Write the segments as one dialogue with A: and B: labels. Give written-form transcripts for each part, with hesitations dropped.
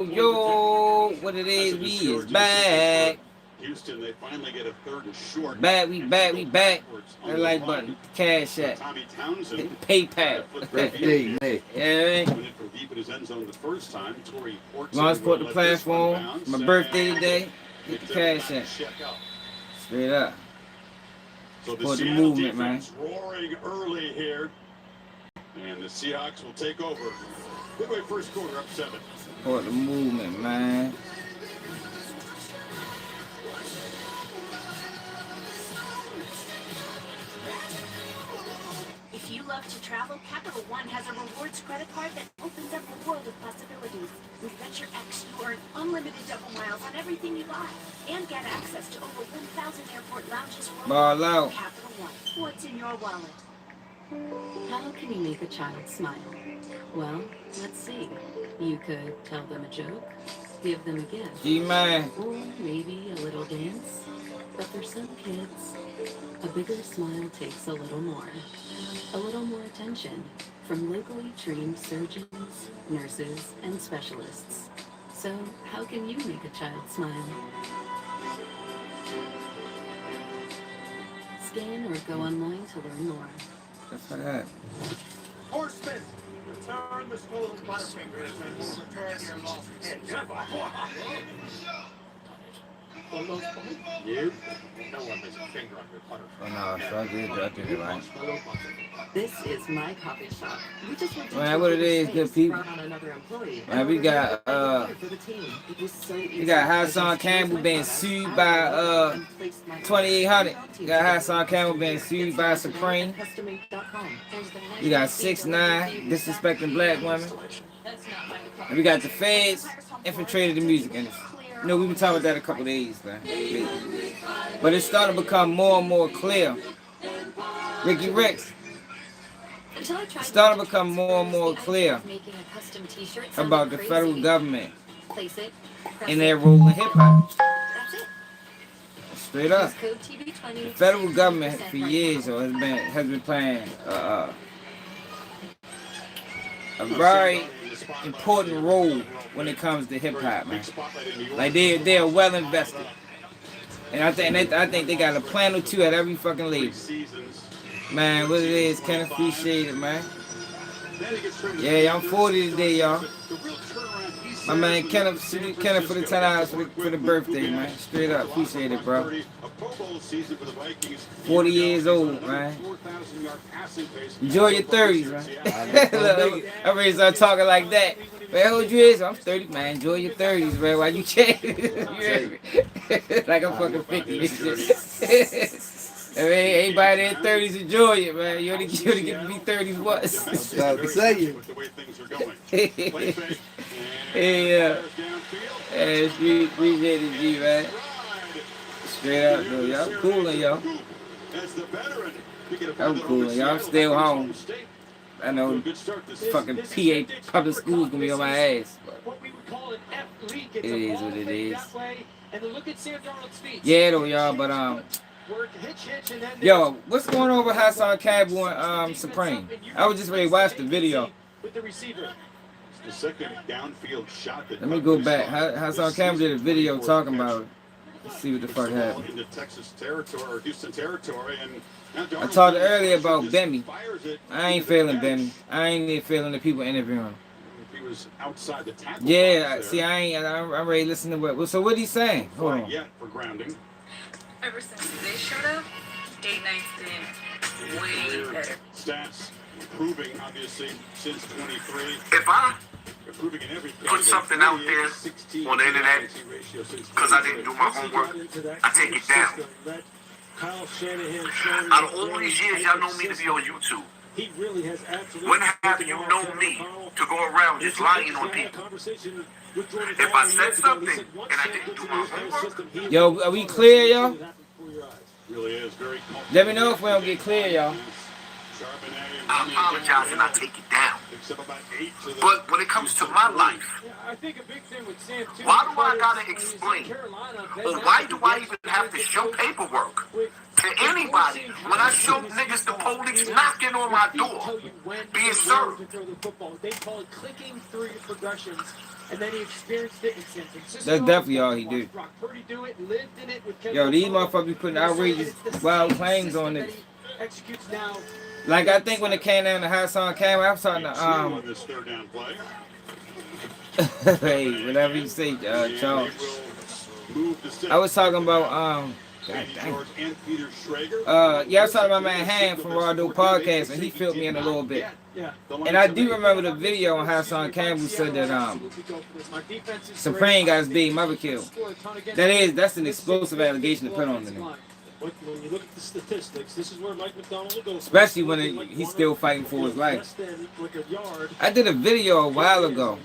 A: Yo, what it is, we is back.
B: Houston, they finally get a third and short.
A: We back. That like button, Cash App,
B: Tommy Townsend,
A: PayPal.
C: Birthday, mate.
A: Yeah,
B: went in from deep in his end zone the first time. Torrey Portson
A: want to support the
B: let this one
A: platform.
B: bounce.
A: My birthday today. Hit the
B: It
A: Cash App.
B: check out.
A: Straight up.
B: So the
A: Support the
B: Seattle
A: movement, man.
B: defense roaring early here, and the Seahawks will take over. Midway first quarter, up 7.
A: Support the movement, man.
D: If you love to travel, Capital One has a rewards credit card that opens up a world of possibilities. With Venture X, you earn unlimited double miles on everything you buy and get access to over 1,000 airport lounges
A: Ball
D: worldwide.
A: out.
D: Capital One, what's in your wallet?
E: How can you make a child smile? Well, let's see. You could tell them a joke, give them a gift,
A: G-Man.
E: or maybe a little dance. But for some kids, a bigger smile takes a little more attention from locally trained surgeons, nurses, and specialists. So, how can you make a child smile? Scan or go online to learn more.
A: That's for that.
F: Horsemen, return the stolen butterfingers and we'll return your lost head.
B: You? No one makes a finger on your butter.
A: Oh no, so I did it right.
E: This is my coffee shop. We just went to
A: Man, what it is, good people.
E: brought on another employee.
A: Man, we got
E: For the team. It was so
A: we got Hassan Campbell being sued by 2800. We got Hassan Campbell being sued by Supreme. We got 6IX9INE disrespecting black women. And we got the feds infiltrated the music industry. You know, we've been talking about that a couple days, man. But it's starting to become more and more clear. Ricky Ricks, it's starting to become more and more clear about the federal government and their role in hip-hop. Straight up. The federal government for years has been playing a very important role when it comes to hip hop, man. Like they're well invested, and I think they got a plan or two at every fucking label. Man, what it is, can't appreciate it, man. Yeah, I'm 40 today, y'all. My man Kenneth for the $10 for the birthday, man. Straight up, appreciate it, bro. 40 years old, man. Enjoy your 30s, man. I'm ready to start talking like that. Man, how old you is? I'm 30, man. Enjoy your 30s, man. Why you change? Like I'm fucking 50 and shit. I mean, anybody in their 30s enjoy it, man. You only get to be 30s once.
C: That's what I'm saying.
A: Yeah. Hey, appreciate it, G, man. Straight up, though. Y'all coolin', y'all. I'm coolin', y'all. I'm still home. I know fucking PA public school's gonna be on my ass. It is what it is. Yeah, though, y'all, but, yo, what's going on with Hassan Campbell and Supreme? I was just ready to watch the video.
B: The second downfield shot that
A: Let me go back. Hassan Campbell did a video talking about it. Let's see what the fuck happened.
B: Into Texas territory or Houston territory, and
A: I talked earlier about Benny. I ain't feeling Benny. I ain't even feeling the people interviewing him.
B: He was outside the tackle.
A: Yeah, see, I'm ready to listen to what. So what he's saying? Hold on.
B: Yeah, for grounding.
G: Ever since they showed up, 8-9's been way better.
B: Stats improving, obviously, since 23.
H: If I
B: Improving in every
H: put something out there on the internet because I didn't do my homework, I take it down. Out of all these years, y'all know me to be on YouTube. When have you known me to go around just lying on people? If I said something and I didn't do my homework,
A: Yo, are we clear, y'all?
B: Really is very
A: Let me know if we don't get clear, y'all.
H: I apologize and I take it down. But when it comes to my life, why do I gotta explain? Or why do I even have to show paperwork to anybody when I show niggas the police knocking on my door, being served?
F: They call it clicking through your progressions And then he experienced it in San Francisco.
A: That's definitely all he did.
F: Brock Purdy do it, lived in it with Kevin
A: Yo, these
F: O'Connell.
A: motherfuckers be putting outrageous, wild claims on
F: System that
A: this.
F: he executes now.
A: Like, I think when it came down to Hassan Campbell, I was talking
B: On
A: to,
B: this third down play.
A: hey, whatever you say, Charles.
B: They will move to six.
A: I was talking about, God
B: J.D.
A: dang.
B: George and Peter Schrager.
A: Yeah, I was talking about my man Ham from Raw Do Podcast, and he filled me in a little bit.
F: Yeah.
A: And I do remember the video on Hassan Campbell said that Supreme got his big mother killed. That's an explosive allegation to put on the nigga.
F: When you look at the statistics, this is where Mike McDonald will go.
A: Especially when he's still fighting for his life. I did a video a while ago.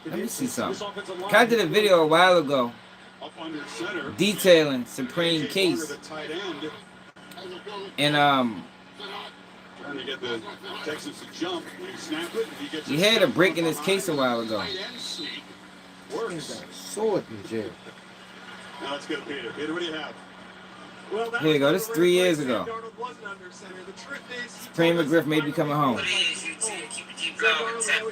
A: Let me see something. I did a video a while ago
B: Up under center.
A: detailing Supreme case. And
B: Trying to get the Texans to jump. When he snapped it, he gets
A: he had a break in his case a while ago.
B: tight end sneak. Works.
C: Sword in jail.
B: Now let's go to Peter. Peter, what do you have?
A: Here you go. This is 3 years ago. Supreme McGriff may be coming home.
G: What it is, you two, keep it deep down and tap.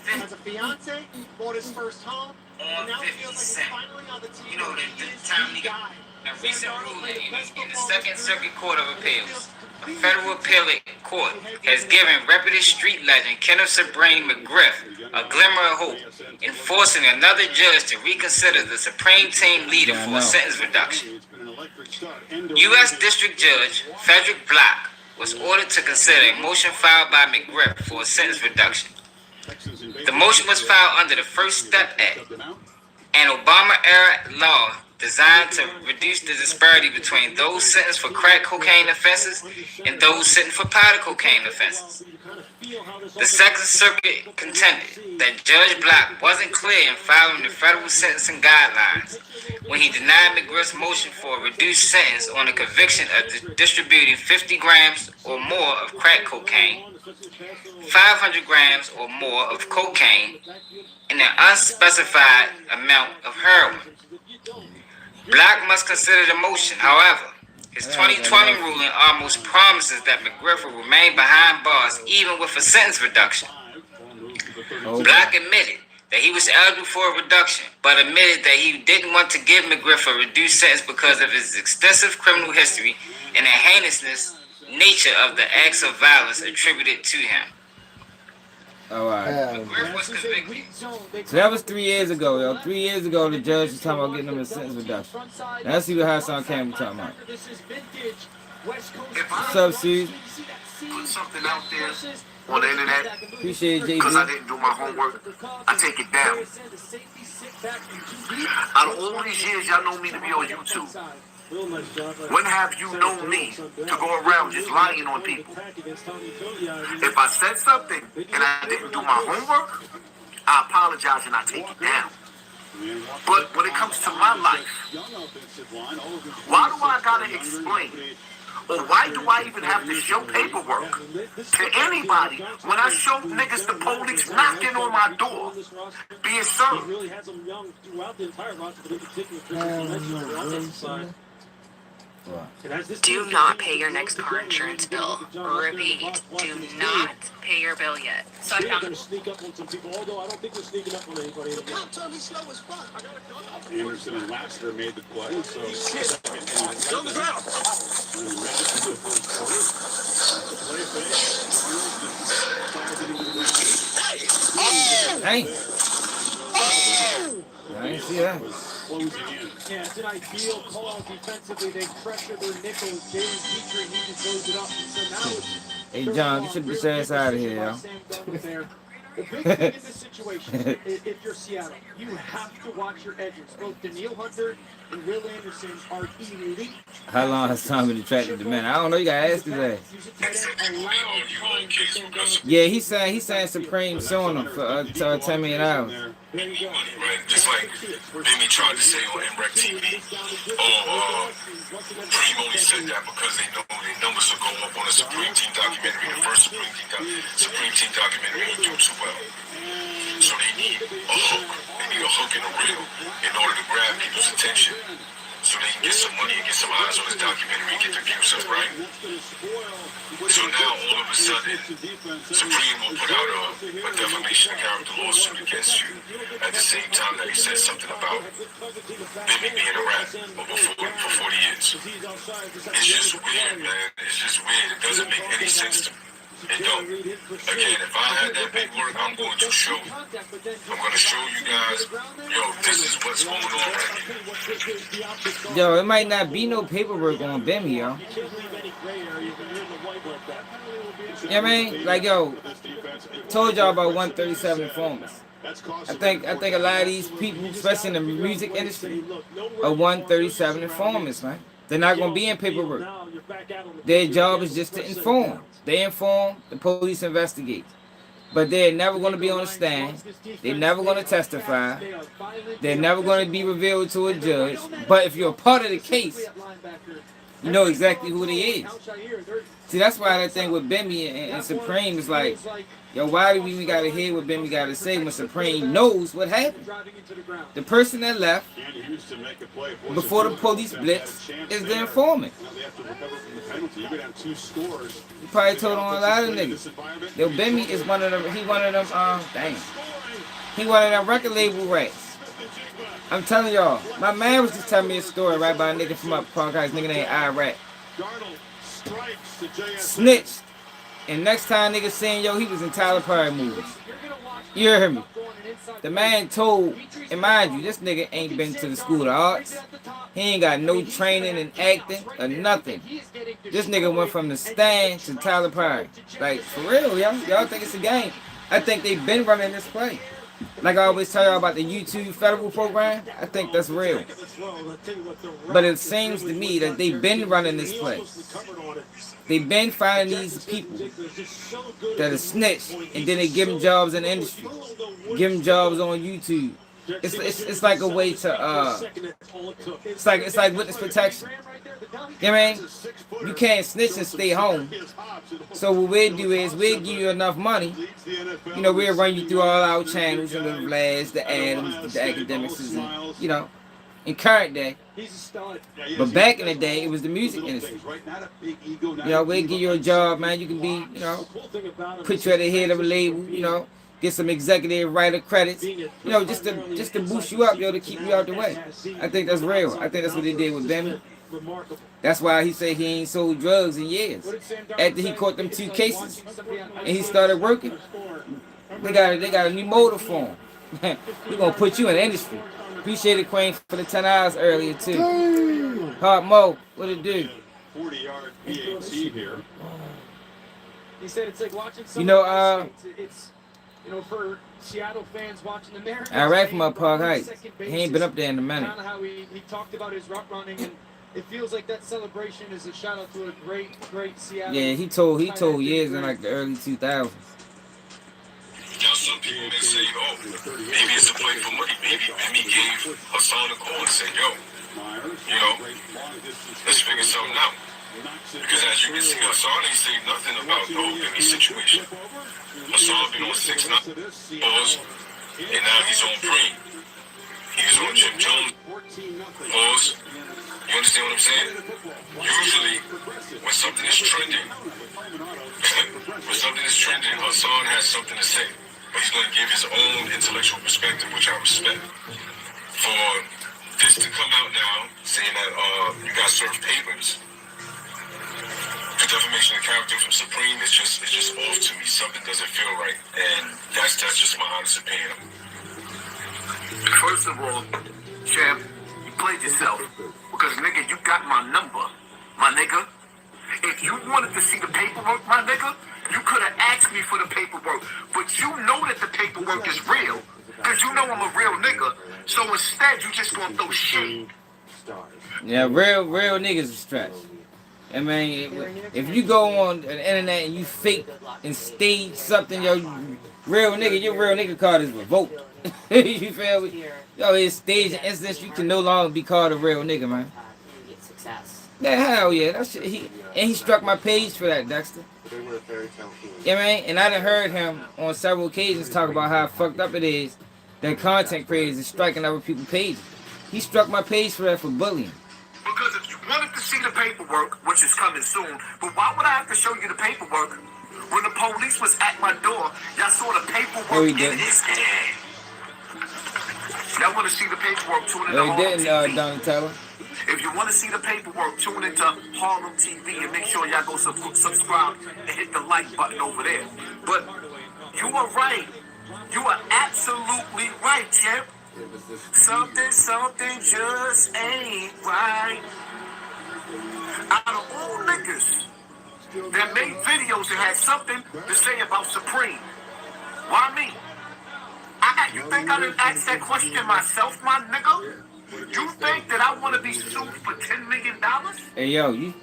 F: Has a fiance, bought his first home, and now
G: 50
F: feels like he's
G: Cent.
F: finally on the team.
G: You know, the time he got a recent ruling in the Second Circuit Court of Appeals. A federal appellate court has given reputed street legend Kenneth Supreme McGriff a glimmer of hope in forcing another judge to reconsider the Supreme Team leader for a sentence reduction. U.S. District Judge Frederick Block was ordered to consider a motion filed by McGriff for a sentence reduction. The motion was filed under the First Step Act, an Obama-era law designed to reduce the disparity between those sentenced for crack cocaine offenses and those sentenced for powder cocaine offenses. The Second Circuit contended that Judge Block wasn't clear in following the federal sentencing guidelines when he denied McGriff's motion for a reduced sentence on the conviction of distributing 50 grams or more of crack cocaine, 500 grams or more of cocaine, and an unspecified amount of heroin. Block must consider the motion. However, his 2020 ruling almost promises that McGriff will remain behind bars even with a sentence reduction. Block admitted that he was eligible for a reduction, but admitted that he didn't want to give McGriff a reduced sentence because of his extensive criminal history and the heinousness nature of the acts of violence attributed to him.
A: All right.
G: McGriff was convicted.
A: So that was 3 years ago, yo. 3 years ago, the judge was talking about getting him a sentence reduction. Now let's see what Hassan Campbell talking about.
H: If
A: What's
H: I
A: up, Suze?
H: put something out there on the internet
A: Appreciate it,
H: because I
A: JB.
H: didn't do my homework, I take it down. Out of all these years y'all know me to be on YouTube, when have you known me to go around just lying on people? If I said something and I didn't do my homework, I apologize and I take it down. But when it comes to my life, why do I gotta explain? Or why do I even have to show paperwork to anybody when I show niggas the police knocking on my door, being served?
I: Do not pay your next car insurance bill. Repeat, do not pay your bill yet. So I found
B: Anderson and Laster made the play, so
A: Dang. I didn't see that.
B: closing in.
F: Yeah, it's an ideal call defensively. They pressure their nickel. Jalen Petrie needs to close it up. And so now it's
A: Hey, John, get your bitch ass out of here, yo.
F: The big thing in this situation, if you're Seattle, you have to watch your edges. Both Daniil Hunter and Will Anderson are elite.
A: How long has Tom been attracted to men? I don't know. You gotta ask his ass. Yeah, he's saying Supreme suing him for $10 million.
H: Right? Just like Jimmy tried to say on MREC TV, Supreme only said that because they know their numbers will go up on the Supreme Team documentary. The first Supreme Team documentary will do too well. So they need a hook. They need a hook and a reel in order to grab people's attention. So so they can get some money and get some eyes on this documentary and get the views up, right? So now all of a sudden, Supreme will put out a defamation of character lawsuit against you at the same time that he says something about Bimmy being a rat for 40 years. It's just weird, man. It's just weird. It doesn't make any sense to me. It don't. Again, if I had that paperwork, I'm going to show you. I'm going to show you guys, yo, this is what's going on right here.
A: Yo, it might not be no paperwork on Bimmy, yo. You know what I mean? Like, yo, told y'all about 137 informers. I think a lot of these people, especially in the music industry, are 137 informers, man. They're not going to be in paperwork. Their job is just to inform. They inform, the police investigate. But they're never going to be on the stand. They're never going to testify. They're never going to be revealed to a judge. But if you're a part of the case, you know exactly who they is. See, that's why that thing with Bimmy and Supreme is like, yo, why do we even got to hear what Bimmy got to say when Supreme knows what happened? The person that left before the police blitz is the informant. He probably told on a lot of niggas. Yo, Bimmy is one of them, he one of them, he one of them record label rats. I'm telling y'all, my man was just telling me a story, right, about a nigga from up Park Heights, nigga named I-Rat. Snitched. And next time niggas saying, yo, he was in Tyler Perry movies. You heard me? The man told, and mind you, this nigga ain't been to the School of Arts. He ain't got no training in acting or nothing. This nigga went from the stand to Tyler Perry. Like, for real, y'all. Y'all think it's a game. I think they've been running this play. Like I always tell y'all about the YouTube federal program, I think that's real. But it seems to me that they've been running this play. They've been finding these people that are snitched, and then they give them jobs in the industry, give them jobs on YouTube. It's like a way to it's like witness protection. You know what I mean? You can't snitch and stay home. So what we'll do is we'll give you enough money. You know, we'll run you through all our channels, and the Vlads, the Adams, the academics, and, you know, in current day. But back in the day, it was the music industry. You know, we'll give you a job, man. You can be, you know, put you at the head of a label, you know, get some executive writer credits, you know, just to boost you up, yo, to keep you out the way. I think that's real. I think that's what they did with Bimmy. That's why he said he ain't sold drugs in years. After he caught them 2 cases and he started working, they got a new motive for him. We're gonna put you in the industry. Appreciate it, Queen, for the 10 hours earlier too. Hard Mo, what it do?
B: 40-yard PAT here.
F: He said it's like watching
A: you know,
F: it's you know, for Seattle fans watching the Mariners.
A: I right from up Park Heights. He ain't been up there in a minute.
F: Kind of how he talked about his route running, and it feels like that celebration is a shout out to a great Seattle.
A: Yeah, he told years in like the early 2000s.
H: Now some people may say, oh, maybe it's a play for money. Maybe Bimmy gave Hassan a call and said, yo, you know, let's figure something out. Because as you can see, Hassan ain't saying nothing about the whole Bimmy situation. Hassan been on 6IX9INE, pause, and now he's on Preem. He's on Jim Jones, pause. You understand what I'm saying? Usually, when something is trending, Hassan has something to say. But he's going to give his own intellectual perspective, which I respect. For this to come out now, saying that you got served papers, the defamation of character from Supreme is just off to me. Something doesn't feel right, and that's just my honest opinion.
J: First of all, champ, you played yourself because nigga, you got my number, my nigga. If you wanted to see the paperwork, my nigga, you could have asked me for the paperwork. But you know that the paperwork is real, because you know I'm a real nigga. So instead, you just gonna throw shit.
A: Yeah, real niggas is trash. I mean, if you go on the internet and you fake and stage something, yo, your real nigga card is revoked. You feel me? Yo, it's staging instance, you can no longer be called a real nigga, man. Yeah, hell yeah. That shit, he struck my page for that, Dexter. You know what I mean? And I done heard him on several occasions talk about how fucked up it is that content creators is striking other people's pages. He struck my page for that for bullying.
J: paperwork, which is coming soon. But why would I have to show you the paperwork when the police was at my door? Y'all saw the paperwork in his hand. Y'all want to see the paperwork? Tune into Harlem TV.
A: Donatello.
J: If you want to see the paperwork, tune into Harlem TV and make sure y'all go subscribe and hit the like button over there. But you are right. You are absolutely right, champ. Something just ain't right. Out of all niggas that made videos that had something to say about Supreme, why me? You think I didn't ask that question myself, my nigga? You think that I want to be sued for $10 million?
A: Hey, yo, you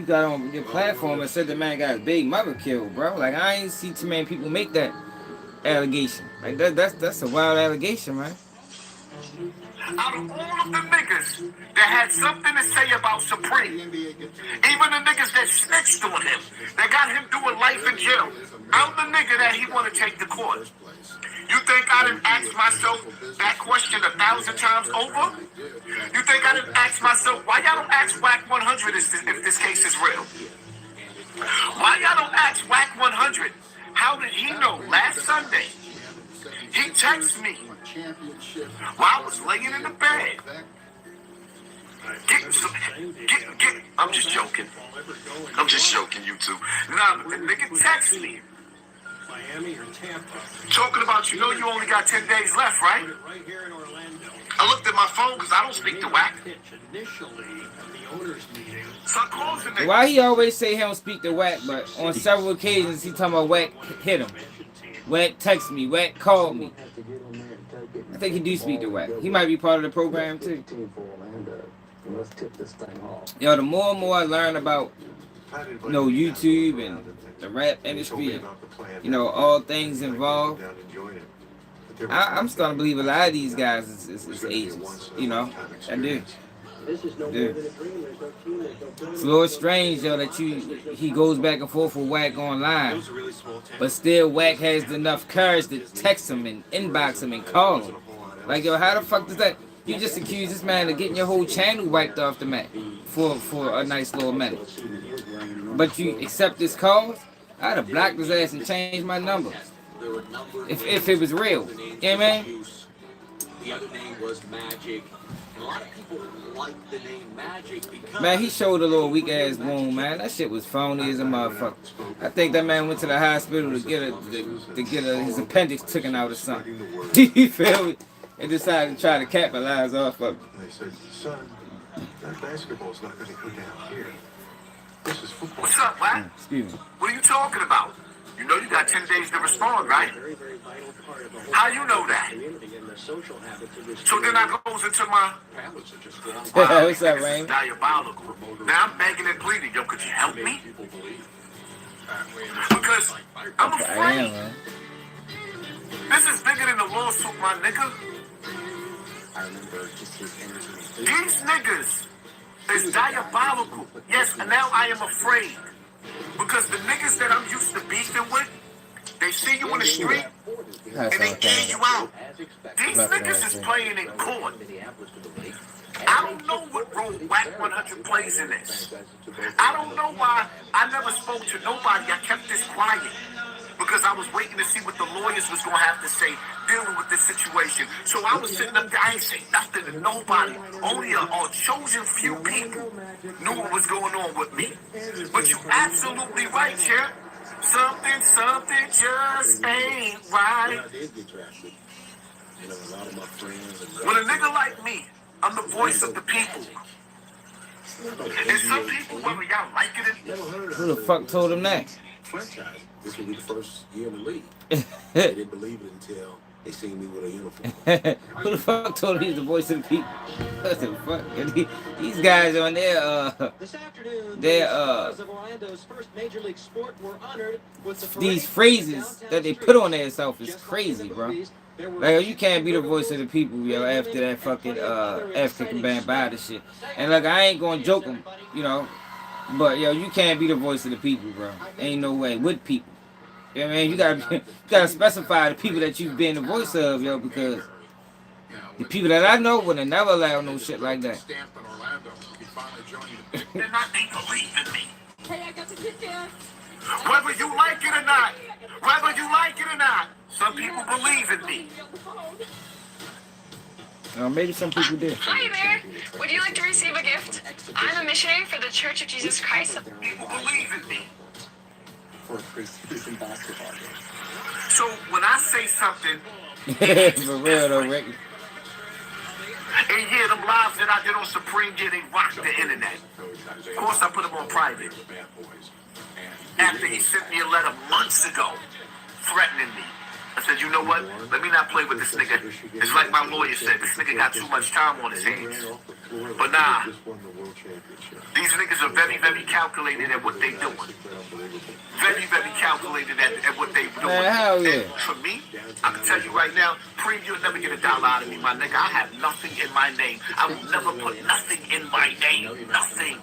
A: got on your platform and said the man got his baby mother killed, bro. Like, I ain't see too many people make that allegation. Like, that's a wild allegation, man.
J: Out of all of the niggas that had something to say about Supreme, even the niggas that snitched on him, that got him doing life in jail, I'm the nigga that he want to take to court. You think I didn't ask myself that question 1,000 times over? You think I didn't ask myself, why y'all don't ask WAC 100 if this case is real? Why y'all don't ask WAC 100? How did he know last Sunday? He texted me while I was laying in the bed. I'm just joking. I'm just joking, you two. Nah, but the nigga texted me. Talking about, you know, you only got 10 days left, right? I looked at my phone because I don't speak to WAC. So I called the nigga.
A: Why he always say he don't speak to WAC, but on several occasions he talking about WAC hit him. WAC text me, WAC called me. I think he do speak to WAC. He might be part of the program too. Yo, the more and more I learn about, you know, YouTube and the rap industry, you know, all things involved, I'm starting to believe a lot of these guys is agents. You know, I do. Dude. It's a little strange, though, that he goes back and forth with WAC online, but still WAC has enough courage to text him and inbox him and call him. Like, yo, how the fuck does that? You just accuse this man of getting your whole channel wiped off the map for a nice little minute. But you accept this cause? I'd have blocked his ass and changed my number. If it was real. You know what I mean?
K: The other name was Magic. And a lot of people like the name Magic because...
A: Man, he showed a little weak ass wound, man. That shit was phony as a motherfucker. I think that man went to the hospital to get his appendix taken out or something. You feel me? And decided to try to capitalize off of it.
B: They said, son, that basketball's not going to go down here. This is football.
J: What's up, WAC?
A: Excuse me.
J: What are you talking about? You know you got 10 days to respond, right? How you know that? So then I goes into my...
A: Wow, what's up, Rain?
J: Diabolical. Now I'm begging and pleading. Yo, could you help me? Because I'm afraid.
A: I am, man.
J: This is bigger than the lawsuit, my nigga. These niggas is diabolical. Yes, and now I am afraid. Because the niggas that I'm used to beefing with, they see you in the street and they air you out. These niggas is playing in court. I don't know what role WAC 100 plays in this. I don't know why I never spoke to nobody. I kept this quiet. Because I was waiting to see what the lawyers was going to have to say dealing with this situation. So I was sitting up there, I ain't saying nothing to nobody. Only a chosen few people knew what was going on with me. But you absolutely right, Chair. Something just ain't right. When a nigga like me, I'm the voice of the people. And some people, whether y'all like it or
A: Who the fuck told him that?
K: franchise. This will be the first year in the league. They didn't believe it until they seen me with a uniform.
A: Who the fuck told him he's the voice of the people? What the fuck? These guys on these phrases that they put on themselves is crazy, bro. Like, you can't be the voice of the people, yo, after that fucking African band by the shit. And like, I ain't gonna joke them, you know, but yo, you can't be the voice of the people, bro. Ain't no way. With people. You know what I mean? You gotta specify the people that you've been the voice of, yo, because the people that I know would have never allowed no shit like that.
J: they're not, they believe in me. Whether you like it or not, some people believe in me.
A: Maybe some people did.
I: Hi there. Would you like to receive a gift? I'm a missionary for the Church of Jesus Christ.
J: People believe in me. So when I say something,
A: for real though, Rick.
J: and yeah, them lives that I did on Supreme, yeah, they rocked the internet. Of course, I put them on private. After he sent me a letter months ago, threatening me. I said, you know what? Let me not play with this nigga. It's like my lawyer said, this nigga got too much time on his hands. But nah, these niggas are very, very calculated at what they doing. Very, very calculated at what they doing.
A: Man, hell yeah.
J: And for me, I can tell you right now, Preem, you'll never get $1 out of me, my nigga. I have nothing in my name. I will never put nothing in my name. Nothing.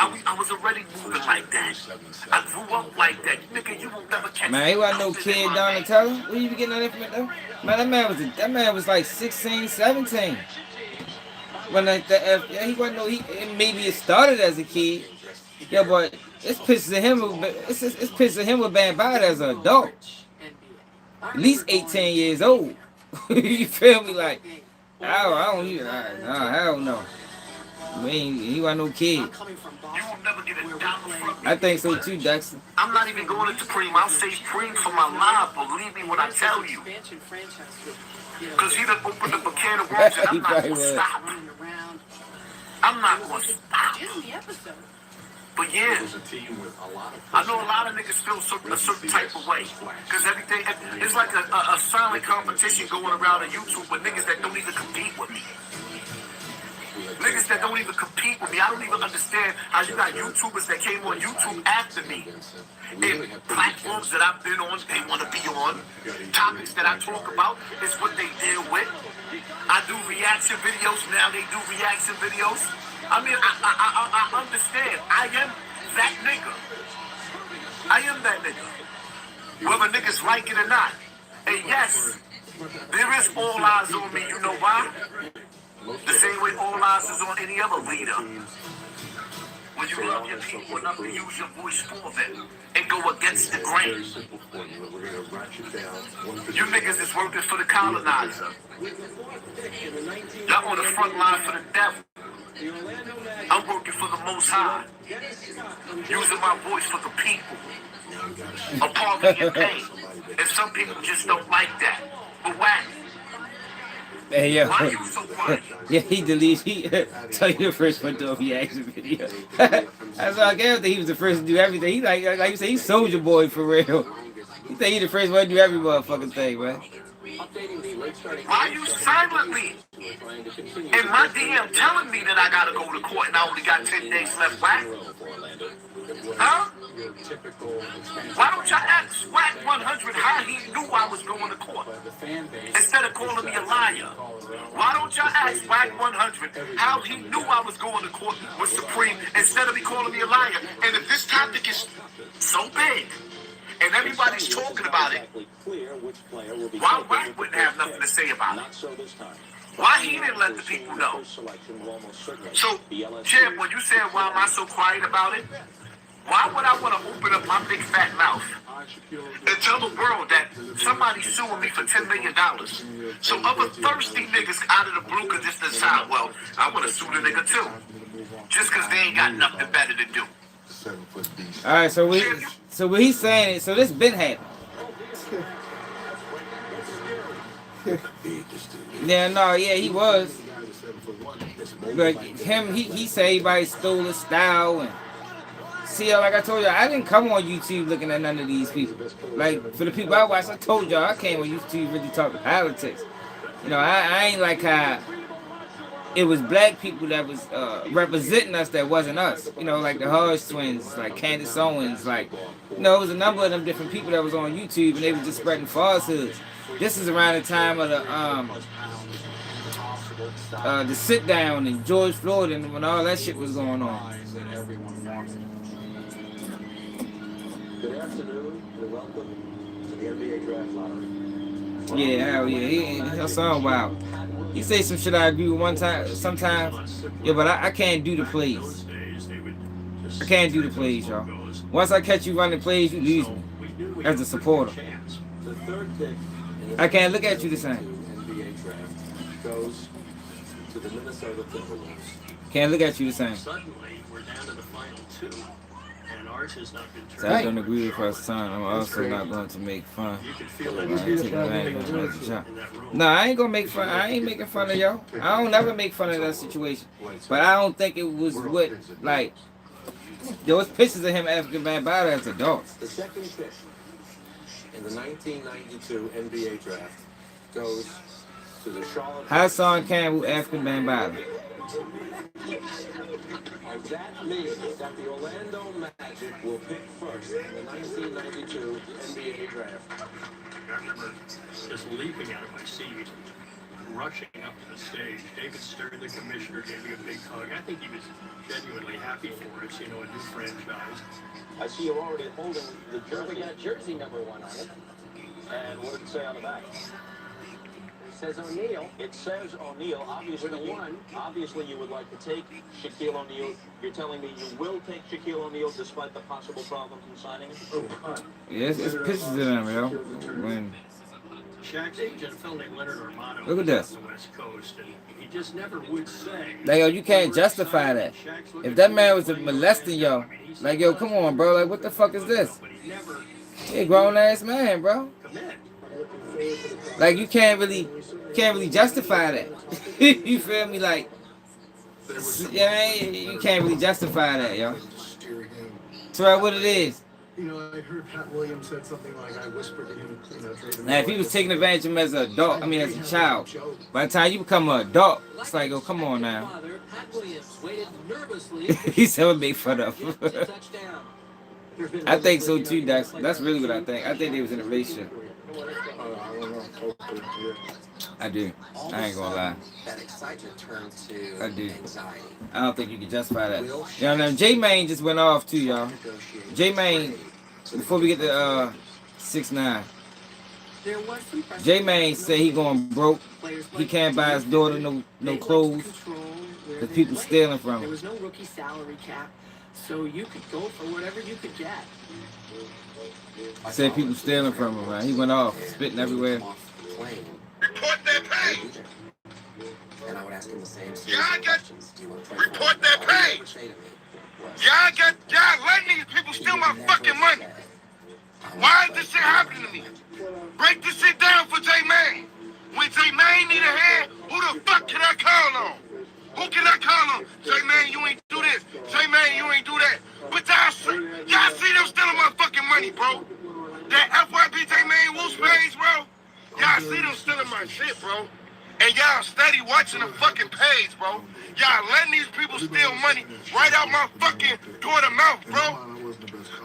J: I was already moving like that. I grew up like that. Nigga, you will never catch me.
A: Man, he wasn't no kid, Donatello. Where you be getting that information though? Man, that man was like 16, 17. When he wasn't no, maybe it started as a kid. Yeah, but it's pissing him. It's pissing him with being bad as an adult. At least 18 years old. You feel me? Like, hell no. He wasn't no kid.
J: You will never get $1 from me.
A: I think so too, Dexter.
J: I'm not even going into Preem. I'll save Preem for my live. Believe me when I tell you. Because he done opened up a can of worms and I'm not going to stop. I'm not going to stop. But yeah, I know a lot of niggas feel a certain type of way. Because everything, it's like a silent competition going around on YouTube with niggas that don't even compete with me. Niggas that don't even compete with me. I don't even understand how you got YouTubers that came on YouTube after me. And platforms that I've been on, they want to be on. Topics that I talk about is what they deal with. I do reaction videos, now they do reaction videos. I mean, I understand. I am that nigga. I am that nigga. Whether niggas like it or not. And yes, there is all eyes on me. You know why? The same way all eyes is on any other leader. When you love your people enough to use your voice for them and go against the grain. You niggas is working for the colonizer. Y'all on the front line for the devil. I'm working for the Most High. Using my voice for the people. Appalling your pain. And some people just don't like that. But whack.
A: Hey, yo.
J: Why you so quiet?
A: Yeah, he tell you the first one to do a reaction video. That's all I get. He was the first to do everything. He like you say, he's Soldier Boy for real. He think he the first one to do every motherfucking thing, man.
J: Why you silently in my DM telling me that I gotta go to court and I only got 10 days left, whack? Huh? Why don't y'all ask SWAT 100 how he knew I was going to court instead of calling me a liar? Why don't y'all ask SWAT 100 how he knew I was going to court with Supreme instead of me calling me a liar? And if this topic is so big and everybody's talking about it, why Wack wouldn't have nothing to say about it? Why he didn't let the people know? So, Chip, when you said why am I so quiet about it? Why would I want to open up my big fat mouth and tell the world that somebody's suing me for $10 million? So other thirsty niggas out of the blue could just decide, well, I want to sue the nigga too. Just because they ain't got nothing better to do.
A: Alright, so what he's saying is, so this been happening. Yeah, he was. But he said everybody stole his style and see, like I told y'all, I didn't come on YouTube looking at none of these people. Like, for the people I watch, I told y'all, I came on YouTube really talking politics. You know, I ain't like how it was black people that was representing us that wasn't us. You know, like the Hodge twins, like Candace Owens, like, you know, it was a number of them different people that was on YouTube and they was just spreading falsehoods. This is around the time of the sit down and George Floyd and when all that shit was going on.
K: Good afternoon and welcome to the NBA Draft Lottery.
A: Yeah, hell yeah. That song wild. He say some shit I agree with one time, sometimes. Yeah, but I can't do the plays. I can't do the plays, y'all. Once I catch you running plays, you lose me as a supporter.
K: The third pick in the
A: I can't look at you the same.
K: NBA draft goes to the Minnesota Timberwolves.
A: Can't look at you the same.
L: Suddenly, we're down to the final two, and ours has not been turned.
A: So I don't agree with her son. I'm also not going to make fun.
L: You can feel
A: Like,
L: it.
A: taking advantage of him as a child. No, I ain't gonna make fun. I ain't making fun of y'all. I don't never make fun of that situation. But I don't think it was what, like, there was pictures of him African Bambaataa as adults.
K: The second pick in the 1992 NBA draft goes to the Charlotte.
A: Hassan Campbell, African Bambaataa.
K: That means that the Orlando Magic will pick first in the 1992 NBA draft.
L: I remember just leaping out of my seat, rushing up to the stage. David Stern, the commissioner, gave me a big hug. I think he was genuinely happy for us, you know, a new franchise.
B: I see you're already holding the jersey. We got jersey number 1 on it. And what did it say on the back? It says O'Neal. It says O'Neal. Obviously, obviously you would like to take Shaquille O'Neal. You're telling me you will take Shaquille O'Neal despite the possible problems in signing him?
A: Yes, it's pictures of them, yo. When
L: Shaq's agent, a fellow named Leonard Armano,
A: look at this.
L: on the West Coast, and he just never would say.
A: Like, yo, you can't justify that. If that man was molesting yo, like, yo, come on, bro. Like, what the fuck is this? He a grown ass man, bro. Like, you can't really justify that. You feel me? Like, yeah, you can't really justify that, yo. Try what it is.
M: You know, I heard Pat Williams said something like, I whispered to him, you know, trade him.
A: Now, if he was taking advantage of him as an adult, I mean, as a child, by the time you become an adult, it's like, oh, come on now. He said, "Would make fun of him." I think so too. That's really what I think. I think they was in a relationship. I do. I ain't gonna lie. I do. I don't think you can justify that. You know, now J-Mane just went off too, y'all. J-Mane, before we get to 6ix9ine, J-Mane said he going broke. He can't buy his daughter no clothes because people stealing from him.
E: There was no rookie salary cap, so you could go for whatever you could get.
A: Said people stealing from him, man. He went off, spitting everywhere.
J: Report that page.
K: And I would ask him the same
J: questions. Report that page. Y'all letting these people steal my fucking money. Why is this shit happening to me? Break this shit down for J-Mane. When J-Mane need a hand, who the fuck can I call on? Who can I call on? J-Mane, you ain't do this. J-Mane, you ain't do that. But y'all see them stealing my fucking money, bro. That FYB J-Mane Wolf's page, bro. Y'all see them stealing my shit, bro. And y'all steady watching the fucking page, bro. Y'all letting these people steal money right out my fucking daughter's mouth, bro.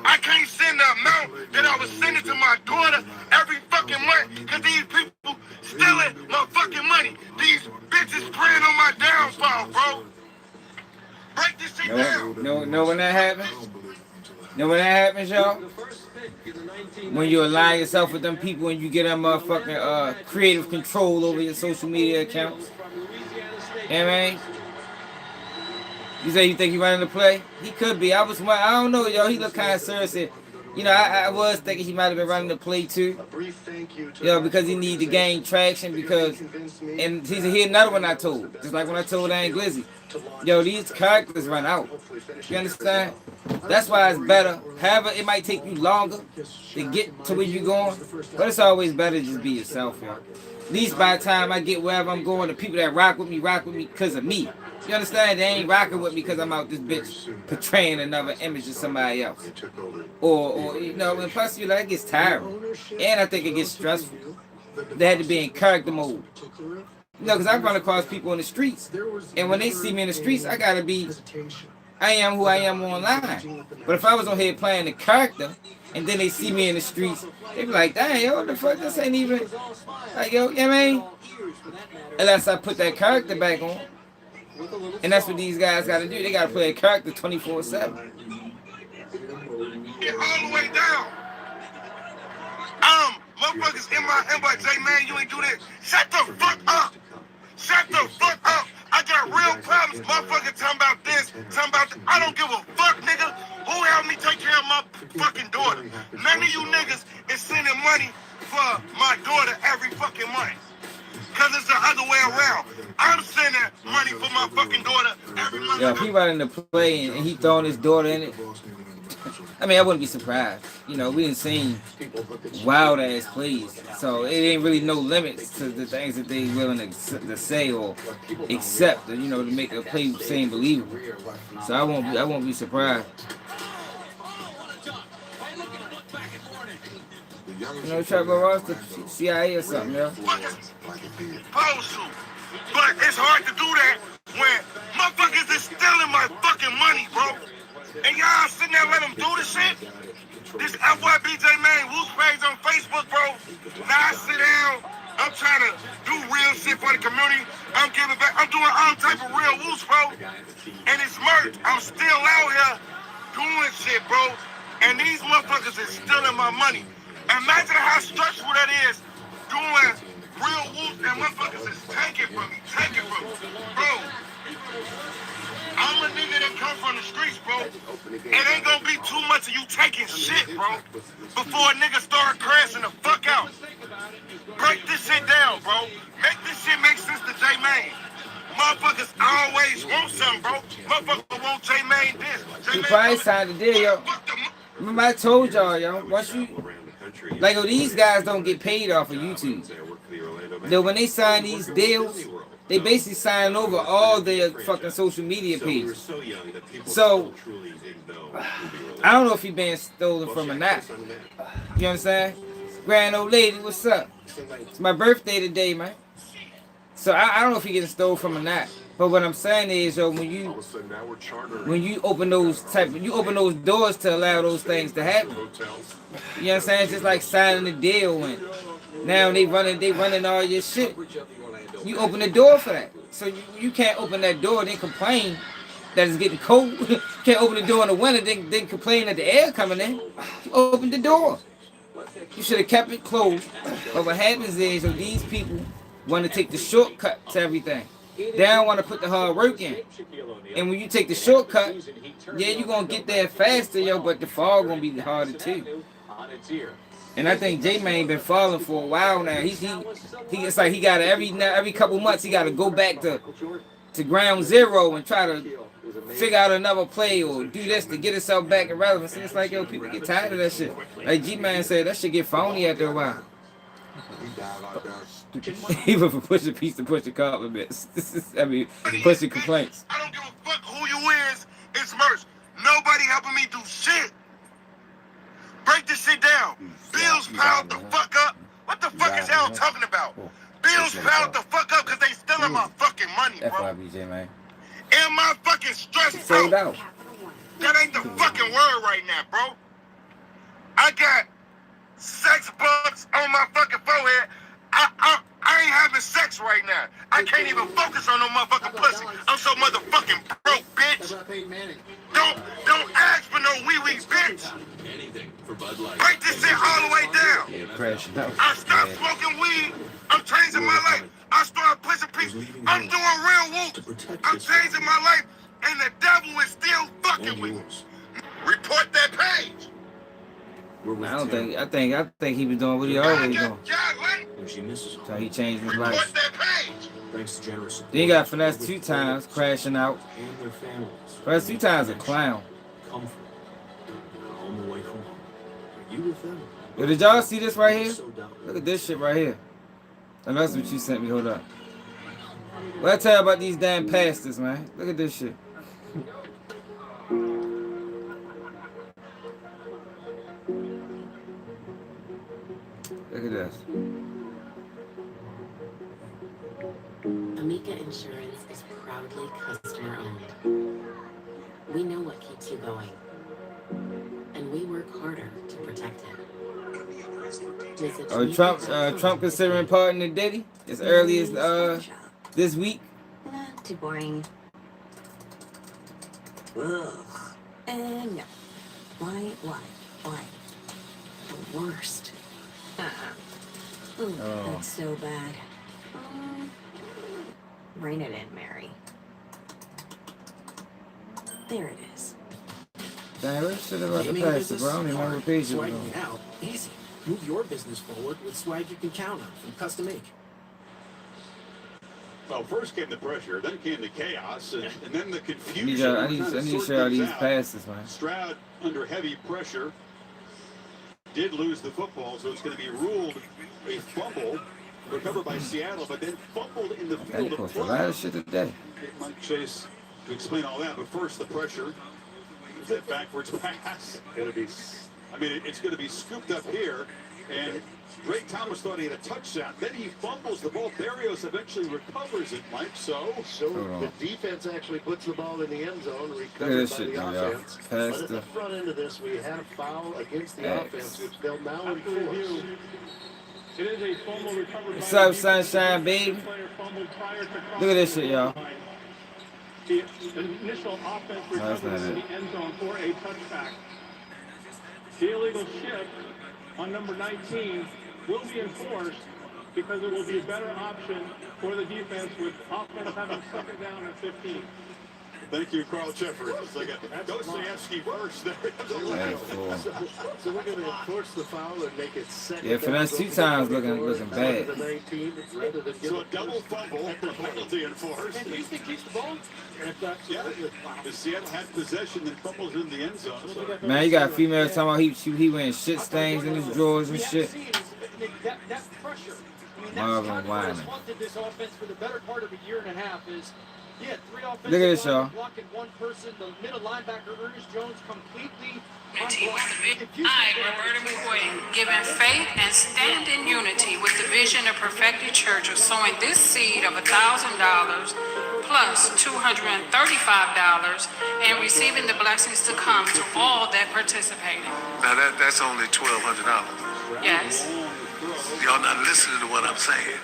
J: I can't send the amount that I was sending to my daughter every fucking month because these people stealing my fucking money. These bitches preying on my downfall, bro. Break this shit down.
A: Know when that happens? Know when that happens, y'all? When you align yourself with them people and you get them motherfucking creative control over your social media accounts. Yeah, man. You say you think he running the play? He could be. I don't know, yo. He look kind of serious. You know, I was thinking he might have been running the play too. You know, because he need to gain traction because, and here's another one I told. Just like when I told Aunt Glizzy. Yo, these characters run out. You understand? That's why it's better. However, it might take you longer to get to where you're going. But it's always better to just be yourself, yo. At least by the time I get wherever I'm going, the people that rock with me because of me. You understand? They ain't rocking with me because I'm out this bitch portraying another image of somebody else. Or you know, and plus you like it gets tiring. And I think it gets stressful. They had to be in character mode. You know, because I run across people in the streets. And when they see me in the streets, I gotta be, I am who I am online. But if I was on here playing the character, and then they see me in the streets, they be like, dang, yo, what the fuck, this ain't even, like, yo, you know what I mean? Unless I put that character back on. And that's what these guys gotta do. They gotta play a character 24/7.
J: Get all the way down. Motherfuckers in my inbox, J-Man, you ain't do this. Shut the fuck up. Shut other way around. I'm sending money for my fucking daughter every month.
A: Yo, if he running the play and he throwing his daughter in it, I mean, I wouldn't be surprised. You know, we didn't seen wild ass plays, so it ain't really no limits to the things that they willing to say or accept, you know, to make a play seem believable. So I won't be surprised. You know, try to go Ross to CIA or something, yo.
J: Supposed to. But it's hard to do that when motherfuckers is stealing my fucking money, bro. And y'all sitting there let them do this shit? This FYBJ Main Woo's page on Facebook, bro. Now I sit down, I'm trying to do real shit for the community. I'm giving back, I'm doing all type of real Woos, bro. And it's merch. I'm still out here doing shit, bro. And these motherfuckers is stealing my money. Imagine how stressful that is doing real Woos and motherfuckers is taking from me, bro. I'm a nigga that come from the streets, bro. It ain't gonna be too much of you taking shit, bro, before a nigga start crashing the fuck out. Break this shit down, bro. Make this shit make sense to J Main. Motherfuckers always want something, bro. Motherfuckers want J Main this.
A: He probably signed the deal, yo. Remember I told y'all, yo, once you, like, oh, these guys don't get paid off of YouTube. Though when they sign these deals, they basically sign over all their fucking social media pages. So, I don't know if he been stolen from or not. You understand? Grand old lady, what's up? It's my birthday today, man. So I don't know if he getting stolen from or not. But what I'm saying is, yo, when you open those doors to allow those things to happen. You know what I'm saying? It's just like signing a deal and now they running all your shit. You open the door for that. So you can't open that door and then complain that it's getting cold. You can't open the door in the winter then complain that the air coming in. You open the door. You should have kept it closed. But what happens is, these people want to take the shortcut to everything. They don't want to put the hard work in. And when you take the shortcut, yeah, you're going to get there faster, yo, but the fall going to be harder too. And I think J-Man been falling for a while now. It's like he got to, every couple months, he got to go back to ground zero and try to figure out another play or do this to get himself back in relevance. And it's like, yo, people get tired of that shit. Like G-Man said, that shit get phony after a while. Even for pushing piece to push the compliments. Pushing complaints.
J: I don't give a fuck who you is. It's merch. Nobody helping me do shit. Break this shit down. Bills piled the fuck up. What the fuck is y'all talking about? Bills piled the fuck up because they stealing my fucking money, bro.
A: FYBJ, man.
J: Am I fucking stressed
A: sold out?
J: That ain't the fucking word right now, bro. I got sex bugs on my fucking forehead. I ain't having sex right now. I can't even focus on no motherfucking pussy. I'm so motherfucking broke, bitch. Don't ask for no wee-wee, bitch. Break this shit all the way down. I stopped smoking weed. I'm changing my life. I started pushing people. I'm doing real whoops. I'm changing my life, and the devil is still fucking with me. Report that page.
A: I think he was doing what he always doing. So he changed his life. Then you got FINESSE2TYMES crashing out. FINESSE2TYMES a clown. Yo, did y'all see this right here? Look at this shit right here. And that's what you sent me. Hold up. What I tell you about these damn pastors, man? Look at this shit. Look at this.
E: Amica Insurance is proudly customer owned. We know what keeps you going, and we work harder to protect it.
A: Trump considering pardoning Diddy as early as this week.
E: Too boring. Ugh. No. Why? The worst. Ooh, that's so bad. Rein it in, Mary. There it is.
A: Damn, what shit about the pastor, bro? I don't even remember what page it was on.
N: Out. Easy. Move your business forward with swag you can count on from Custom Ink.
B: Well, first came the pressure, then came the chaos, and then the
A: I
B: confusion.
A: need to share these passes, man.
B: Stroud under heavy pressure did lose the football, so it's going to be ruled a fumble recovered by Seattle, but then fumbled in the field of
A: play. A lot of shit today.
B: Mike Chase to explain all that, but first the pressure. That backwards pass. I mean, it's going to be scooped up here, and Drake Thomas thought he had a touchdown. Then he fumbles the ball. Barrios eventually recovers it, Mike. So
M: the defense actually puts the ball in the end zone, recovered by the offense. But at the front end of this, we had a foul against the offense, which they'll now enforce.
L: It is a fumble recovered.
A: What's up, Sunshine, baby? Look at this shit, y'all.
L: The initial offense recovered in the end zone for a touchback. The illegal shift on number 19 will be enforced because it will be a better option for the defense with offense having second down at 15.
B: thank you, Carl Jeffrey. It's like a Dostoevsky verse there.
M: So we're going to enforce the foul and make it second.
A: Yeah, FINESSE2TYMES looking bad.
B: So a double fumble, penalty enforced.
F: And Houston keeps the ball.
B: Yeah, the Seattle had possession and fumbles in the end zone. So.
A: Man, you got females talking about he wearing shit stains in his drawers and shit.
F: That pressure. I mean,
A: Marvin
F: that's
A: Wyman.
F: what wanted this offense for the better part of a year and a half is he had 3 offensive
A: Look at this, y'all.
F: blocking one person. The middle linebacker, Ernest Jones, completely
I: I, Roberta McCoy, given faith and stand in unity with the vision of Perfected Church of sowing this seed of $1,000 plus $235 and receiving the blessings to come to all that participated.
J: Now that's only $1,200.
I: Yes.
J: Y'all not listening to what I'm saying.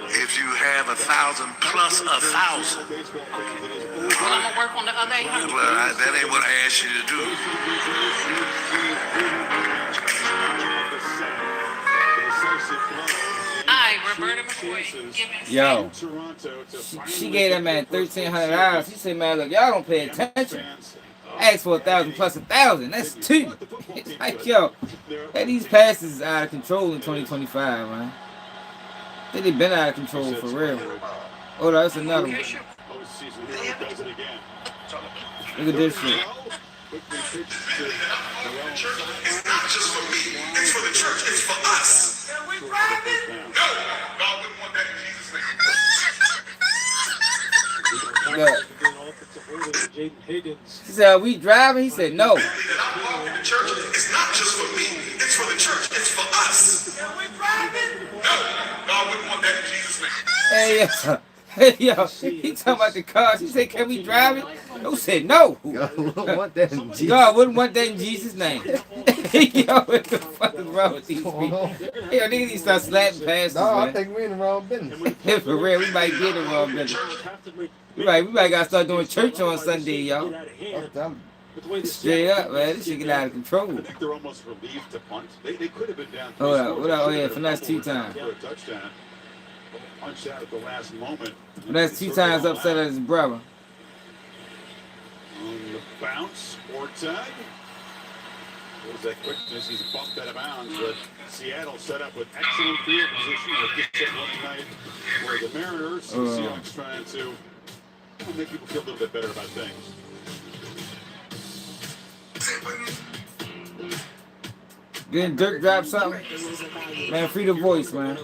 J: If you have 1,000 plus 1,000.
I: Well, I'm gonna work on the other 800.
J: Well, that ain't what I asked you to do.
I: I, Roberta McCoy, given
A: Yo, she gave that man $1,300. He said, man, look, y'all don't pay attention. Ask for 1,000 plus 1,000. That's 2. Like, yo, hey, these passes is out of control in 2025, man. I think they've been out of control for real. Oh, that's another one. Look at this shit.
J: It's not just for me. It's for the church. It's for us. Can we drive it? No. God wouldn't want that in Jesus' name.
A: Look. She said, are we driving? He said, no.
J: The church is not just for me. It's for the church. It's for us. Can we drive it? No. God wouldn't want that in Jesus' name.
A: Hey, yo. Hey, yo. He talking about the car. She said, can we drive it? No, said no.
C: God wouldn't want that in Jesus.
A: God wouldn't want that in Jesus' name. Yo, what the fuck is wrong with these people? Yo, niggas need to start slapping passes,
C: No,
A: man.
C: I think we're in the wrong business.
A: For real, we might be in the wrong business. We might gotta start doing church on Sunday, y'all. Straight up, man. This shit get out of control.
B: I think they're almost relieved to punt. They could have been down.
A: Hold up, what up? Oh yeah, FINESSE2TYMES.
B: For a touchdown. Punched out at the last moment.
A: FINESSE2TYMES upset at his brother.
B: On the bounce, Ortag. Was that quickness? He's bumped out of bounds, but Seattle set up with excellent field position. A good set one night for the Mariners. The Seahawks trying to make people feel a little bit better about things.
A: Didn't Dirk drop something? Man, free the voice, man.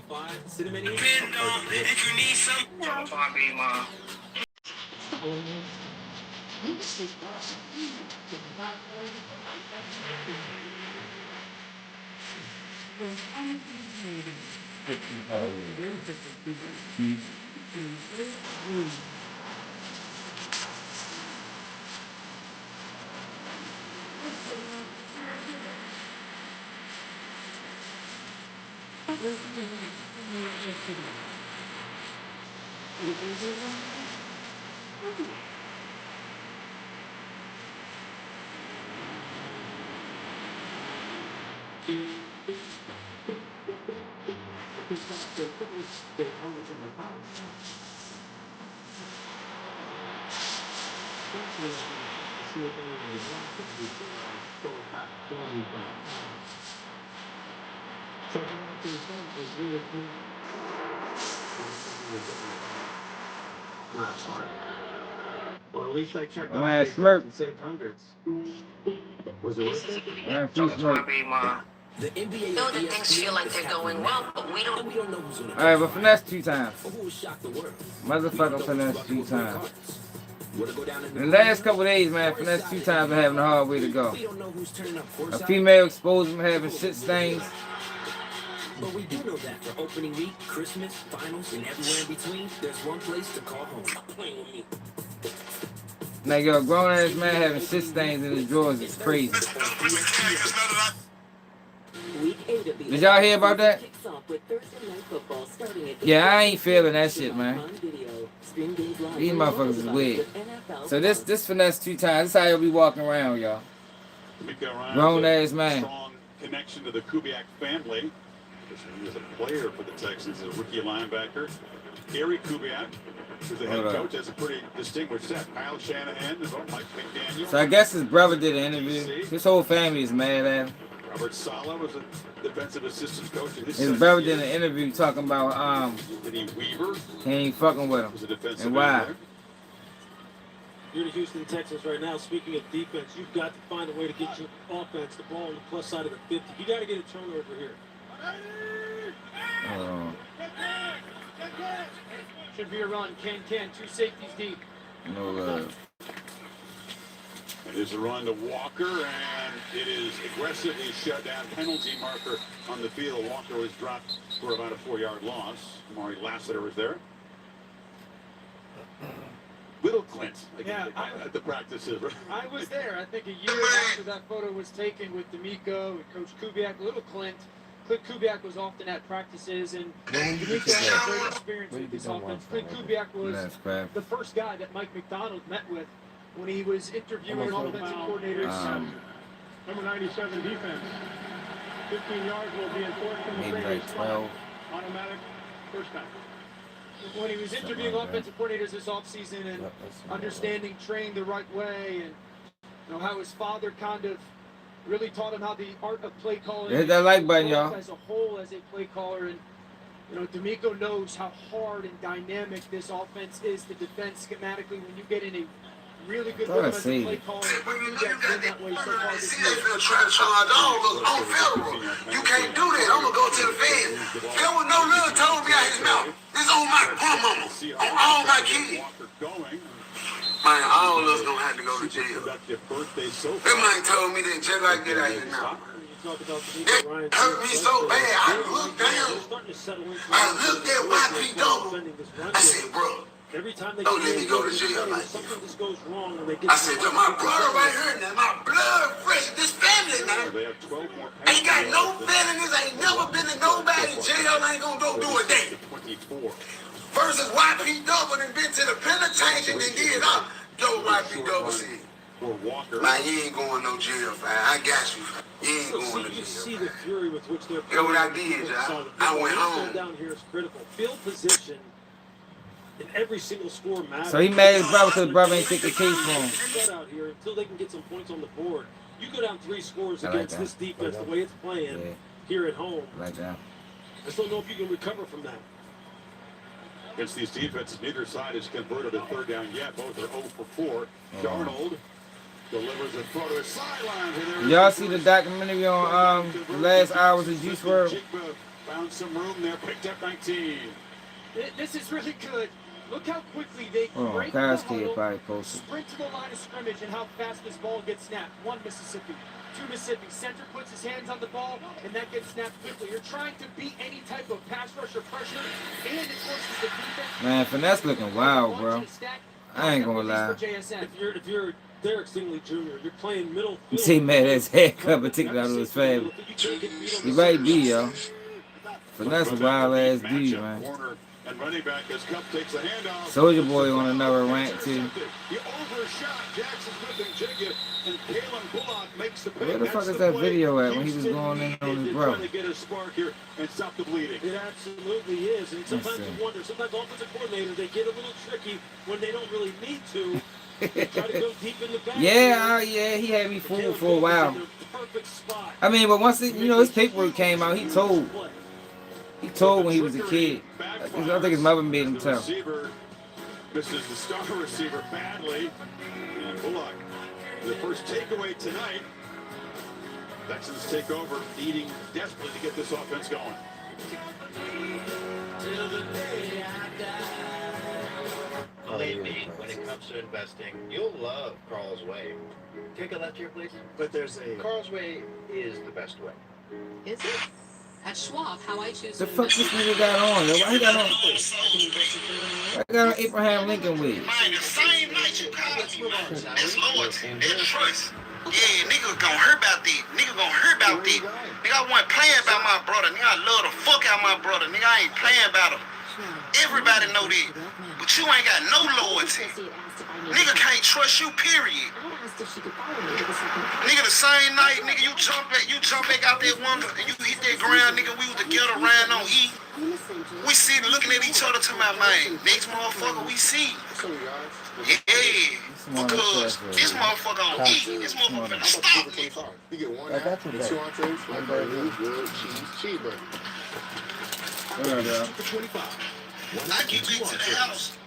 F: Well, at least I checked
A: I'm gonna smirk.
F: and saved hundreds.
K: Was it worth it?
A: Man, free smoke.
K: The NBA
N: know that things feel like they're going well, but we don't.
K: know who's gonna
A: Alright, but finesse 2 times.
K: or who will shock the world.
A: Motherfucker finesse 2 times.
K: Will it go down in
A: In the last couple of days, man, finesse 2 times are having a hard way to go.
K: We don't know who's turning up
A: A
K: courtside.
A: female exposed him having shit stains.
K: But we do know that for opening week, Christmas, finals, and everywhere in between, there's one place to call home. Stop playing with me.
A: Now, yo, grown ass man having shit stains in his drawers is crazy. Did y'all hear about that? Yeah, I ain't feeling that shit, man. These motherfuckers is weird. So this finesse 2 times. This how he'll be walking around, y'all. Grown ass man.
O: Strong connection to the Kubiak family. He was a player for the Texans, a rookie linebacker. Gary Kubiak, who's the head coach, has a pretty distinguished set. Kyle Shanahan, Mike McDaniel.
A: So I guess his brother did an interview. His whole family is mad at him.
O: Robert Saleh was a defensive assistant coach in
A: his brother did an interview talking about
O: Eddie Weaver.
A: He ain't fucking with him. And why?
F: You're the Houston Texans right now. Speaking of defense, you've got to find a way to get your offense the ball on the plus side of the 50. You got to get a turnover here. Should be a run. Can. 2 safeties deep.
A: No love.
O: It is a run to Walker, and it is aggressively shut down. Penalty marker on the field. Walker was dropped for about a 4-yard loss. Amari Lassiter was there. Little Clint at the practices.
F: I was there. I think a year after that photo was taken with D'Amico and Coach Kubiak. Little Clint Kubiak was often at practices, and D'Amico had a great experience with this offense. Clint Kubiak was the first guy that Mike McDonald met with when he was interviewing offensive coordinators.
L: Number 97 defense. 15 yards will be enforced from the
A: maybe like 12.
L: Automatic first down.
F: When he was interviewing offensive coordinators this offseason and understanding training the right way, and how his father kind of really taught him how the art of play calling.
A: Hit that like button, y'all.
F: As a whole, as a play caller, and D'Amico knows how hard and dynamic this offense is to defend schematically. When you get in a really good play calling, that's been that way so far this year.
J: Try to charge all on federal. You can't do that. I'm gonna go to the feds. There was no little told me out his mouth. This on my grandmama, on all my kids. Man, all of us gonna have to go to jail. That man told me that just like that out his mouth. That hurt me so bad. I looked down. I looked at YP. I said, bro, don't let me go to jail like that. I said, to my brother right here now, my blood fresh. This family now ain't got no feelings. Ain't never been to nobody in jail. Ain't gonna go do a thing. Versus YP Double and been to the penitentiary and did up. Yo, YP Double said, man, you ain't going no jail, fam. I got you. You ain't going to jail.
F: See the fury with which they're
J: you know what I did, y'all? I went home.
F: Down here is critical. Field position in every single score matters.
A: So he mad at his brother because his brother ain't take the case for him.
F: Out here until they can get some points on the board. You go down 3 scores against this defense, the way it's playing here at home.
A: Like that.
F: I still don't know if you can recover from that.
O: Against these defenses, neither side has converted a third down yet. Both are 0 for 4. Darnold delivers a throw to his sideline.
A: Y'all see the documentary on the last hours of Juice WRLD?
O: Found some room there, picked up 19.
F: This is really good. Look how quickly they break the huddle, sprint to the line of scrimmage, and how fast this ball gets snapped. 1 Mississippi, 2 Mississippi. Center puts his hands on the ball, and that gets snapped quickly. You're trying to beat any type of pass rush or pressure, and it forces the defense.
A: Man, Finesse looking wild, bro. I ain't gonna lie.
F: If you're Derek Stingley Jr., you're playing middle field.
A: See, man, his haircut particularly out of his family. He might be, yo. Finesse a wild ass dude, man.
O: And running back as Cup takes the handoff.
A: Soldier Boy on another rant too.
O: He overshot Jackson Smith and Jigga, and Kalen Bullock makes the pick.
A: Where the fuck is that video at when he was going in on his brother?
O: Trying to get a spark here and stop the bleeding.
F: It absolutely is. And sometimes you wonder, sometimes offensive coordinators, they get a little tricky when they don't really need to. They try to go deep in the back.
A: Yeah, he had me fooled for a while. I mean, but once his paperwork came out, he told when he was a kid. I think his mother made him tell.
O: misses the star receiver badly. And Bullock, the first takeaway tonight. Texans take over, needing desperately to get this offense going.
P: Believe me, when it comes to investing, you'll love Carl's Way. Take a left here, please.
K: But there's a...
P: Carl's Way is the best way.
E: Is it? At Schwab, how I choose
A: The fuck this nigga got on? Why he got on? Why he got on Abraham Lincoln wig?
J: Man, the same night you called me, man. That's loyalty. That's trust. Yeah, niggas gonna hear about that. Niggas gonna hear about that. Nigga, I wasn't playing about my brother. Nigga, I love the fuck out my brother. Nigga, I ain't playing about him. Everybody know that. But you ain't got no loyalty. Nigga can't trust you, period. Nigga, the same night, nigga, you jump back out there one and you hit that ground, nigga, we was together around on E. We sitting looking at each other to my mind. Next motherfucker we see. Yeah. Because this motherfucker on E. This motherfucker finna stop me.
M: You get one half, the 2 entrees, one burger, good cheeseburger.
J: I get back to the house.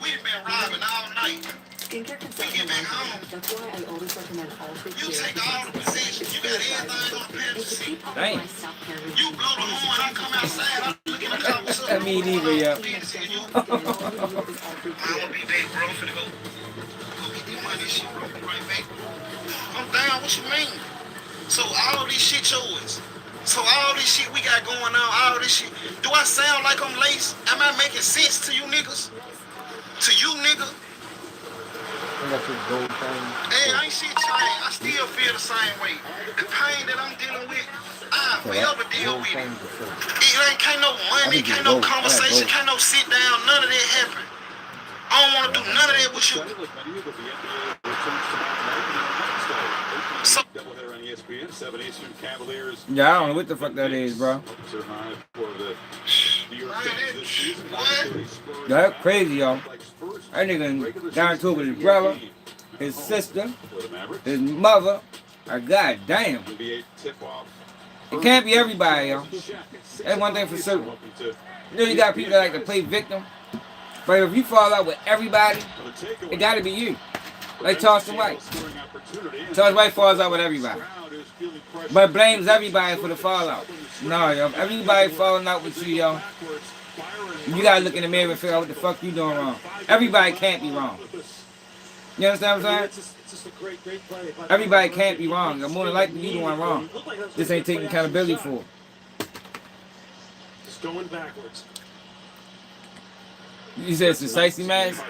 J: We done been robbing all night.
E: Skincare
J: We get back home.
E: That's why I always recommend all
J: You take all the possessions. You got everything on the premises.
A: Dang.
J: You blow the horn, I come outside, I look in the car. What's up?
A: I mean, either, yeah.
J: I'm gonna be back, bro. Finna go get the money and shit, bro. Be right back. I'm down, what you mean? So all this shit yours. So all this shit we got going on, all this shit. Do I sound like I'm laced? Am I making sense to you niggas? To you, nigga? Hey, I ain't shit changed. I still feel the same way. The pain that I'm dealing with, I forever deal with it. It can't no money, can't no conversation, can't no sit down, none of that happen. I don't want to do none of that with you. So,
A: Yeah, I don't know what the fuck that is, bro. That's crazy, yo. That nigga down to it with his brother, his sister, his mother. God damn. It can't be everybody, yo. That's one thing for certain. You know, you got people that like to play victim. But if you fall out with everybody, it gotta be you. Like Charleston White. Charleston White falls out with everybody. But blames everybody for the fallout. No, yo. Everybody falling out with you, yo. You gotta look in the mirror and figure out what the fuck you doing wrong. Everybody can't be wrong. You understand what I'm saying? Everybody can't be wrong. More than likely you doing wrong. This ain't taking accountability for.
K: Just going backwards.
G: You said it's a shiesty mask?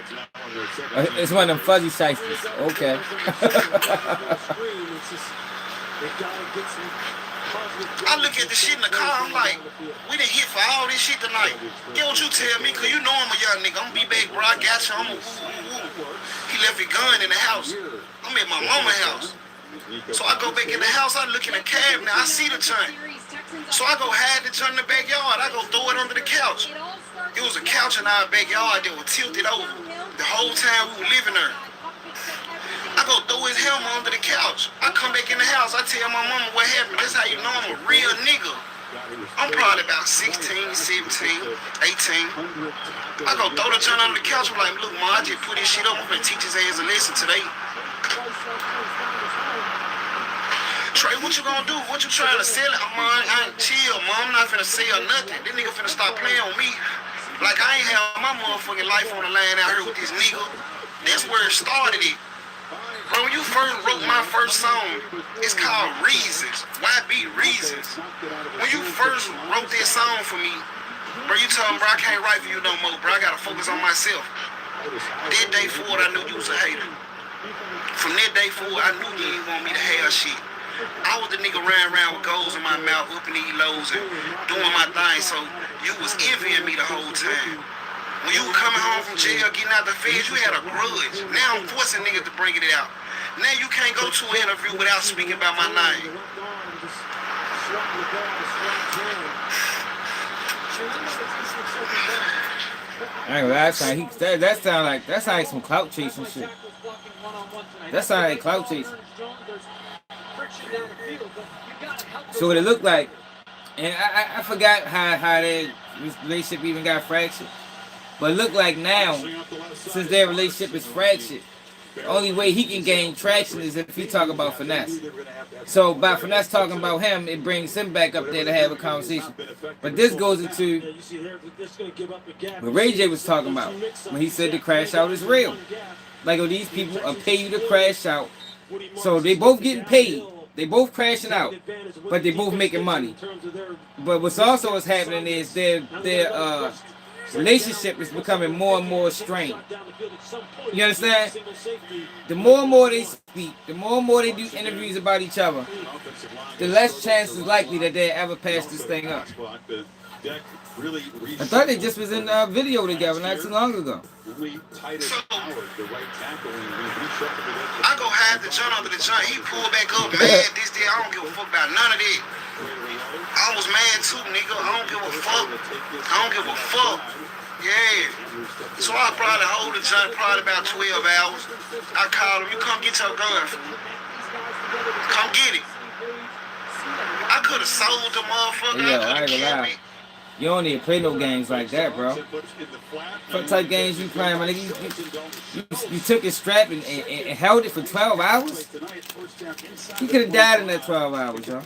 G: It's one of them fuzzy shiesties. Okay.
J: I look at the shit in the car, I'm like, we done hit for all this shit tonight. Get what you tell me, cause you know I'm a young nigga. I'm gonna be back, bro. I got you. I'm a woo. He left his gun in the house. I'm at my mama's house. So I go back in the house, I look in the cabinet, I see the joint. So I go hide the joint in the backyard. I go throw it under the couch. It was a couch in our backyard that was tilted over. The whole time we were living there. I go throw his helmet under the couch. I come back in the house. I tell my mama what happened. That's how you know I'm a real nigga. I'm probably about 16, 17, 18. I go throw the joint under the couch. I'm like, look, ma, I just put this shit up. I'm gonna teach his ass a lesson today. Trey, what you gonna do? What you trying to sell it? I ain't chill, mom. I'm not finna sell nothing. This nigga finna start playing on me. Like I ain't have my motherfucking life on the line out here with this nigga. That's where it started it. Bro, when you first wrote my first song, it's called Reasons. YB Reasons. When you first wrote that song for me, bro, you told me, bro, I can't write for you no more, bro. I gotta focus on myself. That day forward, I knew you was a hater. From that day forward, I knew you didn't want me to have shit. I was the nigga riding around with goals in my mouth, whooping these lows and doing my thing, so you was envying me the whole time. When you were coming home from jail, getting out the feds, you had a grudge. Now I'm forcing niggas to bring it out. Now you can't go to an interview without speaking about my name.
G: That sound like some clout chasing shit. That sound like clout chasing. So what it looked like, and I forgot how that relationship even got fractured.
A: But look like now, since their relationship is fractured, the only way he can gain traction is if he talk about Finesse. So by Finesse talking about him, it brings him back up there to have a conversation. But this goes into what Ray J was talking about when he said the crash out is real. Like, oh, these people are pay you to crash out. So they both getting paid. They both crashing out, but they both making money. But what's also is happening is their relationship is becoming more and more strained. You understand? The more and more they speak, the more and more they do interviews about each other, the less chance is likely that they'll ever pass this thing up. I thought they just was in a video together not too long ago.
J: I go hide the joint under the joint. He pulled back up, mad this day. I don't give a fuck about none of that. I was mad too, nigga. I don't give a fuck. I don't give a fuck. Yeah. So I probably hold the joint probably about 12 hours. I called him, you come get your gun. Come get it. I could have sold the motherfucker.
A: Yeah, I ain't gonna lie. You don't need to play no games like that, bro. What type of games you playing, my nigga? You took his strap and held it for 12 hours? He could have died in that 12 hours, yo.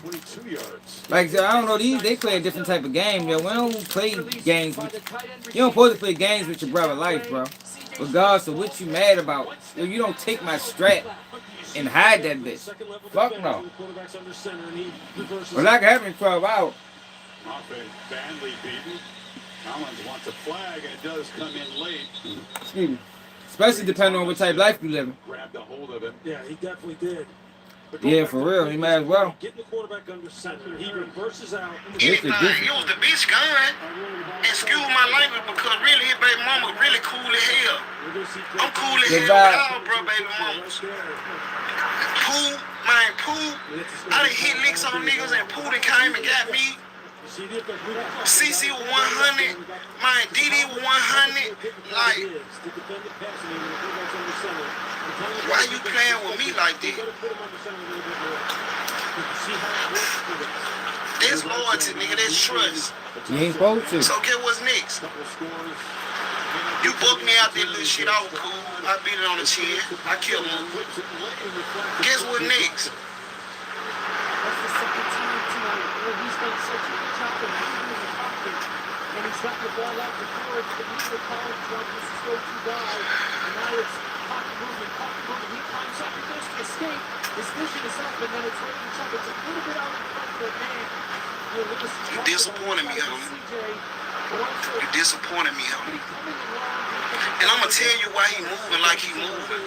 A: Like, I don't know, they play a different type of game, yo. We don't play games with, you don't supposed to play games with your brother life, bro. Regardless of what you mad about. Yo, you don't take my strap and hide that bitch. Fuck no. Well, that could happen in 12 hours.
O: Offense badly beaten. Collins wants a flag, and it does come in late.
A: Excuse me. Especially depending on what type of life you live in.
O: Grabbed a hold of it.
F: Yeah, he definitely did.
A: Yeah, for real. He might as well.
F: Getting the quarterback under center. He reverses out.
J: Anything. Use the bitch gun. Excuse my language, because really his baby mama really cool as hell. I'm cool as hell with all bro baby mamas. Pooh, man, Pooh. I done hit licks on niggas, and Pooh done came and got me. CC was 100, my DD was 100. Like, why you playing with me like that? That's loyalty, nigga. That's trust.
A: You ain't supposed to.
J: So get what's next? You booked me out there, little shit. I was cool. I beat it on the chin. I killed him. Guess what next?
F: And he's got the ball out to forward to the Eagle College jump. This is go to die. And now it's pocket movement. He climbs up and goes to escape. His vision is up, and then it's right in trouble. It's a little bit out in front of the man.
J: You disappointed me, homie. You disappointed me, homie. And I'm going to tell you why he moving like he moving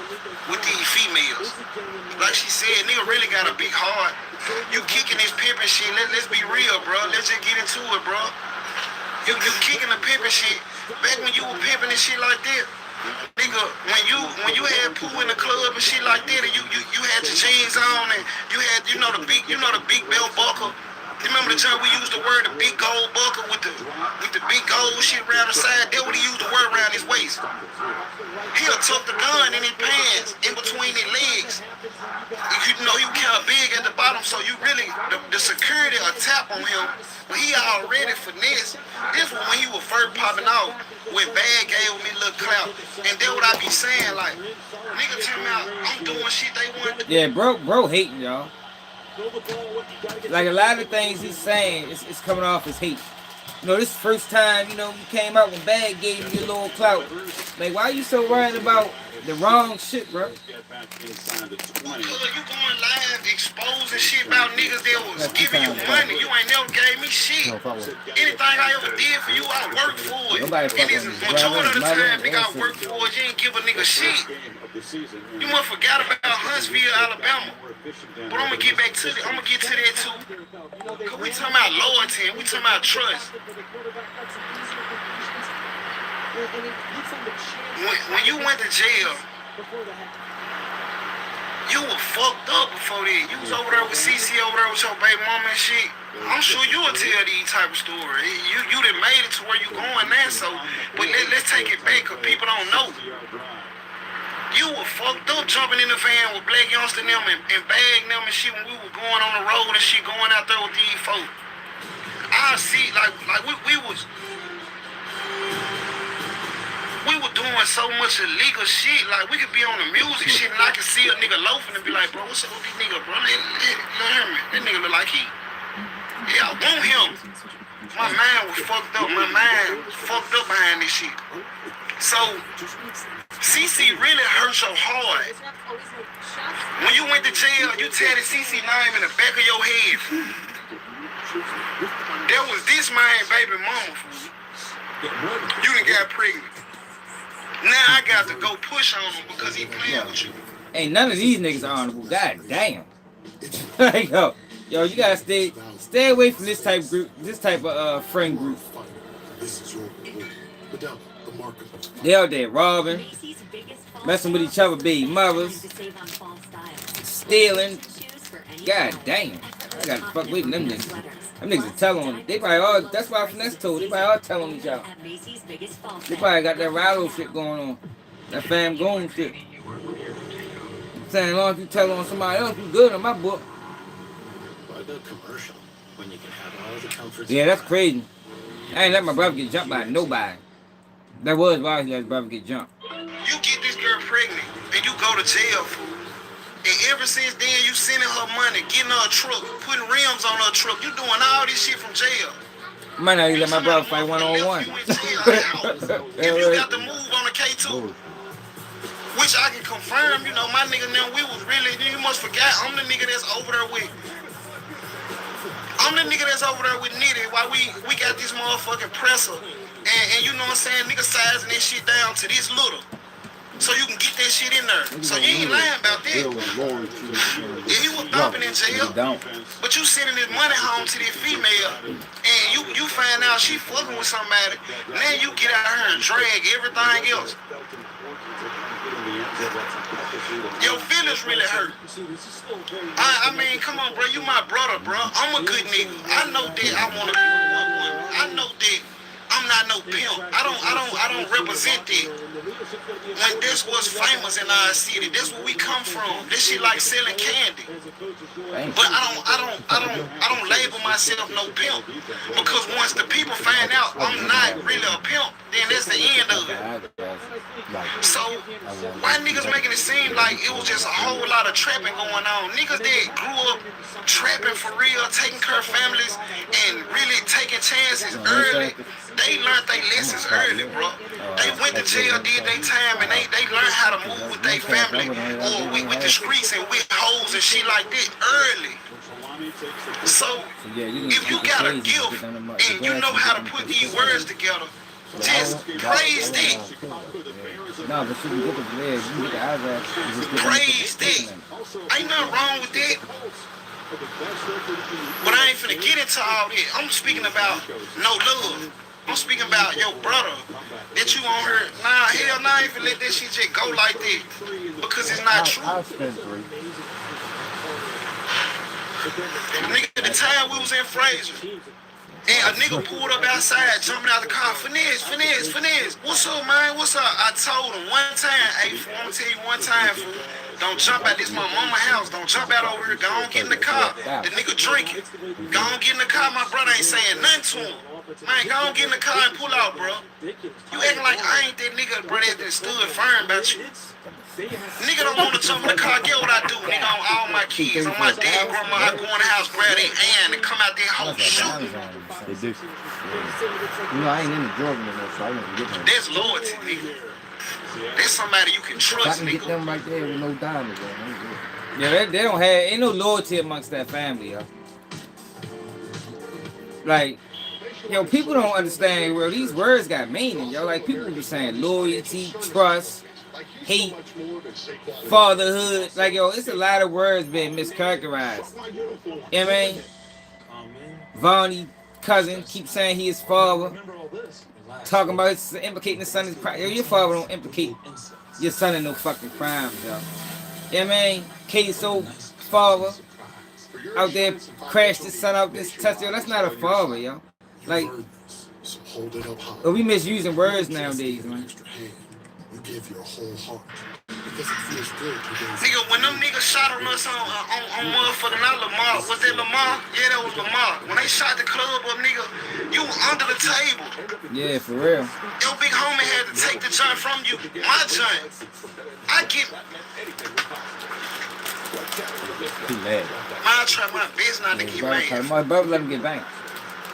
J: with these females. Like she said, nigga really got a big heart. You kicking this pimping shit. Let's be real, bro. Let's just get into it, bro. You kicking the pimping shit. Back when you were pimping and shit like that, nigga, when you had Pooh in the club and shit like that, and you had your jeans on and you had the big belt buckle. You remember the time we used the word the big gold buckle with the big gold shit around the side? That's what he used the word around his waist. He'll tuck the gun in his pants, in between his legs. You know, he was kind of big at the bottom, so you really, the security will tap on him. But he already finesse. This was when he was first popping out, when Bad gave me a little clout. And that's what I be saying, like, nigga tell me I'm doing shit they want.
A: Yeah, bro hating, y'all. Like, a lot of things he's saying, it's coming off as hate. You know, this is the first time, you know, you came out when Bad gave you your little clout. Like, why are you so worried about the wrong shit, bro?
J: Because you going live exposing shit about niggas that was giving you money. You ain't never gave me shit. Anything I ever did for you, I worked for it. And this is majority of the time, nigga, I worked for it. You ain't give a nigga shit. You must forgot about Huntsville, Alabama. But I'm gonna get back to that. I'm gonna get to that too. Cause we talking about loyalty and we talking about trust. When you went to jail, you were fucked up before that. You was over there with CC over there with your baby mama and shit. I'm sure you'll tell these type of stories. You done made it to where you going now, so but let's take it back cause people don't know. You were fucked up jumping in the van with Black Youngster and them and bagging them and shit when we were going on the road and shit, going out there with these folks. I see, like we was. we were doing so much illegal shit. Like, we could be on the music shit, and I could see a nigga loafing and be like, bro, what's up with this nigga, bro? You know, hear me? That nigga look like yeah, I want him. My mind was fucked up. My mind was fucked up behind this shit. So, CC really hurt your heart. When you went to jail, you tatted CC name in the back of your head. That was this man baby mama. You done got pregnant. Now I got to go push on him because he playing with you.
A: Ain't none of these niggas are honorable. God damn. Like, yo, you gotta stay away from this type group, this type of friend group. They out there robbing, messing with each other, baby mothers, stealing. God damn. I gotta fuck with them niggas. Them niggas are telling on. They probably all, that's why Finesse told. They probably all telling each other. They probably got that Rallo shit going on. That fam going shit. I'm saying, as long as you tell on somebody else, you good in my book. Yeah, that's crazy. I ain't let my brother get jumped by nobody. That was why he let his brother get jumped.
J: You get this girl pregnant and you go to jail for it. And ever since then, you sending her money, getting her a truck, putting rims on her truck. You doing all this shit from jail.
A: Might not even let my brother fight one-on-one.
J: If you got to move on the K2, which I can confirm, you know, my nigga now, we was really, you must forget, I'm the nigga that's over there with Nitty while we got this motherfucking presser. And you know what I'm saying, nigga sizing this shit down to this little. So you can get that shit in there. So you ain't lying about that. Yeah, he was bumping in jail. But you sending this money home to this female, and you find out she fucking with somebody. Now you get out here and drag everything else. Your feelings really hurt. I mean, come on, bro. You my brother, bro. I'm a good nigga. I know that I want to be one woman. I know that I'm not no pimp. I don't represent that. When this was famous in our city, this where we come from. This shit like selling candy. But I don't label myself no pimp, because once the people find out I'm not really a pimp, then that's the end of it. So why niggas making it seem like it was just a whole lot of trapping going on? Niggas that grew up trapping for real, taking care of families, and really taking chances early, they learned their lessons early, bro. They went to jail, did their time, and they learned how to move with their family, or with the streets and with hoes and shit like that early. So if you got a gift and you know how to put these words together, just praise that.
A: No, but you can get the legs, you can get the eyebrows.
J: Praise that. Ain't nothing wrong with that. But I ain't finna get into all that. I'm speaking about no love. I'm speaking about your brother that you on her. Nah, hell nah, I ain't finna let that shit just go like that, because it's not true. Nigga, the time we was in Fraser, and a nigga pulled up outside, jumping out the car. Finesse. What's up, man? What's up? I told him one time, hey, I'm gonna tell you one time, fool. Don't jump out. This my mama's house. Don't jump out over here. Go on, get in the car. The nigga drinking. Go on, get in the car. My brother ain't saying nothing to him. Man, go on, get in the car and pull out, bro. You acting like I ain't that nigga, bro, that stood firm about you. Nigga don't want to jump in the car. Get what I do, nigga, on all my kids. On my dad, grandma, I go in the house, grab their hand, and come out there whole shoot.
C: They do. You know, I ain't in the Jordan no more, so I wouldn't get them.
J: That's loyalty, nigga. That's somebody you can trust,
C: I can get them right there with no diamonds on them.
A: Yeah, they don't have, ain't no loyalty amongst that family, yo. Like, yo, people don't understand, well, these words got meaning, yo. Like, people be saying loyalty, trust, hate, fatherhood. Like, yo, it's a lot of words being mischaracterized. You know what I mean? Vonnie, cousin, keep saying he is father. Talking about implicating the son in crime. Yo, your father don't implicate your son in no fucking crimes, yo. You know what I mean? Queso, father, out there crashed his son out this test, yo. That's not a father, yo. Like, but we misusing words nowadays, man.
Q: You give your whole heart.
J: Nigga, when them niggas shot on us on motherfucking not Lamar, was that Lamar? Yeah, that was Lamar. When they shot the club up, nigga, you under the table.
A: Yeah, for real.
J: Your big homie had to take the joint from you. My joint. I get.
A: Too bad.
J: I try my best not to get mad.
A: My brother let him get banked.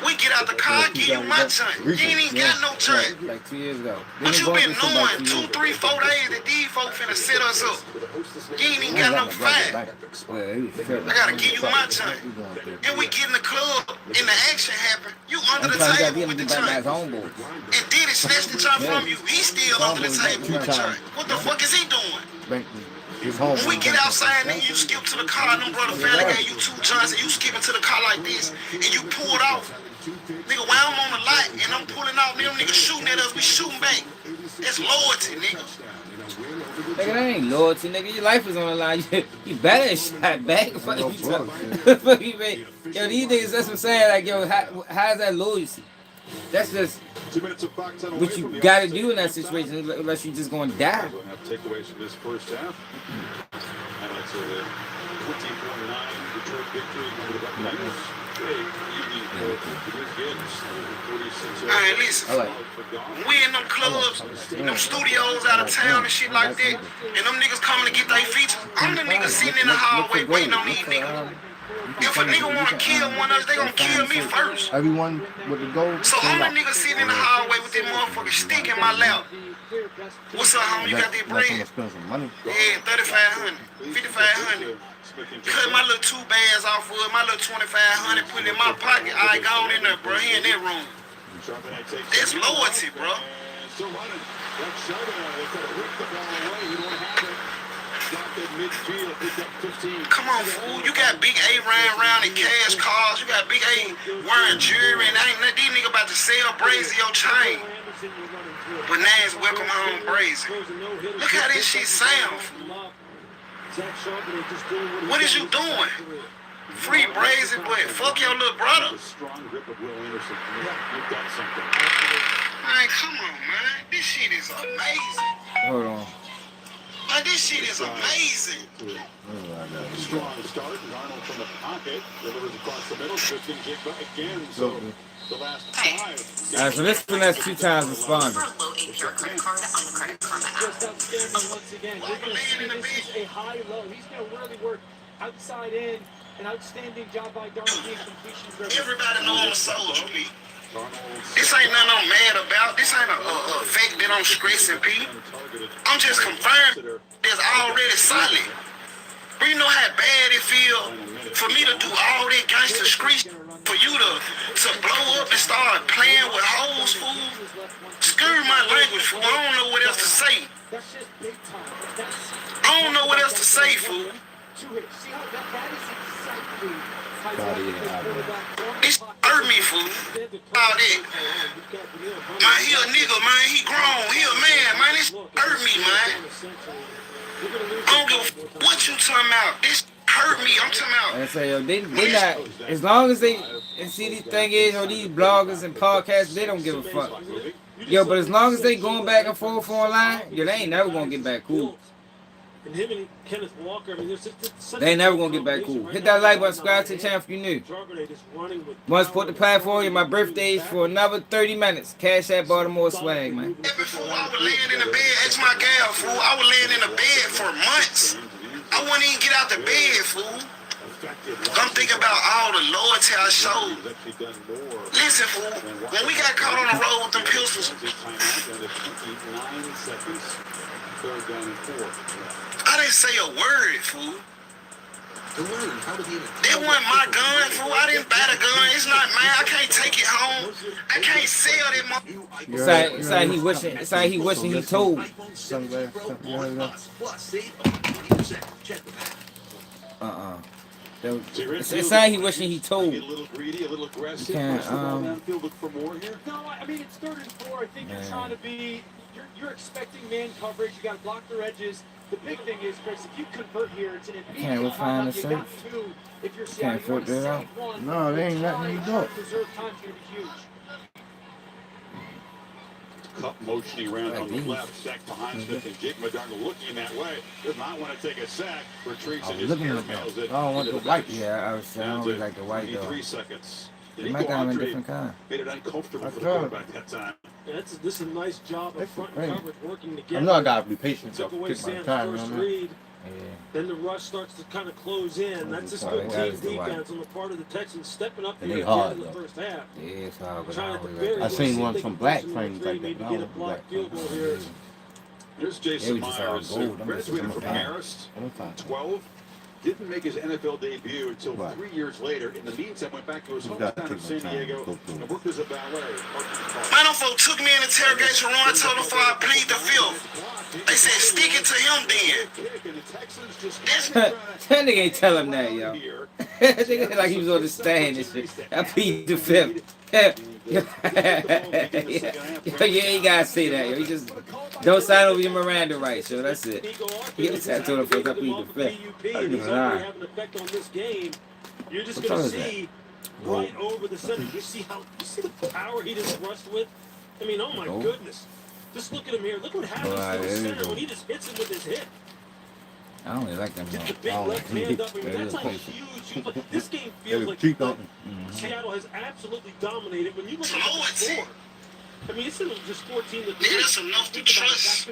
J: We get out the car, I give you my joint. You ain't even got no joint.
A: Like 2 years ago.
J: But you been knowing 2, 3, 4 days that these folks finna set us up. You ain't even got no fight. I gotta give you my joint. And we get in the club, and the action happen. You under the table with the joint. And did it snatch the joint from you. He's still under the table with the joint. What the fuck is he doing? When we get outside, nigga, you skip to the car, and them brother family gave you 2 joints, and you skipping to the car like this, and you pulled off. Nigga, when I'm on the lot, and I'm pulling out, them niggas shooting at us, we shooting back. That's loyalty, nigga.
A: Nigga, that ain't loyalty, nigga. Your life is on the line. You better shot back. Fuck you talking. Yo, these niggas, that's what I'm saying. Like, yo, how's that loyalty? That's just what you gotta do in that situation, unless you just gonna die.
O: Takeaways from this first half. Highlights of the 24-9 Detroit victory over the Buccaneers.
J: Alright, listen. We in them clubs, them studios out of town and shit like that, and them niggas coming to get their features. I'm the nigga sitting in the hallway waiting on these niggas. If a nigga wanna kill one of us, they gonna kill me first.
C: Everyone with the gold.
J: So I'm the nigga sitting in the hallway with that motherfucking stick in my lap. What's up, homie? You got that bread? Yeah, 3,500, 5,500. Cut my little 2 bands off of it, my little 2,500, put it in my pocket. I ain't gone in there, bro. He in that room. That's loyalty, bro. Come on, fool. You got Big A riding around in cash cars. You got Big A wearing jewelry, and ain't these niggas about to sell Brazy your chain. But now it's welcome home Brazy. Look how this shit sound, fool. What is you doing? Free Brazy, but fuck your little brother. Man, come on, man. This shit is amazing.
A: Hold on.
J: Like, this shit is amazing.
O: Strong start. Arnold from the pocket delivers across the middle. Good thing kick back again. So the last 5.
A: Alright, so this FINESSE 2 times responded.
F: Just outstanding once again. You're going to see this is a high-low. He's going to really work outside in. An outstanding job by Darnell.
J: Everybody know I'm a soldier, P. This ain't nothing I'm mad about. This ain't a fact that I'm stressing, P. I'm just confirmed that's already solid. But you know how bad it feel for me to do all that gangster screech, for you to blow up and start playing with hoes, fool. Screw my language, fool. I don't know what else to say. I don't know what else to say, fool. This hurt me, fool. All that. Man, he a nigga, man. He grown. He a man, man. This hurt me, man. I don't give a what you talking about. This hurt me. I'm talking about.
A: I say, yo, they not, as long as they, and see, the thing is, or these bloggers and podcasts, they don't give a fuck. Yo, but as long as they going back and forth online, yo, they ain't never gonna get back cool.
Q: And him and Kenneth Walker, I mean,
A: they ain't never gonna get back cool. Hit that like button, subscribe to the channel if you new. Want to support the platform in my birthdays for another 30 minutes. Cash at Baltimore swag, man.
J: Before I was laying in the bed, ask my gal, fool. I was laying in the bed for months. I wouldn't even get out the bed, fool. I'm thinking about all the loyalty I showed. Listen, fool, when we got caught on the road with them pistols, I didn't say a word, fool. That wasn't my gun, fool. I didn't buy the gun. It's not mine. I can't take it home. I can't sell that motherfucker.
A: It's like he wishing he told. It's like he wishing he told.
O: A little greedy, a little aggressive.
A: No,
O: Look for more here.
F: No, I mean, it's 3rd and 4. I think you're trying to be, you're expecting man coverage. You got to block their edges. The big thing is, Chris, if you convert here, it's an immediate.
A: Can't we find the safe?
F: If you're
A: Can't flip that out.
C: No, they ain't letting me go.
F: Reserve time's going to be huge.
O: cup motioning around on the left. Sack behind Smith and Jake Madonna looking that way. Does not want to take a sack. Retreats and just airmails it.
C: I don't want the white.
A: Yeah, I don't really like the white though.
O: 3 seconds.
A: It might have a different kind.
O: Made it uncomfortable for the quarterback that time.
Q: Yeah, this is a nice job of front and coverage working together.
C: I know I gotta be patient.
Q: Took away Sam's first read. Then the rush starts to kind of close in. That's just good team defense on the part of the Texans stepping up here at the end of the first half.
A: Yeah, it's hard.
C: I seen one from black frames like that.
Q: Get a blocked field goal here.
O: Here's Jason Myers, graduated from Marist, 12. Didn't make his NFL debut until 3 years later. In the meantime, went back to his hometown of San Diego and worked as a valet.
J: Man, them folks took me in interrogation room. I told them before I plead the fifth. They said, stick it to him then.
A: That nigga ain't tell him that, yo. Nigga like he was on the stand and shit. I plead the fifth. Yo, you ain't gotta say that, yo. You just don't sign over your Miranda rights, yo. That's it. He was told him for I plead the fifth.
Q: You're just gonna see right over the center. You see the power he just rushed with? I mean, oh my goodness. Just look at him here. Look what happens to the center when he just hits him with his hip.
A: I don't really like them.
Q: Get the big left hand up. I mean, that's how huge. This game feels like Seattle has absolutely dominated. When you look at the score, I mean, it's just 14 to 3.
J: That's enough to trust.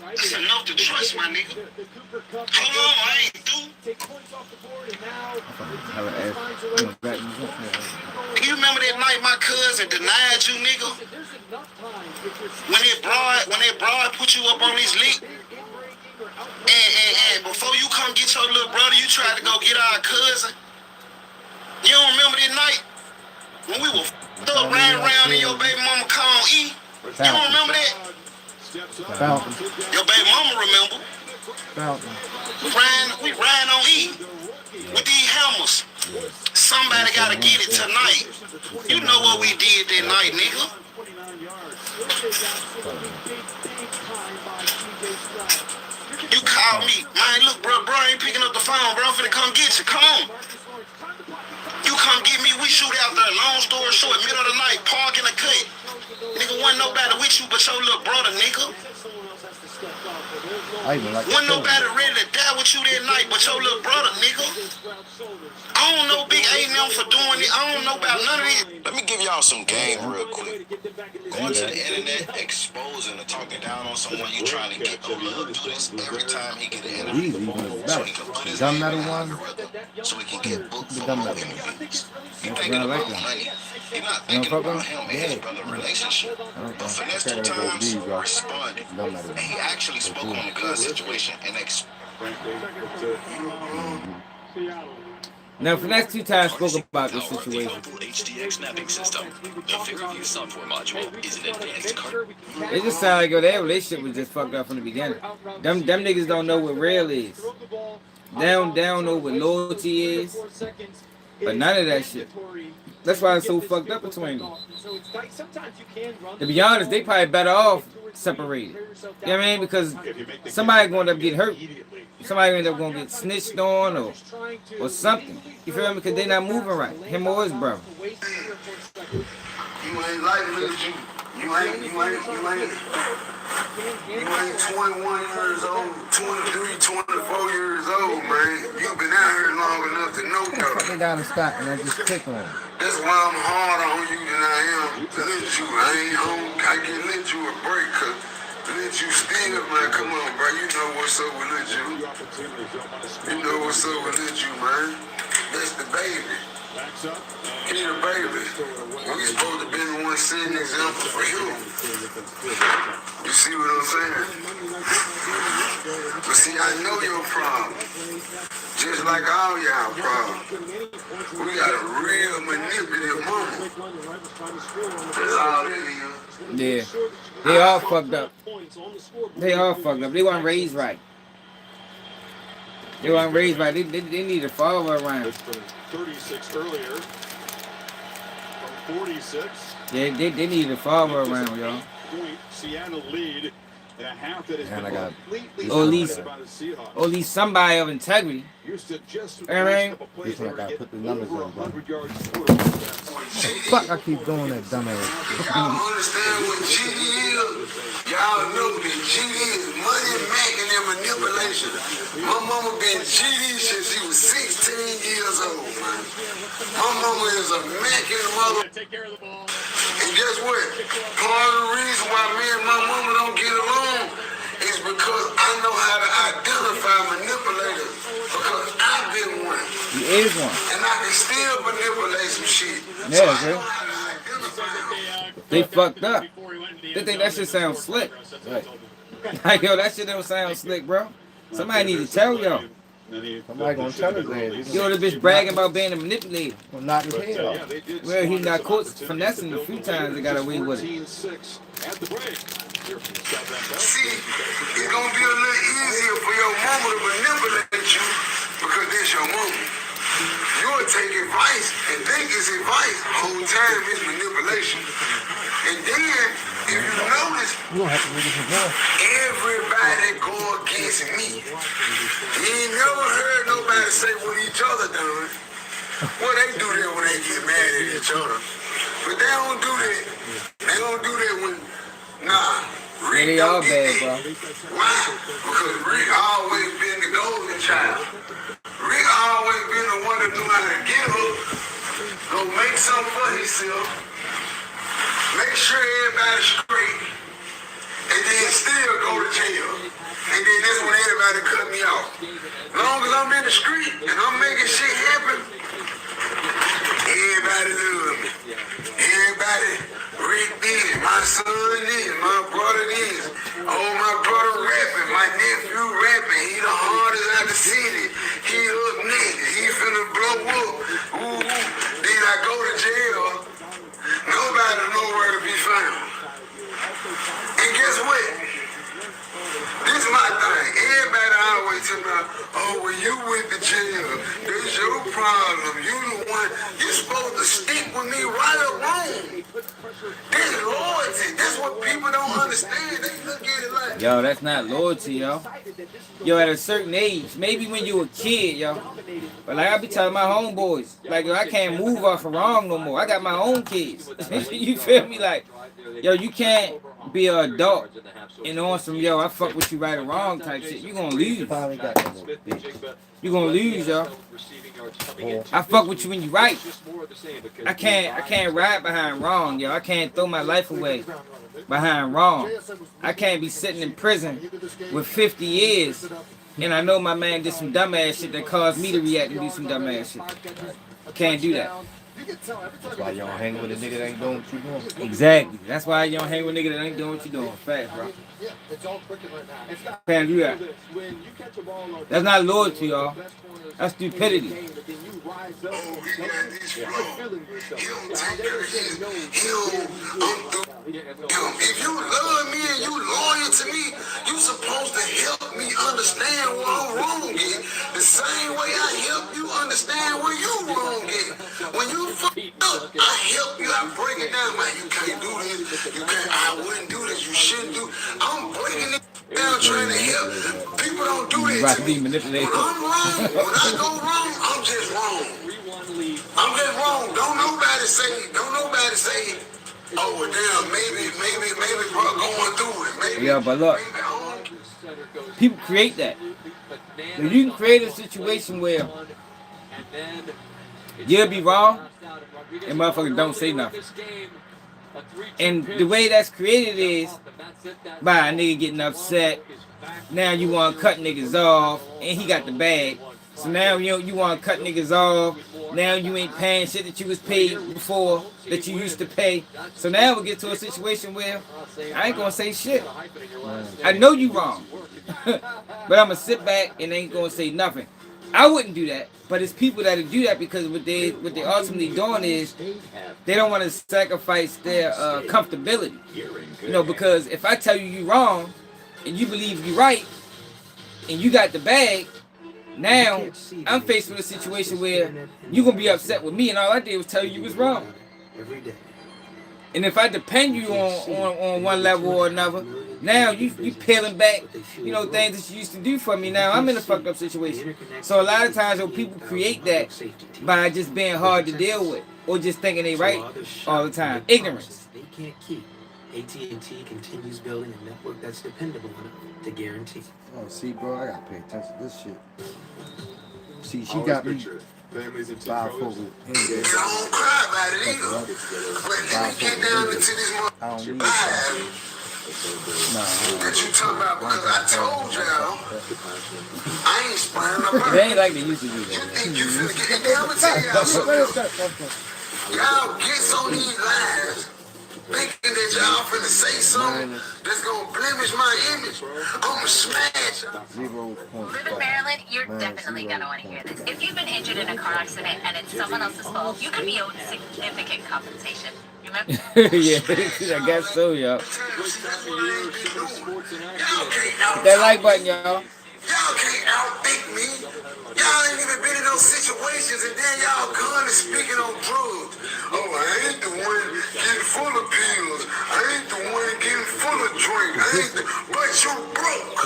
J: That's enough to trust, my nigga. Hold on, I ain't through.
Q: Take points off the board, and now
J: you remember that night my cousin denied you, nigga? When that broad put you up on his lick, and before you come get your little brother, you tried to go get our cousin. You don't remember that night when we were ran around and your baby mama called E? You don't remember that? Your baby mama remember. We ran on E with these hammers. Somebody gotta get it tonight. You know what we did that night, nigga. You called me. Man, look, bro ain't picking up the phone, bro. I'm finna come get you. Come on. You come get me. We shoot out there. Long story short, middle of the night, park in the cut. Nigga, wasn't nobody with you but your little brother, nigga. Wasn't nobody ready to die with you that night but your little brother, nigga. I don't know Big A&M for doing it. I don't know about none of it. Let me give y'all some game real quick. Going to the internet, exposing or talking down on someone you trying to get. Lil do this every time he get an interview. So he can put his name in the algorithm. So he can get booked for more interviews. You thinking about money. You're not thinking about him and his brother relationship. But FINESSE2TYMES responded. And he actually spoke on the gun situation and
A: Now, FINESSE2TYMES spoke about this situation.
R: HDX snapping system. The Fairview software module is an advanced card.
A: It just sounded like their relationship was just fucked up from the beginning. Them niggas don't know what real is. They don't know what loyalty is. But none of that shit. That's why it's so fucked up between them. To be honest, they probably better off separated. You know what I mean? Because somebody going to end up getting hurt. Somebody end up going to get snitched on or something. You feel me? Because they not moving right. Him or his brother.
J: You ain't like Lil G. You ain't 21 years old, 23, 24 years old, man. You been out here long enough to know though.
C: They got to stop and I just click on it.
J: That's why I'm harder on you than I am to let you. I ain't home. I can let you a break, cause let you still, man. Come on, bro. You know what's up with let you. You know what's up with let you, man. That's the baby. He the baby. We supposed to be the one setting an example for you. You see what I'm saying? But see, I know your problem. Just like all y'all problems. We got a real manipulative mama. That's all it is.
A: Yeah. They all fucked up. They all fucked up. They weren't raised right. They weren't raised right. They need to follow around.
O: 36 earlier. From 46.
A: Yeah, they need to follow around, y'all.
O: Seattle lead in a half that has
C: And I
O: been
C: got
O: completely
A: or at least somebody of integrity.
O: Used to just
A: You know what I mean?
C: this one I gotta put the numbers on, bro.
O: 100 yards.
C: Fuck, I keep doing that dumbass shit.
J: Y'all understand what GD is? Y'all know that GD is money making and manipulation. My mama been GD since she was 16 years old, man. My mama is a macking mother. And guess what? Part of the reason why me and my mama don't get along is because I know how to identify manipulators. Because I've been one.
A: He is one.
J: And I can still manipulate some shit.
A: Yeah, bro. They fucked up. They think that shit sounds slick.
C: Right.
A: Like, yo, that shit don't sound slick, bro. Somebody need to tell y'all.
C: Somebody gonna tell his ass.
A: Yo, the bitch bragging about being a manipulator.
C: Gonna knock his head off.
A: Well, he got caught finessing a few times and got away with it.
J: See, it's gonna be a little easier for your mama to manipulate you because this your mama. You'll take advice and think it's advice. Whole time it's manipulation. And then, if you notice, everybody go against me. You ain't never heard nobody say what each other done. Well, they do that when they get mad at each other. But they don't do that. They don't do that when, nah.
A: Yeah, they all bad, bro.
J: Why? Because Rick always been the golden child. Rick always been the one that knew how to get up, go make something for himself, make sure everybody's straight, and then still go to jail. And then that's when everybody cut me off. As long as I'm in the street and I'm making shit happen, everybody love me. Everybody, Rick did, my son did, my brother did. Oh, my brother rapping, my nephew rapping. He the hardest out the city. He up next. He finna blow up. Ooh, then I go to jail. Nobody know where to be found. And guess what? This is my thing. Everybody always tell me, oh, when you went to jail, that's your problem. You the one. You supposed to stick with me right or wrong. This is loyalty. That's what people don't understand. They look at it like,
A: Yo, that's not loyalty, yo. Yo, at a certain age, maybe when you a kid, yo. But like I be telling my homeboys, like, yo, I can't move off of wrong no more. I got my own kids. You feel me? Like, yo, you can't be an adult and on some, yo, I fuck with you right or wrong type shit. You gonna lose. You gonna lose, yo. I fuck with you when you right. I can't ride behind wrong, yo. I can't throw my life away behind wrong. I can't be sitting in prison with 50 years and I know my man did some dumbass shit that caused me to react and do some dumbass shit. I can't do that.
C: That's why you don't hang with a nigga that ain't doing what you doing.
A: Exactly. That's why you don't hang with a nigga that ain't doing what you doing. Facts, bro. Can't do that. That's not loyalty, y'all. That's stupidity.
J: If you love me and you loyal to me, you supposed to help me understand where I'm wrong at. The same way I help you understand where you wrong at. When you fuck up, I help you. I break it down. Man, you can't do this. You can't. I wouldn't do this. You shouldn't do. I'm breaking it down, trying to help. People don't do that to me. When I'm wrong, when I go wrong, I'm just wrong. I'm just wrong. Don't nobody say, oh, well, damn, maybe, bro, going through it. Maybe,
A: yeah, but look, people create that. If you can create a situation where you'll be wrong and motherfuckers don't say nothing. And the way that's created is by a nigga getting upset. Now you want to cut niggas off and he got the bag. So now you want to cut niggas off. Now you ain't paying shit that you was paid before that you used to pay. So now we get to a situation where I ain't gonna say shit. I know you wrong, but I'ma sit back and ain't gonna say nothing. I wouldn't do that, but it's people that do that because what they ultimately doing is they don't want to sacrifice their comfortability. You know, because if I tell you wrong and you believe you right and you got the bag. Now, I'm faced with a situation where you're going to be upset with me and all I did was tell you was wrong. And if I depend you on one level or another, now you peeling back, you know, things that you used to do for me. Now I'm in a fucked up situation. So a lot of times when people create that by just being hard to deal with or just thinking they right all the time. Ignorance.
K: They can't keep. AT&T continues building a network that's dependable enough to guarantee.
C: Oh, see, bro, I gotta pay attention to this shit. See, she got me bifocal.
J: Don't cry about it either. But let me get down into this motherfucker that you talking about, because I told y'all I ain't spraying no
A: They ain't like they used to do that.
J: You think you finna get down? I'm gonna tell y'all something. Y'all gets on these lines thinking that y'all finna say something that's gonna blemish my image. I'ma smash.
N: Live in Maryland, you're definitely gonna want to hear this. If you've been injured in a car accident and it's someone else's fault, you could be owed significant compensation. Remember?
A: Yeah, I guess so, y'all. Hit that like button, y'all.
J: Y'all can't outthink me. Y'all ain't even been in those situations, and then y'all gun is speaking on drugs. Oh, I ain't the one getting full of pills. I ain't the one getting full of drink. But you broke.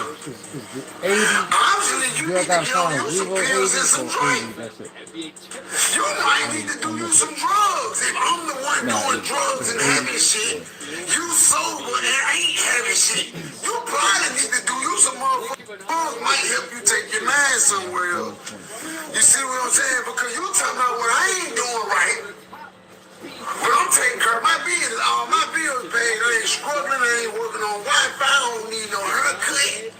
J: Obviously, you need to get on you some pills and some drink. You might need to do you some drugs. If I'm the one doing drugs and having shit, you sober and ain't having shit. You probably need to do you some motherfucking drugs. Might help you take your mind somewhere else. You see what I'm saying? Because you talking about what I ain't doing right. But I'm taking care of my business. All my bills paid. I ain't struggling. I ain't working on Wi-Fi. I don't need no haircut.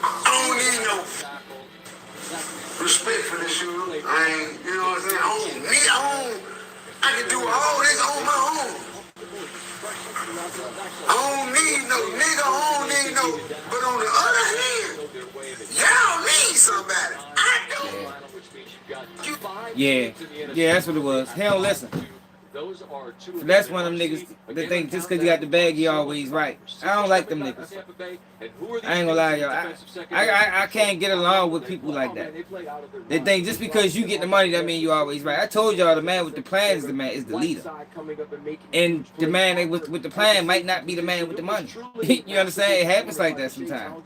J: I don't need no respect for this shit. I ain't, you know what I'm saying? I can do all this on my own. I don't need no nigga. I don't need no. But on the other hand, y'all need somebody. I don't.
A: Yeah, that's what it was. He don't listen. That's one of them niggas that think just because you got the bag, you always right. I don't like them niggas. I ain't gonna lie, y'all. I can't get along with people like that. They think just because you get the money, that means you always right. I told y'all the man with the plan is the leader. And the man with the plan might not be the man with the money. You understand? It happens like that sometimes.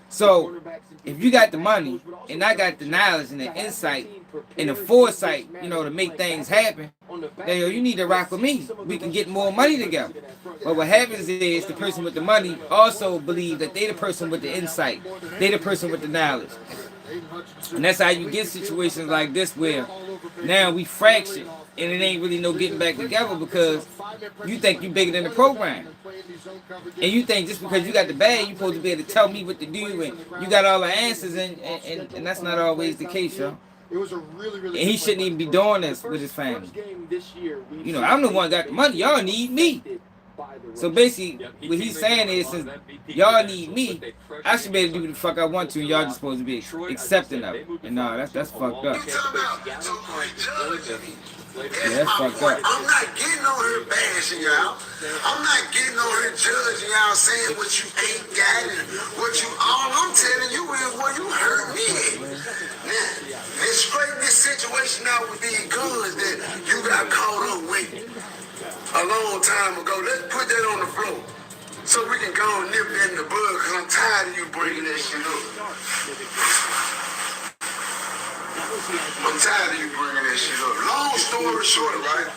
A: So, if you got the money, and I got the knowledge and the insight and the foresight, you know, to make things happen, then you need to rock with me. We can get more money together. But what happens is the person with the money also believe that they the person with the insight. They the person with the knowledge. And that's how you get situations like this where now we fractured and it ain't really no getting back together because you think you bigger than the program. And you think just because you got the bag, you supposed to be able to tell me what to do and you got all the answers and that's not always the case, y'all. And he shouldn't even be doing this with his family. You know, I'm the one that got the money. Y'all need me. So basically, what he's saying is, since y'all need me, I should be able to do what the fuck I want to, and y'all just supposed to be accepting of it. And no, that's fucked up. Yeah, that's fucked up.
J: I'm not getting on here bashing y'all. I'm not getting on here judging y'all saying what you ain't got and what you. All I'm telling you is what you hurt me at. Now, let's straighten this situation out with these guns that you got caught up with a long time ago. Let's put that on the floor so we can go and nip that in the bud, because I'm tired of you bringing that shit up. I'm tired of you bringing that shit up. Long story short, right?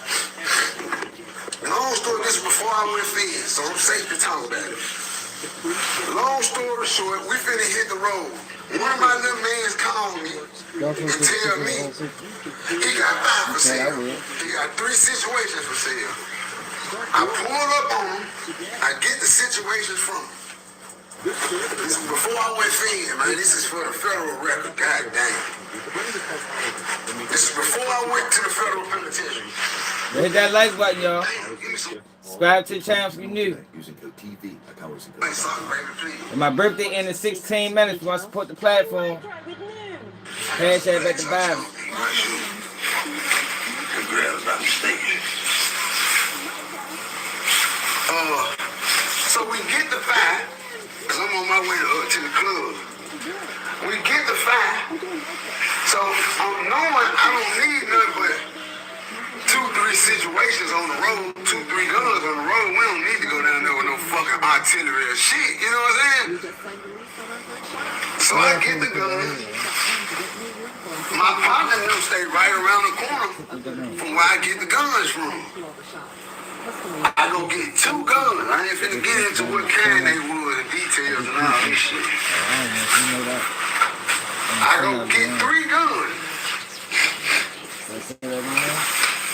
J: Long story, this is before I went fed, so I'm safe to talk about it. Long story short, we finna hit the road. One of my little mans called me and tell me he got 5 for sale. He got 3 situations for sale. I pull up on him. I get the situations from him. This is before I went fed, man. This is for the federal record. God damn. This is before I went to the federal penitentiary.
A: Hit that like button, y'all. Subscribe to the channel if you're new. And my birthday in 16 minutes. If you want to support the platform, cash app at the bottom.
J: So we get the 5, because I'm on my way to the club. We get the 5. So I'm knowing I don't need nothing but 2-3 situations on the road, 2, 3 guns on the road, we don't need to go down there with no fucking artillery or shit, you know what I'm saying? So I get the gun. My partner knew stay right around the corner from where I get the guns from. I go get 2 guns. I ain't finna get into what kind they was and details and all this shit. I go get 3 guns.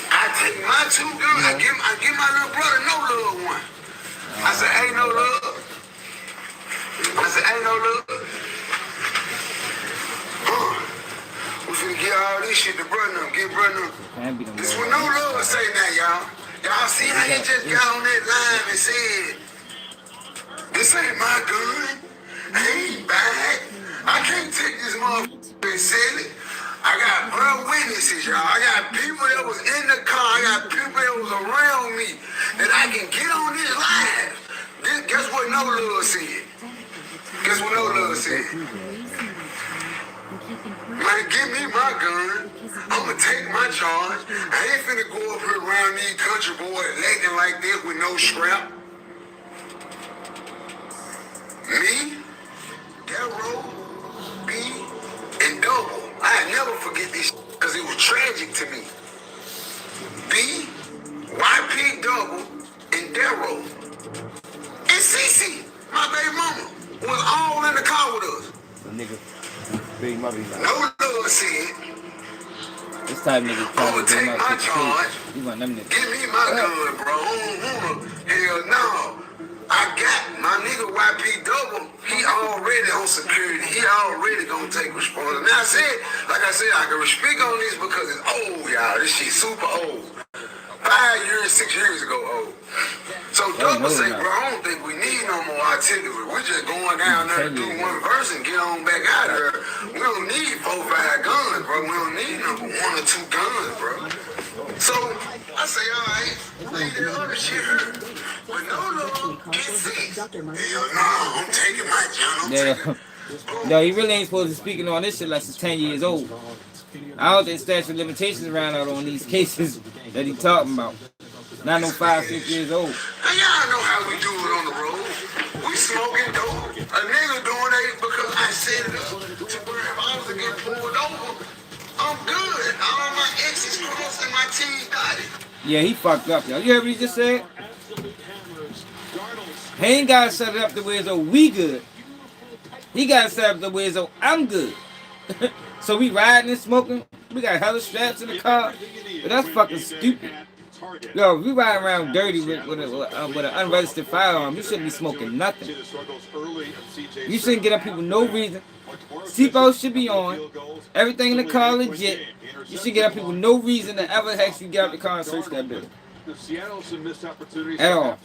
J: I take my 2 guns. I give my little brother no love one. I said, ain't no love. I said, ain't no love. We finna get all this shit to brother. Get brother. This what no love say now, y'all. Y'all see how he just got on that line and said, this ain't my gun. I ain't back. I can't take this motherfucker and sell it. I got blood witnesses, y'all. I got people that was in the car. I got people that was around me that I can get on this live. Guess what no love said? Guess what no love said? Man, give me my gun. I'ma take my charge. I ain't finna go up here around these country boys acting like this with no scrap. Me, Darrow, B, and Double. I never forget this because it was tragic to me. B, YP Double, and Darrow. And Cece, my baby mama, was all in the car with us. No love said,
A: this type nigga
J: I'ma take my charge. Give me my gun, bro. Hell no. I got my nigga YP Double. He already on security. He already gonna take responsibility. Now I said, I can speak on this because it's old, y'all. This shit super old. 5 years, 6 years ago old. So Double say, bro, I don't think we need no more artillery. We're just going down there to do one verse and get on back out of here. We don't need 4, 5 guns, bro. We don't need number 1 or 2 guns, bro. So I say, all right, leave that other shit here. But no, get 6. Hell no, I'm taking my gun.
A: No, he really ain't supposed to be speaking on this shit like he's 10 years old. I don't think statute of limitations around out on these cases that he talking about. Not no 5, 6 years old.
J: Now y'all know how we do it on the road. We smoking dope. A nigga doing it because I set it up to where if I was to get pulled over, I'm good. All my X's crossed and my T's got it.
A: Yeah, he fucked up, y'all. You heard what he just said? He ain't got to set it up the way as though we good. He got to set up the way as though I'm good. So we riding and smoking. We got hella straps in the car. But that's fucking stupid. Yo, if we riding around dirty with an unregistered firearm, you shouldn't be smoking nothing. You shouldn't get up people no reason. Seatbelts should be on. Everything in the car legit. You should get up people no reason to ever actually get out the car and search that building. At all.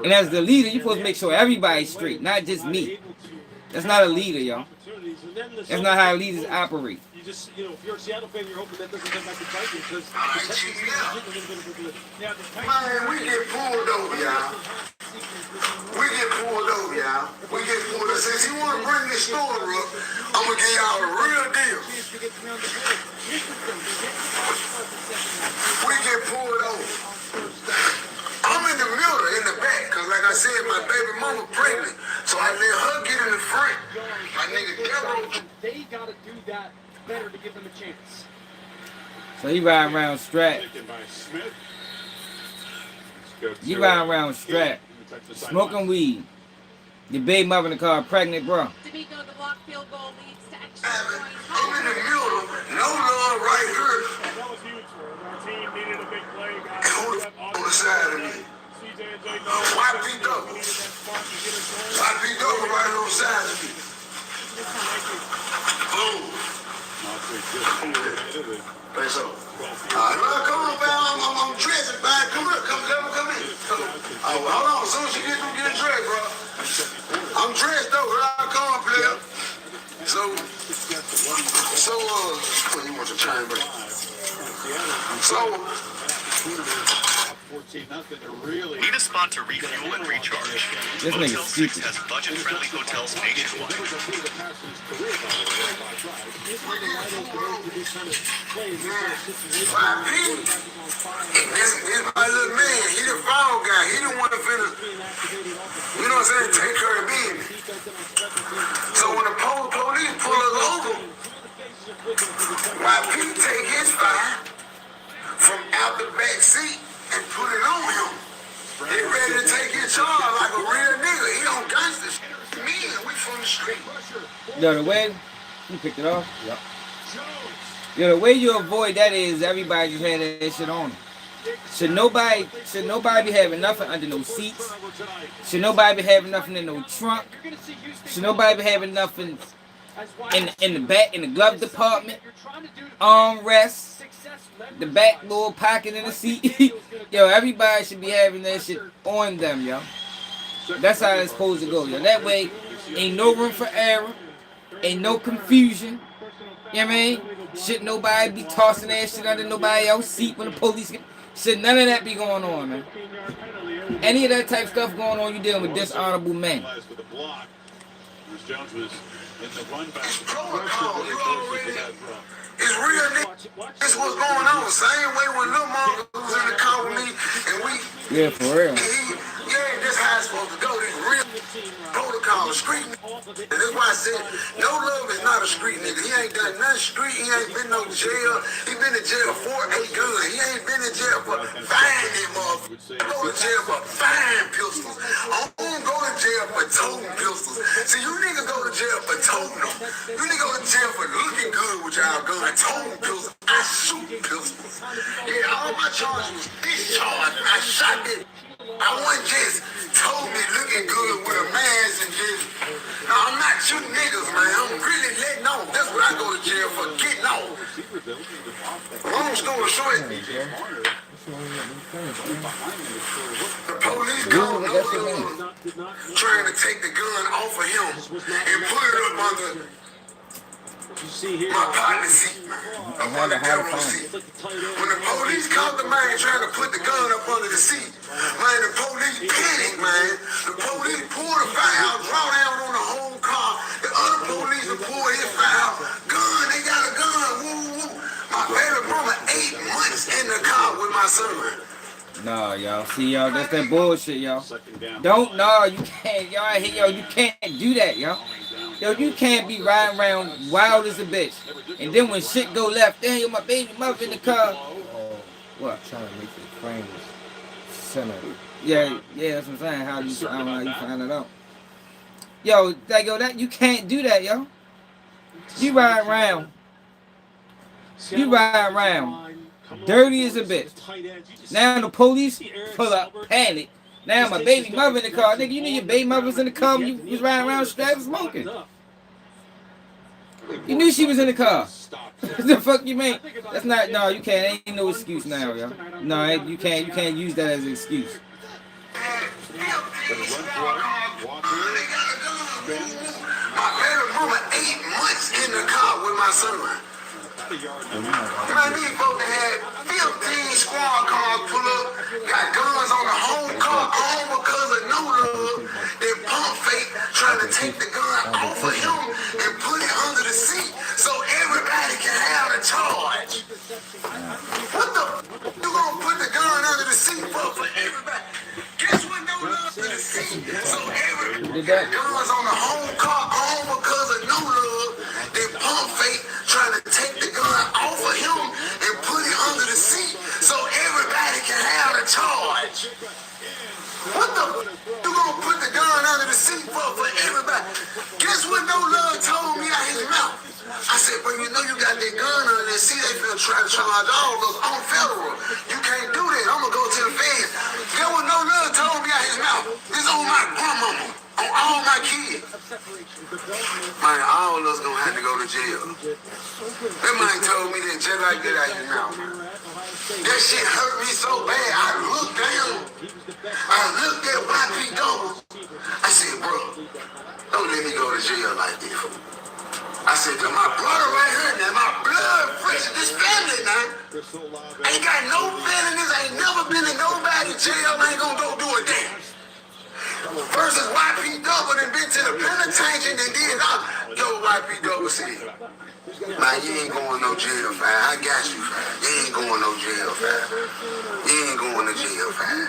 A: And as the leader, you're supposed to make sure everybody's straight, not just me. That's not a leader, y'all. That's not how leaders operate.
Q: You just, if you're a Seattle fan, you're hoping that doesn't come back to bite you because
J: man, we get pulled over, y'all. We get pulled over, y'all. We get pulled over. Since you want to bring this story up, I'm going to give y'all a real deal. We get pulled over. I'm in the middle, in the back, because like I said, my baby mama pregnant. So I let her get in the front. My nigga Darrow.
F: They got to do that better to give them a chance.
A: So he riding around strapped. You riding around strapped. Smoking weed. Your baby mother in the car pregnant, bro.
D: D'Amico, the block field goal leads to extra points.
J: I'm in the middle. No love right here.
L: That was huge for us. Our team needed a big play, guys.
J: On the side of me. YP Double. YP Double right on the side of me. Boom. Thanks so. Come on, man. I'm dressing, man. Come in. Come in. Oh, hold on. As soon as you get dressed, bro. I'm dressed, though. Come on, player. So, you want your chain, bro? So,
O: 14-0 to really.
J: Need a spot to refuel and recharge?
A: This nigga's
J: Motel 6
A: stupid.
J: has budget-friendly hotels nationwide.
S: This my little man. He the fall guy. He the one to finna, you know what I'm saying, take care of the business. So when the police pull us over, why Pete take his fire from out the back seat and put it on him. He ready to take his charge like a real nigga. He on gangster shit. Me, we from the street.
A: Yo, the way you picked it off. Yep. Yo, the way you avoid that is everybody just had that shit on. Should nobody be having nothing under no seats? Should nobody be having nothing in no trunk? Should nobody be having nothing in the back, in the glove department? Armrests, the back little pocket in the seat. Yo, everybody should be having that shit on them, yo. That's how it's supposed to go, yo. That way, ain't no room for error, ain't no confusion. You know what I mean? Should nobody be tossing that shit under nobody else's seat when the police get... Should none of that be going on, man. Any of that type of stuff going on, you dealing with dishonorable men.
S: It's real nigga. This what's going on. Same way when Lil Mama was in the car with me and we...
A: Yeah, for real.
S: This how it's supposed to go. This real protocol, street nigga. And that's why I said, No Love is not a street nigga. He ain't done nothing street. He ain't been no jail. He been in jail for a gun. He ain't been in jail for fine that motherfucker. Go to jail for fine pistols. I don't go to jail for toting pistols. See, you niggas go to jail for toting them. You niggas go to jail for looking good with y'all guns. I toting pistols. I shoot pistols. Yeah, all my charges was discharged. I shot it. I wasn't just told me looking good with a mask and just... No, I'm not shooting niggas, man. I'm really letting off. That's what I go to jail for, getting off. Long story short, the police called No Love trying to take the gun off of him and put it up under my partner's seat, up under the seat. When the police caught the man trying to put the gun up under the seat, man, the police panicked, man. The police pulled the fire out, draw down on the whole car. The other police will pull his fire out. Gun, they got a gun, woo, woo. My baby mama 8 months in the car with my son.
A: Nah, y'all. See, y'all, that's that bullshit, y'all. You can't, y'all, yo, you can't do that, y'all. Yo, you can't be riding around wild as a bitch. And then when shit go left, then yo, my baby mother in the car. What?
C: Trying to make the claims center.
A: Yeah, that's what I'm saying. I don't know how you find it out. Yo, that you can't do that, yo. You ride around. Dirty as a bitch. Now the police pull up, panic. Now my baby mother in the car. Nigga, you knew your baby mother was in the car when you was riding around strapped smoking. You knew she was in the car. What the fuck you mean? That's not, no, you can't. Ain't no excuse now, yo. No, you can't use that as an excuse.
S: My baby mama 8 months in the car with my son. Man, these folks had 15 squad cars pull up, got guns on the whole car, all because of No Love. They pump fake trying to take the gun off of him and put it under the seat so everybody can have a charge. What the you gonna put the gun under the seat for everybody? Guess what? No Love under the seat. So everybody got guns on the whole car, all because of No Love. They pump fake trying to take the gun off of him and put it under the seat so everybody can have a charge. What the you gonna put the gun under the seat for everybody? Guess what No Love told me out his mouth? I said, but you know you got that gun under that seat, they finna try to charge all of us on federal. You can't do that. I'm gonna go to the feds. Guess what No Love told me out his mouth? This on my grandmama. On all my kids. Man, all of us gonna have to go to jail. That man told me that just like that out his mouth. That shit hurt me so bad. I looked down. I looked at YP Double. I said, bro, don't let me go to jail like this. I said, my brother right here now, my blood fresh in this family now. Ain't got no felonies, ain't never been in nobody's jail, ain't gonna go do a damn. Versus YP Double and been to the penitentiary and did all. Yo, YP Double said, man, you ain't going no jail, fam. I got you, fam. You ain't going no jail, fam. You ain't going to jail, fam.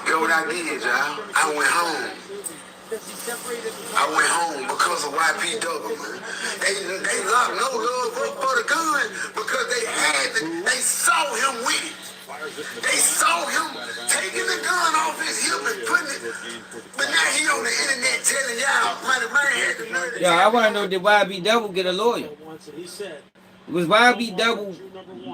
S: Yo, what I did, y'all? I went home. I went home because of YP Double, man. They locked no love up for the gun because they saw him with it. They saw him taking the gun off his hip and putting it. But now he on the internet telling y'all, man had the nerve.
A: Yeah, I want to know, did YB Double get a lawyer? Was YB Double,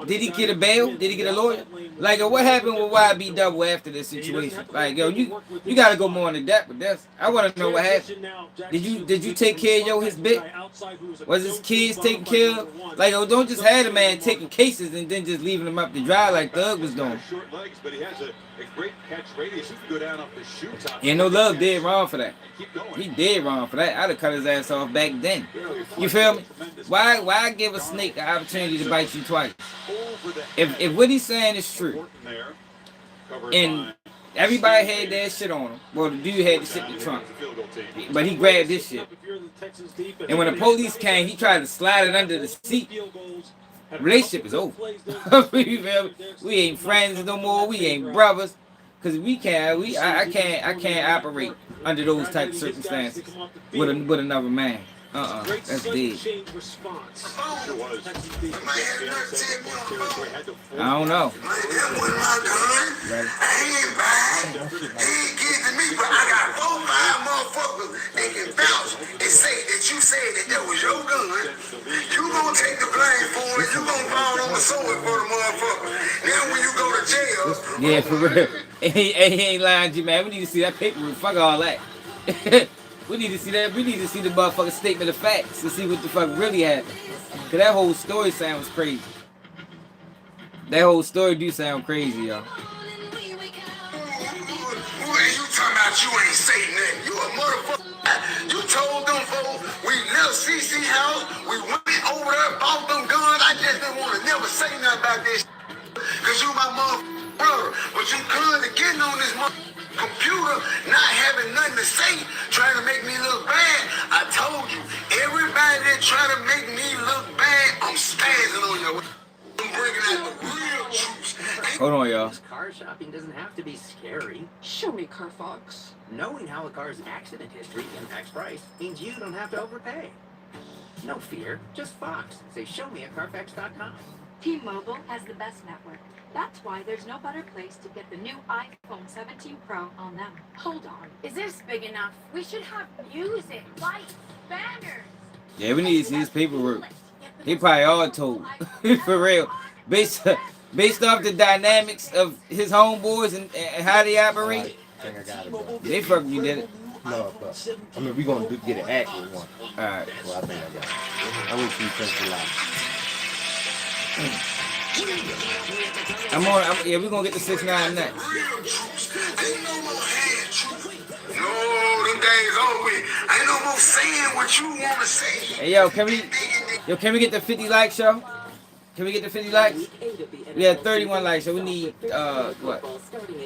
A: did he get a bail? Did he get a lawyer? Like, what happened with YB Double after this situation? Like, yo, you got to go more into depth with this. I want to know what happened. Did you take care of his bit? Was his kids taken care of? Like, yo, don't just have the man taking cases and then just leaving them up to dry like Thug was doing.
O: Short legs, but he has a great catch radius. He can go down off the shoe top.
A: Yeah, no Love did wrong for that. He did wrong for that. I'd have cut his ass off back then. You feel me? Why give a snake an opportunity to bite you twice? If what he's saying is true, and everybody had that shit on him, well, the dude had the shit in the trunk, but he grabbed this shit. And when the police came, he tried to slide it under the seat. Relationship is over. You feel me? We ain't friends no more. We ain't brothers. Cause I can't operate under those type of circumstances with another man. That's dead. I don't know.
S: That wasn't my gun.
A: Right.
S: I ain't buying. He ain't getting me, but I got 4-5 motherfuckers that can vouch and say that you said that was your gun. You gonna take the blame for it. You gonna fall on the sword for the motherfucker. Now when you go to jail.
A: Yeah, for real. He ain't lying to you, man. We need to see that paperwork. Fuck all that. We need to see that. We need to see the motherfucking statement of facts to see what the fuck really happened. Cause that whole story sounds crazy. That whole story do sound crazy, y'all.
S: You talking about you ain't say nothing. You a motherfucker. You told them folks we left CC house. We went over there, bought them guns. I just didn't want to never say nothing about this. Cause you my motherfucking brother. But you couldn't getting on this computer, not having nothing to say, trying to make me look bad. I told you, everybody that try to make me look bad, I'm standing on your way. I'm bringing out the real truth.
A: Hold on, y'all.
K: Car shopping doesn't have to be scary.
T: Show me Carfax.
K: Knowing how a car's accident history impacts price means you don't have to overpay. No fear, just Fox. Say show me at Carfax.com.
D: T-Mobile has the best network. That's why there's no better place to get the new iPhone 17 Pro on them. Hold on.
N: Is this big enough? We should have music, lights, banners.
A: Yeah, we need to see his paperwork. He probably all told. For real. Based off the dynamics of his homeboys and how they operate. They fucking you did it.
C: No, but I mean, we're going to get an accurate one.
A: Alright.
C: Well, I think I got it. I wish you think the lie.
A: Yeah, we're gonna get the 6IX9INE next.
S: No, them days over. Ain't no more saying what you want to say.
A: Hey, can we get the 50 likes, yo? Can we get the 50 likes? We had 31 likes, so we need,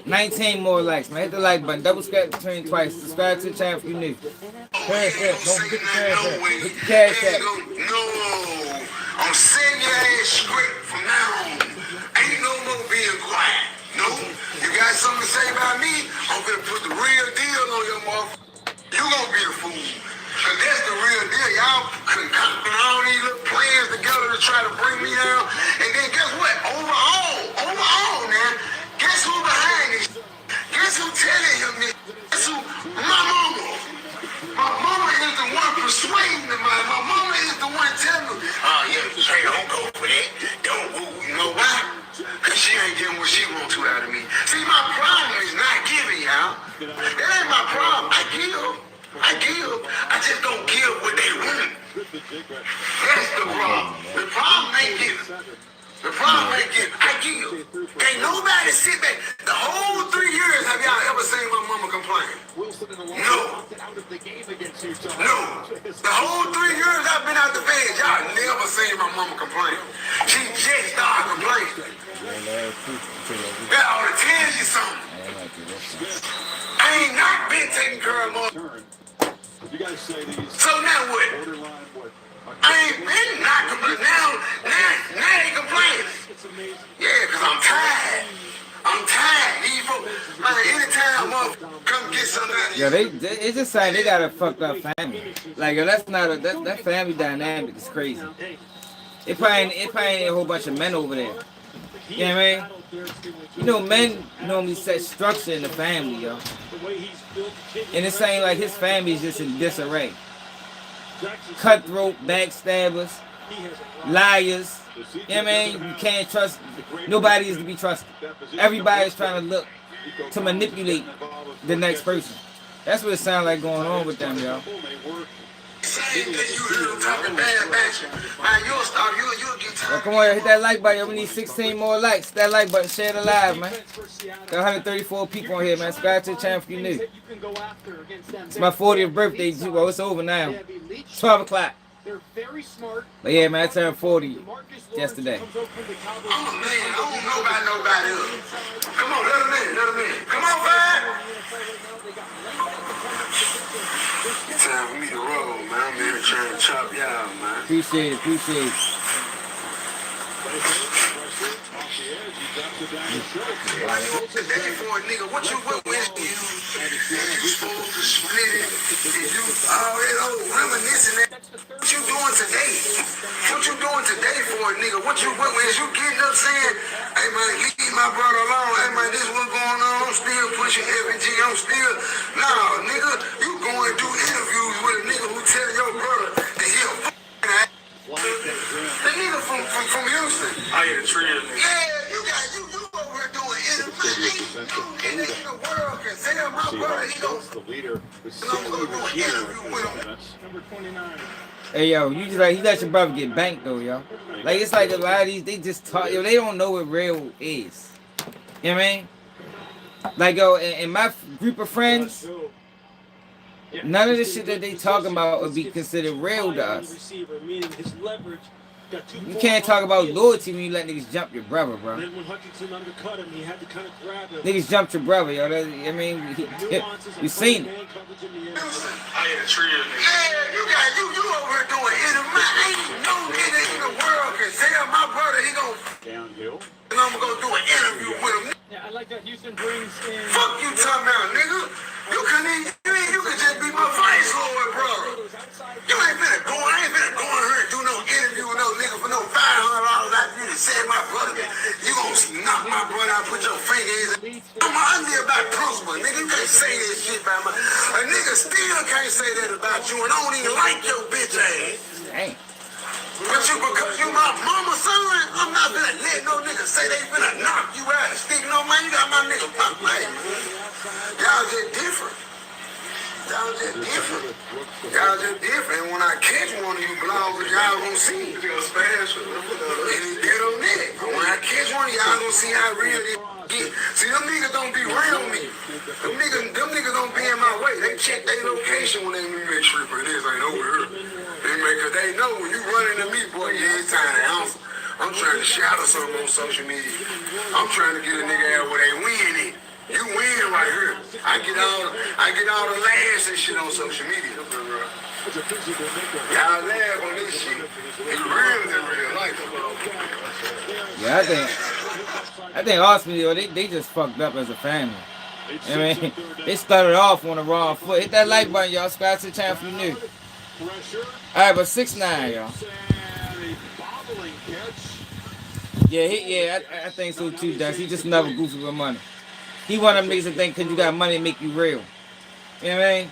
A: 19 more likes, man. Hit the like button, double scratch between twice. Subscribe to the channel if you're new. Cash app, don't forget the cash app. Hit the cash app.
S: No, I'm setting your ass straight from now on. Ain't no more being quiet. No, you got something to say about me? I'm gonna put the real deal on your motherfucker. You gonna be the fool. Cause that's the real deal. Y'all concocting all these little plans together to try to bring me down. And then guess what? Overall now, guess who behind this? Guess who telling him this? Guess who? My mama. My mama is the one persuading him. My mama is the one telling him, oh yeah, hey, don't go for that. Don't go. You know why? Cause she ain't getting what she wants to out of me. See, my problem is not giving, y'all. That ain't my problem. I give. I just don't give what they want. That's the problem. The problem ain't giving. The problem I get you. Can't nobody sit back. The whole 3 years, have y'all ever seen my mama complain? No. No. The whole 3 years I've been out the bed, y'all never seen my mama complain. She just started complaining. That ought to tell you something. I ain't not been taking care of mother. So now what? I ain't been not complaining. Now they complaining. Yeah, because I'm tired. I'm tired. These folks, man, anytime I'm come get something out of you.
A: Yeah, it's just saying they got a fucked up family. Like, yo, that's not a, that family dynamic is crazy. It probably ain't a whole bunch of men over there. You know what I mean? You know, men normally set structure in the family, yo. And it's saying like his family is just in disarray. Cutthroat, backstabbers, liars. You know what I mean? You can't trust. Nobody is to be trusted. Everybody is trying to look to manipulate the next person. That's what it sounds like going on with them, yo. Well, come on, hit that like button. We need 16 more likes. That like button, share the live, man. Got 134 people on here, man. Subscribe to the channel if you new. It's my 40th birthday, too. Well, it's over now. 12 o'clock. But yeah, man, I turned 40 yesterday.
S: Oh, man, I don't know about nobody else. Come on, let him in. Come on, man. Time for me to roll, man. I'm here trying to chop y'all, man.
A: Appreciate it.
S: Today for a nigga, what you with you? You supposed to split it. And you all that old reminiscing that. What you doing today? What you doing today for a nigga? What you with? Is you getting up saying, hey man, leave my brother alone. Hey man, this what's going on. I'm still pushing F&G. I'm still, nah, nigga, you going to do interviews with a nigga who tell your brother that he a f***ing ass. The nigga from Houston.
J: I ain't a tree.
S: Yeah, you over here doing interviews. In the world can tell my brother he don't. I'm going to do an interview with him.
F: Number 29.
A: Hey, yo, you just like, you let your brother get banked, though, yo. Like, it's like a lot of these, they just talk, yo, they don't know what real is. You know what I mean? Like, yo, in my group of friends, none of the shit that they talking about would be considered real to us. You can't talk about loyalty when you let niggas jump your brother, bro. Niggas jumped your brother, yo. I mean, you seen it.
S: Yeah, you over here doing interviews. Ain't no nigga in the world can tell my brother he gon' downhill. And I'm gonna go do an interview with him.
F: Yeah, I like that Houston brings in.
S: Fuck you talking about, nigga. You could just be my vice lord, brother. You ain't finna go. I ain't finna go in here and do no interview with no nigga for no $500 after you to say my brother. You gonna knock my brother out, put your finger in. I'm about principle, nigga. You can't say that shit about my. A nigga still can't say that about you, and I don't even like your bitch ass.
A: Dang.
S: But you, because you my mama's son, I'm not gonna let no nigga say they finna knock you out. Speaking on man, you got my nigga pop man. Y'all just different. Y'all just different. And when I catch one of you blogs, y'all gonna see. Special. And it's dead on that. When I catch one of y'all gonna see how real it get. See, them niggas don't be around me. Them niggas don't be in my way. They check their location when they make sure this ain't over here. Cause they know when you run into me, boy, every time I'm trying to shadow something on social media. I'm trying to get a nigga out where they win it. You win right here. I get all the laughs and shit on social media. Y'all laugh on this shit. It's real in real life.
A: Yeah, I think ultimately, they just fucked up as a family. I mean, they started off on the wrong foot. Hit that like button, y'all. Subscribe to the channel if you new. Alright, but 6IX9INE, y'all. Yeah, I think so too, Dust. He just never goofy with money. He one of them niggas that think because you got money to make you real. You know what I mean?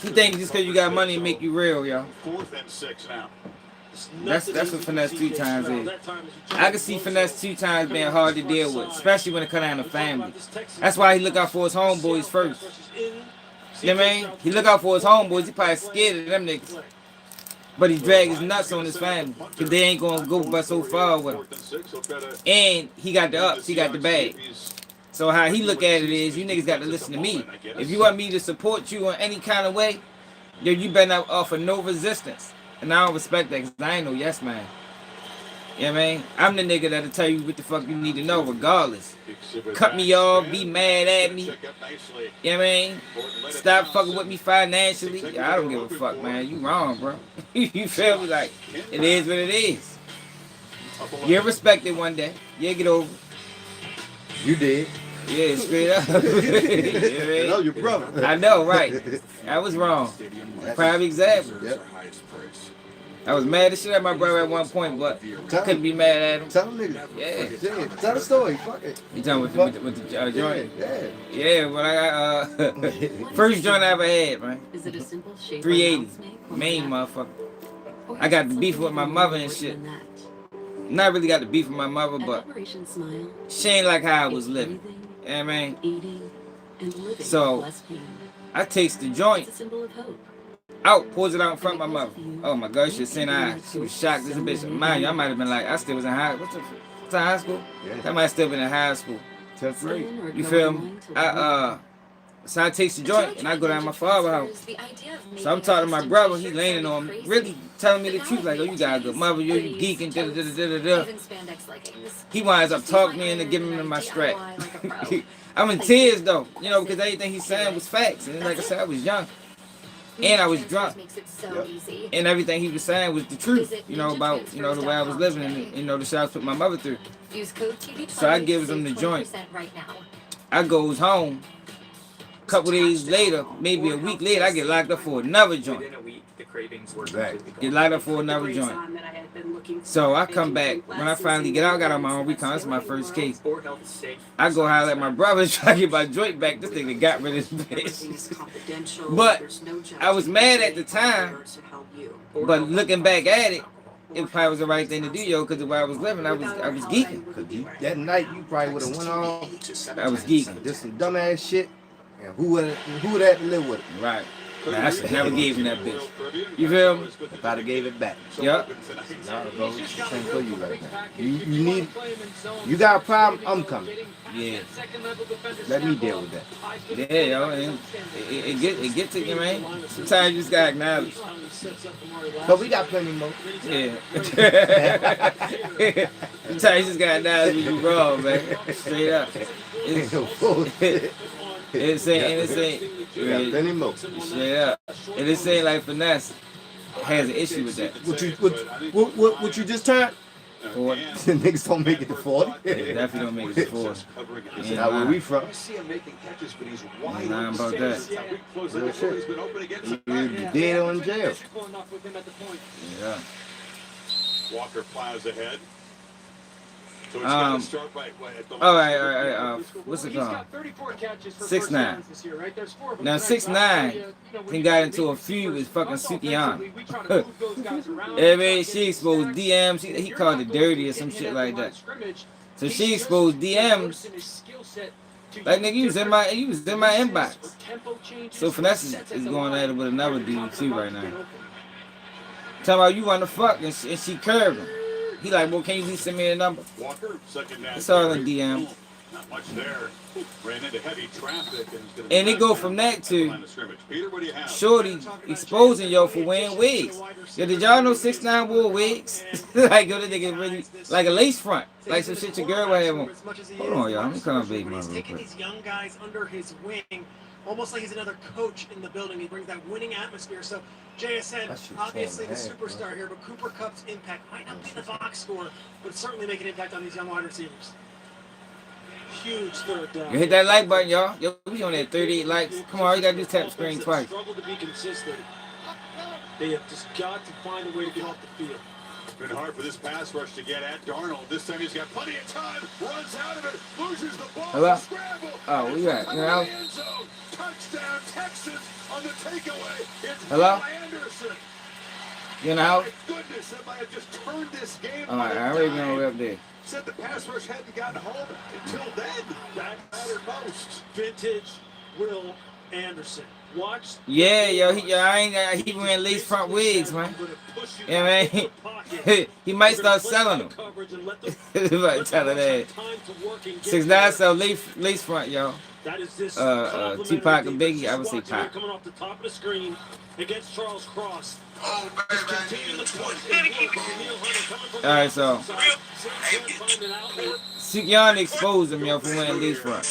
A: He think just because you got money to make you real, y'all.
O: 4th and 6 now.
A: That's what FINESSE2TYMES is. I can see FINESSE2TYMES being hard to deal with, especially when it comes down to family. That's why he look out for his homeboys first. You know what I mean? He look out for his homeboys. He probably scared of them niggas. But he dragged his nuts on his family because they ain't gonna go but so far with him. And he got the ups, he got the bag. So how he look at it is, you niggas got to listen to me. If you want me to support you in any kind of way, yo, you better not offer no resistance. And I don't respect that because I ain't no yes man. You know what I mean? I'm the nigga that'll tell you what the fuck you need to know regardless. Cut me off, be mad at me. You know what I mean? Stop fucking with me financially. Yeah, I don't give a fuck, man. You wrong, bro. You feel me? Like, it is what it is. You'll respect it one day. You'll get over it.
C: You did.
A: Yeah, straight up.
C: I know your brother.
A: I know, right. I was wrong. Prime example.
C: Yep.
A: I was mad as shit at my brother at one point, but I couldn't be mad at him.
C: Tell him niggas.
A: Yeah.
C: Tell the story. Fuck it.
A: You talking with the joint?
C: Yeah.
A: Yeah, but I got first joint I ever had, man. 380. Main motherfucker. I got the beef with my mother and shit. Not really got the beef with my mother, but she ain't like how I was living. You know what I mean? So I takes the joint out, pulls it out in front of my mother. Oh my God, she seen eyes. She was shocked as a bitch. Mind you, I might have been like, I still was in high. What's high school? I might still been in high school.
C: 10th grade.
A: You feel me? So I takes the joint and I go down to my father's house. So I'm talking to my brother, he leaning on me, really telling me the truth, like, oh, you got a good mother, you geeking, da da da da da. He winds up talking me into giving me my strap. I'm in tears though, you know, because everything he's saying was facts. And like I said, I was young. And I was drunk. And everything he was saying was the truth, you know, about, you know, the way I was living and, you know, the shit I was putting my mother through. So I gives him the joint. I goes home. A couple days later, maybe a week later, I get locked up for another joint. Get locked up for another joint. So I come back. When I finally get out, I got on my own recon. This is my first case. I go holler at my brother, try to get my joint back. This nigga got rid of his bitch. But I was mad at the time. But looking back at it, it probably was the right thing to do, yo, because the way I was living, I was geeking.
C: That night, you probably would have went off.
A: I was geeking.
C: Did some dumbass shit. And who would have to live with it?
A: Right. Man, I should never gave him that bitch. You feel me?
C: If I'd have gave it back.
A: Yup.
C: Nah, bro, this ain't for you right now. You got a problem, I'm coming.
A: Yeah.
C: Let me deal with that.
A: Yeah, yo, and it gets to you, man. Sometimes you just gotta acknowledge.
C: But we got plenty more.
A: Yeah. Sometimes you just gotta acknowledge when you wrong, man. Straight up. It's ain't.
C: We got plenty more.
A: Straight up. And this ain't like Finesse has an issue with that.
C: What you just turned?
A: 40.
C: Niggas don't make it to 40.
A: Yeah, definitely don't make it to 40.
C: That's not where we from.
A: Nah, about that.
C: Real shit. You're dead or in jail.
A: Yeah.
O: Walker plows ahead. So it's
A: All right. What's it called? 6IX9INE. Now 6IX9INE he got into a feud with fucking 6IX9INE. I mean, she exposed DMs. He called it dirty or some shit like that. So she exposed DMs. Like nigga, you was in my inbox. So Finesse is going at it with another dude too right now. Talking about you want to fuck and she curved him. He like, well, can you at least send me a number?
O: Walker, second down.
A: It's all in DM.
O: Not much there. Ran into heavy traffic
A: and it go from that to Shorty exposing yo for wearing wigs. Yo, did y'all know 6IX9INE wore wigs? Like, yo, that nigga really like a lace front, like some shit your girl would have on. Hold on, y'all. Let me come on, baby mother real quick.
U: These young guys under his wing, almost like he's another coach in the building. He brings that winning atmosphere. So JSN, obviously the superstar here, but Cooper Kupp's impact might not be the box score, but certainly make an impact on these young wide receivers. Huge third down.
A: You hit that like button, y'all. Yo, we on that 38 likes. Come on, all you gotta do is tap screen twice.
Q: Struggle to be consistent. They have just got to find a way to get off the field.
O: It's been hard for this pass rush to get at Darnold. This time he's got plenty of time. Runs out of it. Loses the ball.
A: Hello?
O: Scramble.
A: Oh, where you at? You know?
O: Touchdown Texans on the takeaway. It's
A: Hello?
O: Anderson.
A: You know?
O: My goodness, that might have just turned this game.
A: Alright, I already know we're up there.
O: Said the pass rush hadn't gotten home until then. That mattered most.
Q: Vintage Will Anderson.
A: Yeah, yo, he wearing lace front wigs, man. Yeah, man. He might start selling them. Like telling that. 6IX9INE sell lace front, yo. Tupac and Biggie, I would say Pac.
Q: Coming off the top of the screen against Charles Cross.
A: Alright, so y'all expose him, yo, for wearing lace front.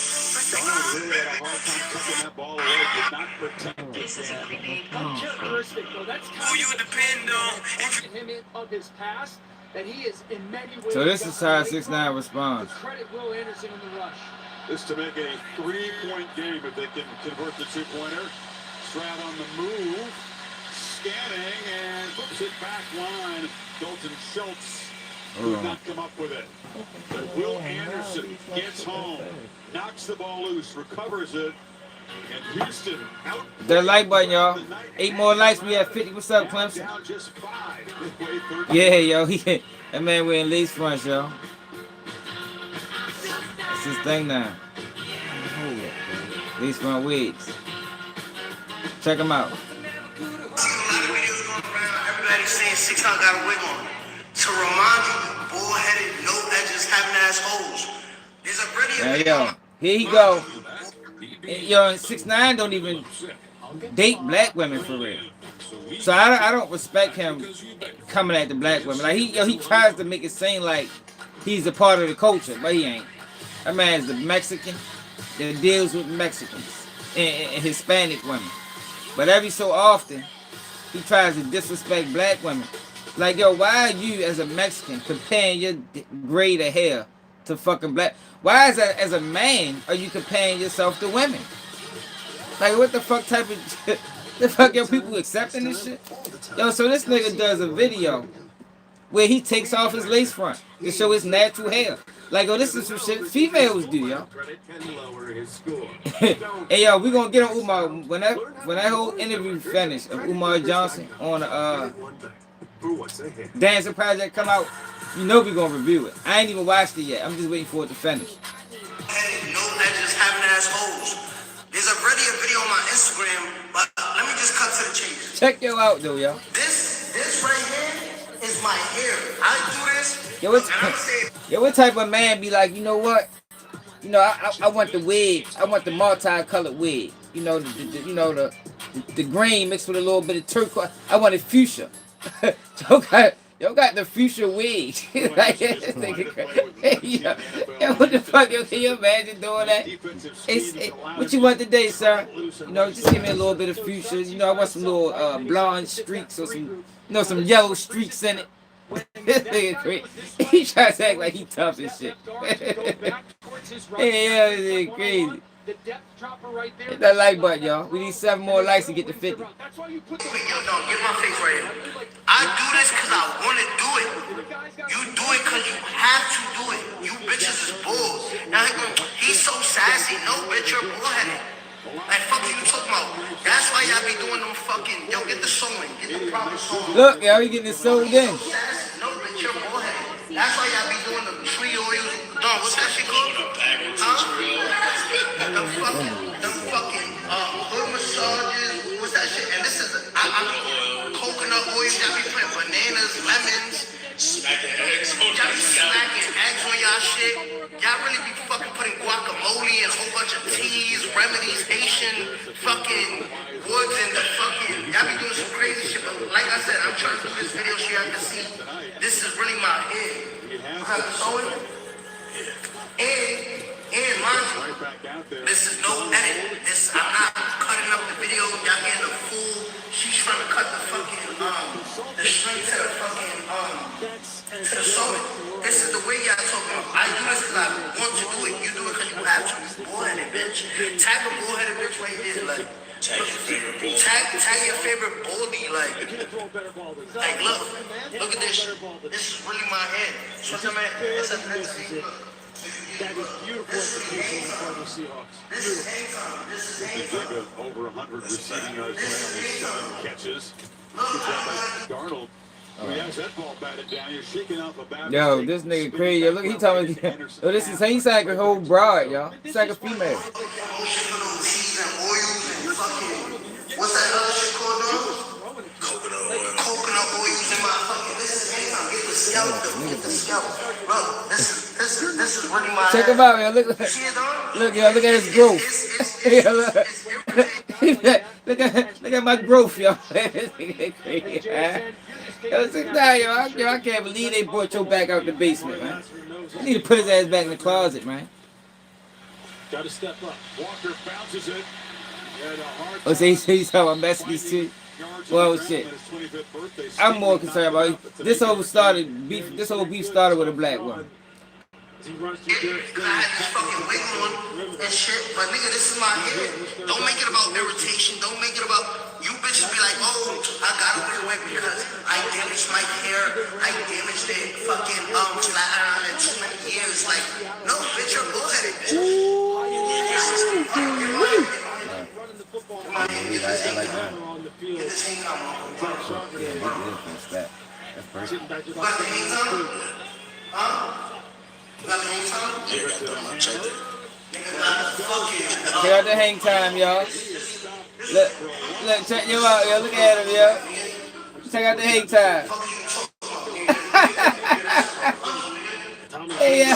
Q: Uncharacteristic, though. That's who you depend on. Him of his past, that he is in many ways.
A: So this is how 6IX9INE responds.
F: Credit Will Anderson in the rush.
O: This to make it a 3-point game if they can convert the 2-pointer. Stroud on the move, scanning, and puts it back line. Dalton Schultz could not come up with it. But Will Anderson gets home, knocks the ball loose, recovers it, and Houston out.
A: That like button, y'all. 8 more likes, we at 50. What's up, Clemson? Yeah, yo, that man wearing lace fronts, yo. That's his thing now. Lace front wigs. Check him out.
S: Everybody saying 6IX9INE got a wig on. To remind you, bald-headed, no edges, having ass holes. There's a pretty.
A: Now, yo, here he go. Yo, 6IX9INE don't even date black women for real. So I don't respect him coming at the black women. Like he tries to make it seem like he's a part of the culture, but he ain't. That man's the Mexican that deals with Mexicans and Hispanic women. But every so often, he tries to disrespect black women. Like, yo, why are you, as a Mexican, comparing your grade of hair to fucking black? Why, as a man, are you comparing yourself to women? Like, what the fuck type of... the fuck, yo, people accepting this shit? Yo, so this nigga does a video where he takes off his lace front to show his natural hair. Like, oh, this is some shit females do, yo. Hey, yo, we gonna get on Umar when that whole interview finished of Umar Johnson on Dancing Project come out. You know we gonna review it. I ain't even watched it yet. I'm just waiting for it to finish.
S: No edges, having ass holes. There's already a video on my Instagram, but let me just cut to the chase.
A: Check yo out though, yo.
S: This right here is my hair. I do this.
A: Yo, what type of man be like, you know what? You know, I want the wig. I want the multi-colored wig. You know, the green mixed with a little bit of turquoise. I want it fuchsia. Yo got the fuchsia wig. Like, yo, what the fuck? Yo, can you imagine doing that? What you want today, sir? You know, just give me a little bit of fuchsia. You know, I want some little blonde streaks or some yellow streaks in it. This nigga crazy. He tries to act like he tough and shit. Yeah, this nigga crazy. Hit that like button, y'all. We need 7 more likes to get to 50.
S: Yo, no, get my face right here. I do this because I want to do it. You do it because you have to do it. You bitches is bulls. Now he's so sassy. No, bitch, you're bullheaded. Like, fuck you talking about? That's why y'all be doing them fucking, yo, get the sewing. Get the proper sewing.
A: Look, y'all, he getting it sewed in.
S: No, bitch, you're bullheaded. That's why y'all be doing them tree oils. No, what's that shit called? Them fucking hood massages. What's that shit? And this is coconut oil. Y'all be putting bananas, lemons. Y'all be smacking eggs on y'all shit. Y'all really be fucking putting guacamole and a whole bunch of teas, remedies, Haitian fucking woods and the fucking. Y'all be doing some crazy shit. But like I said, I'm trying to do this video so y'all can see. This is really my head. You have to sew it. And mind you, this is no edit. I'm not cutting up the video. Y'all getting the full. She's trying to cut the fucking the string to the fucking to the sewing. This is the way y'all talking about. I do this because I want to do it. You do it because you have to. Bullheaded bitch. Tag a bullheaded bitch right here. Like tag your favorite baldy. Like look at this. This is really my head. So man, it's a
Q: that is beautiful execution on the Cardinals Seahawks.
S: This is hang This is hang
O: over 100 receiving yards, 7 catches. Darnold.
A: Yo, this nigga crazy. Yo, look, he talking. Yo, this is he's like a whole broad, y'all. He's like a female.
S: What's that other shit called, dog? Coconut oil. Coconut oil using my fucking. Hang on, get the scalp. Get the scalp. Look, this is really my.
A: Check him out, yo. Look, yo. Look at his growth. Yeah, look at my growth, yo. Yo, sit down, yo. I can't believe they brought your back out the basement, man. I need to put his ass back in the closet, man.
Q: Got to step up.
O: Walker bounces it.
A: Oh, so he's talking about messages too? Well, shit. I'm more concerned about it. This whole beef started with a black woman.
S: I had this fucking wig on and shit, but nigga, this is my hair. Don't make it about irritation. Don't make it about you bitches be like, oh, I gotta wear a wig because I damaged my hair. I damaged it fucking flat iron in too many years. Like, no, bitch, you're bullheaded, bitch.
A: I like that. That's perfect. Check out the hang time, y'all. Look, check you out, yo. Look at him, yo. Check out the hang time. Hey, yo.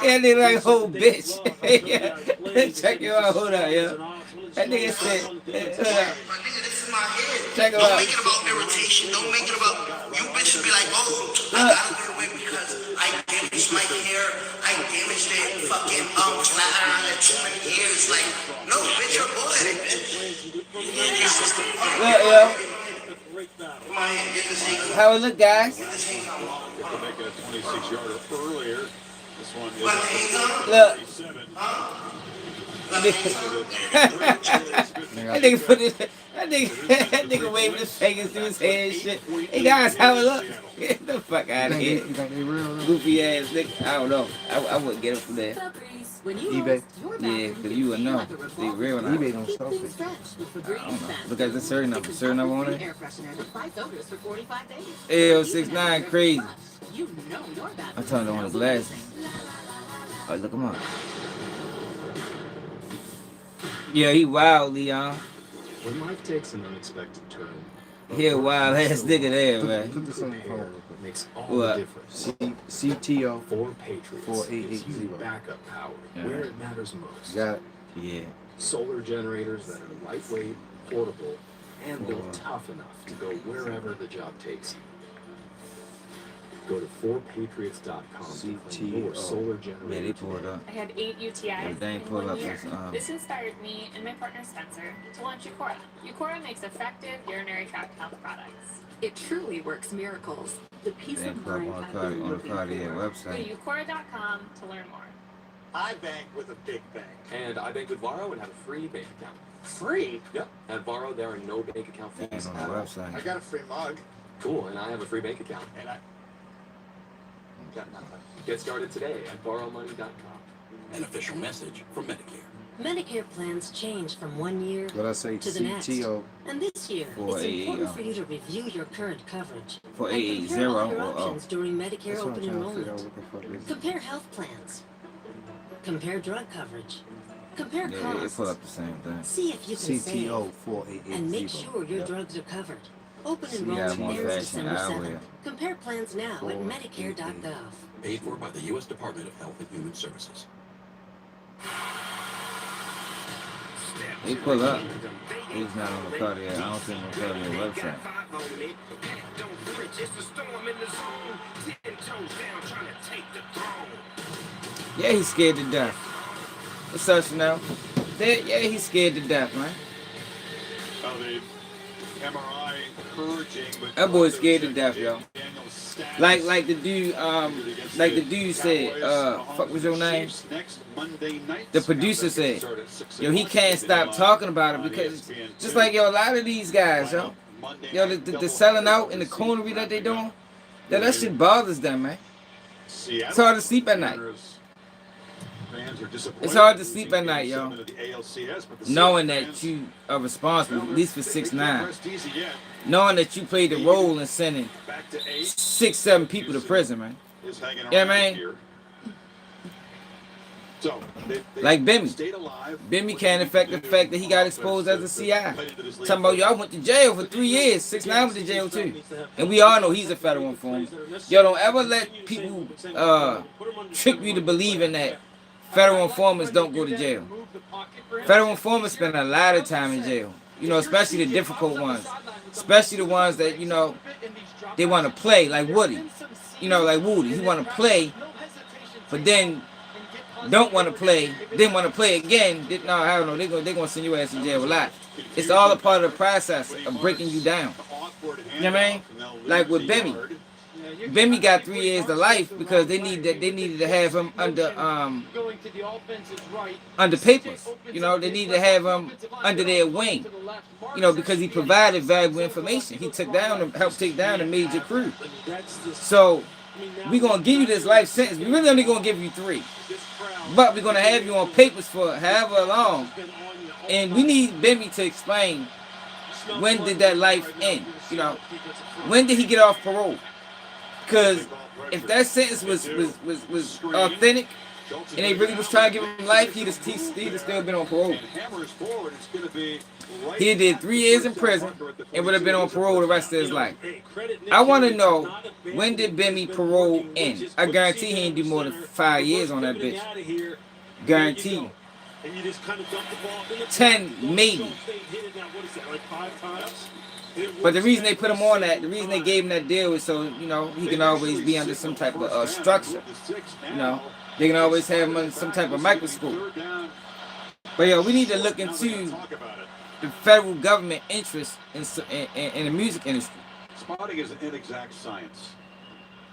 A: Yeah, they like whole bitch. Yeah. Check you out. Hold on, yo. That nigga said, check him out.
S: Don't make it about irritation. Don't make it about you bitches be like, oh, I gotta wear a wig because I damaged my hair. I damaged it fucking flat iron in too many years. Like, no, bitch, you're bullheaded, bitch.
A: Look, yo. How it look, guys? Look. That nigga put this. That nigga waving his fingers through his head and shit. Hey guys, how it look? Get the fuck out of here. Goofy ass nigga. I don't know. I wouldn't get it from there.
C: eBay?
A: Yeah, because you would know. They real now.
C: eBay don't sell it.
A: I don't know. Look at the certain number. Certain number on it. Ew, 6IX9 crazy. I'm telling you on the glasses. Oh, look him up. Yeah, he wild, Leon.
H: When life takes an unexpected turn,
A: He a wild ass nigga there, man.
C: Put this on the phone.
H: Makes all
A: What?
H: the difference.
C: CTO
H: For Patriots,
C: 4880.
H: gives you backup power where it matters most.
C: Got it.
A: Yeah.
H: Solar generators that are lightweight, portable, and built tough enough to go wherever the job takes you. Go to 4patriots.com to claim your solar generator.
A: Yeah, they pulled up.
V: I had 8 UTIs
A: They ain't
V: in
A: pulled
V: 1
A: up
V: year.
A: this,
V: This inspired me and my partner Spencer to launch Eucora. Eucora makes effective urinary tract health products.
E: It truly works miracles. The peace
A: They
E: of
A: ain't put up
E: mind
A: on
E: I've
A: the
E: been
A: Cartier
E: looking for.
V: Go
A: website.
V: to Eucora.com to learn more.
W: I bank with a big bank.
X: And I bank with Varo and have a free bank account.
W: Free?
X: Yep. At Varo, there are no bank account fees.
A: Ain't on the
X: at all.
A: website.
W: I got a free mug.
X: Cool, and I have a free bank account.
W: And I got nothing.
X: Get started today at borrowmoney.com.
Y: An official message from Medicare.
E: Medicare plans change from 1 year
C: What I say,
E: to the next.
C: CTO.
E: And this year, it's
A: 480,
E: important for you to review your current coverage.
A: 480,
E: And compare all your
A: oh, oh.
E: options during Medicare
C: That's what I'm
E: open
C: trying to figure out
E: enrollment.
C: what the fuck is.
E: Compare health plans. Compare drug coverage. Compare
A: Yeah, they
E: costs.
A: put up the same thing.
E: See if you can save.
C: CTO 4880.
E: And make sure your drugs are covered. Open
A: See, yeah,
E: enrollment
A: more
E: ends
A: fashion
E: December
A: eyewear.
E: 7th. Compare plans now at Medicare.gov.
Y: Paid for by the U.S. Department of Health and Human Services.
A: They pull up. He's not on the Cartier. I don't think on the Cartier website. Yeah, he's scared to death. What's up, Chanel? Yeah, he's scared to death, man.
O: The MRI encouraging, but
A: That boy's scared to death, yo. Like the dude said, fuck was your name? The producer said, yo, he can't stop talking about it because just like yo, a lot of these guys, yo, the selling out and the coonery that they doing, that shit bothers them, man. It's hard to sleep at night. It's hard to sleep at night, yo. Knowing that you are responsible, at least for 6IX9. Knowing that you played the role in sending 6, 7 people to prison, man. You know what I mean?
O: So
A: like Bimmy. Bimmy can't affect the fact that he got exposed as a CI. Talking about y'all went to jail for 3 years. 6IX9INE went to jail too. And we all know he's a federal informant. Y'all don't ever let people trick you to believing that federal informants don't go to jail. Federal informants spend a lot of time in jail. You know, especially the difficult ones. Especially the ones that, you know, they want to play, like Woody. You know, like Woody. He want to play, but then don't want to play, then want to play again. No, I don't know. They're going to send your ass in jail a lot. It's all a part of the process of breaking you down. You know what I mean? Like with Bimmy. Bimmy got 3 years to life because they needed to have him under papers. You know, they needed to have him under their wing. You know, because he provided valuable information. He took down, helped take down a major crew. So we're gonna give you this life sentence. We really only gonna give you 3, but we're gonna have you on papers for however long. And we need Bimmy to explain when did that life end. You know, when did he get off parole? Because if that sentence was authentic and they really was trying to give him life, he'd have still been on parole. He did 3 years in prison and would have been on parole the rest of his life. I want to know, when did Bimmy parole end? I guarantee he ain't do more than 5 years on that bitch. Guarantee. 10 maybe. But the reason they put him on that, the reason they gave him that deal is so, you know, he can always be under some type of structure. You know, they can always have him under some type of microscope. But yeah, we need to look into the federal government interest in the music industry.
O: Spotting is an inexact science.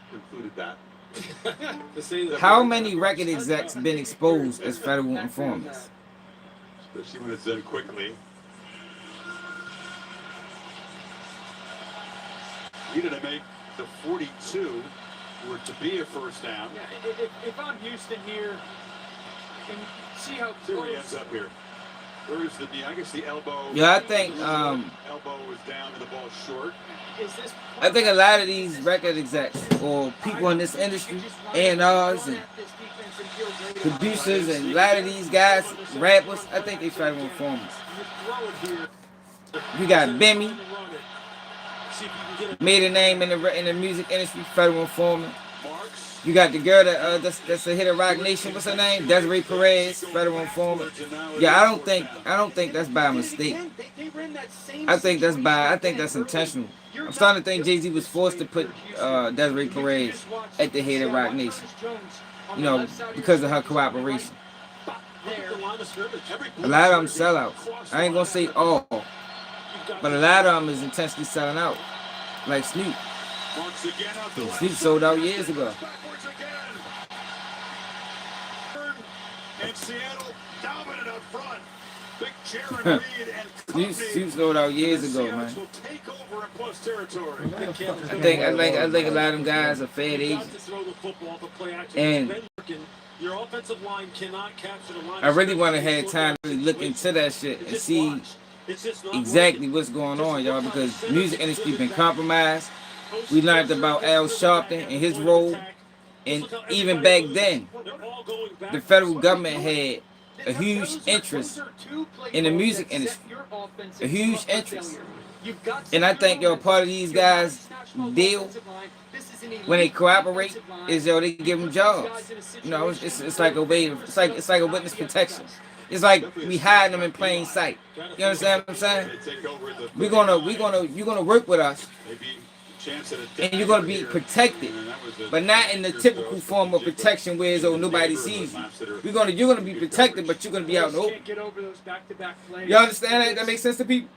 O: Concluded that.
A: How many record execs been exposed as federal informants?
O: Especially when it's done quickly. Needed to make the 42 were to be a first down.
F: Yeah, if I'm Houston here, and see how
O: close he ends up here. Where is the knee? I guess the elbow.
A: Yeah, I think
O: elbow was down and the ball short.
A: I think a lot of these record execs or people in this industry, A&Rs and producers, and a lot of these guys, rappers, I think they federal informants. You got Bimmy, made a name in the music industry, federal informant. You got the girl that's a hit of Rock Nation. What's her name? Desiree Perez, federal informant. Yeah, I don't think that's by mistake. I think that's intentional. I'm starting to think Jay-Z was forced to put Desiree Perez at the head of Rock Nation. You know, because of her cooperation. A lot of them sell out. I ain't gonna say all, but a lot of them is intentionally selling out. Like Snoop. Snoop sold out years ago.
O: And Seattle dominant up front. Big Jaron Reed and
A: Snoop sold out years ago, man. I think a lot of them guys are fed agents. And
Q: your offensive line cannot capture the line.
A: I really want to have time to really look into that shit and see exactly what's going on, y'all, because the music industry been compromised. We learned about Al Sharpton and his role, and even back then, the federal government had a huge interest in the music industry, a huge interest. And I think, yo, part of these guys' deal when they cooperate is, yo, they give them jobs. You know, it's like a way of, it's like a witness protection. It's like we hide them in plain sight. You understand what I'm saying? You're gonna work with us, and you're gonna be protected, but not in the typical form of protection where it's, oh, nobody sees you. You're gonna be protected, but you're gonna be out in the open. You understand that? That makes sense to people?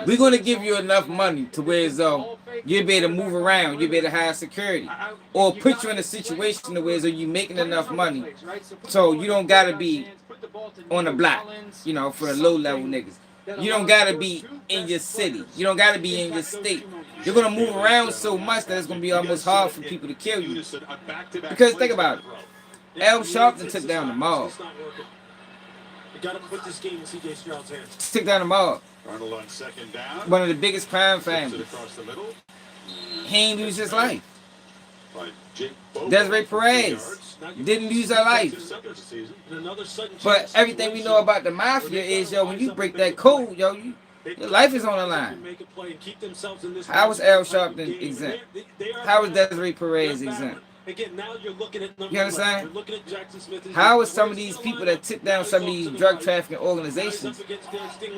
A: We're gonna give you enough money to where as though you'll be able to move around, you'll be able to hire security, or put you in a situation where as though you're making enough money, so you don't gotta be on the block, you know, for the low level niggas. You don't gotta be in your city. You don't gotta be in your state. You're gonna move around so much that it's gonna be almost hard for people to kill you. Because think about it, Al Sharpton took down the mob.
Q: You gotta put this game in CJ Stroud's hands.
A: Took down the mob.
O: Arnold on second down.
A: One of the biggest crime families. He ain't lose his life. Desiree Perez didn't lose her life. But everything we know about the mafia is, yo, when you break that code, yo, your life is on the line. How was Al Sharpton exempt? How was Desiree Perez exempt? You understand? How is some of these people that took down some of these drug trafficking organizations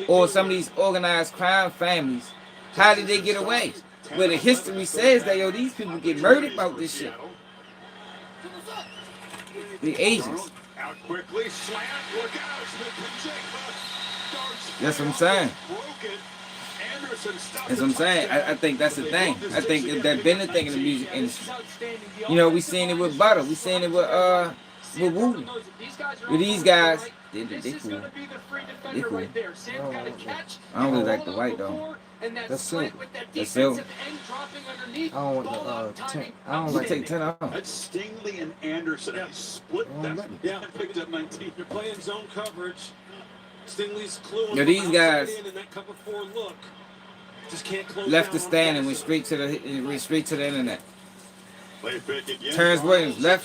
A: or some of these organized crime families, how did they get away? Where the history says that, yo, these people get murdered about this shit. The agents. That's what I'm saying. That's what I'm saying. I think that's the thing. I think that been the thing in the music industry. You know, we seen it with Butter. We seen it with Woo. With these guys, they cool. They cool. I don't really like the white though.
C: That's silk.
A: That's silk.
C: I don't want the 10. I don't like
A: take 10 off.
O: That's Stingley and Anderson. He split them.
Q: Yeah,
O: Picked up 19.
Q: You're playing zone coverage. Stingley's clue.
A: Yo, these guys
Q: just can't close
A: left the stand and went straight to the internet. Terrence Williams left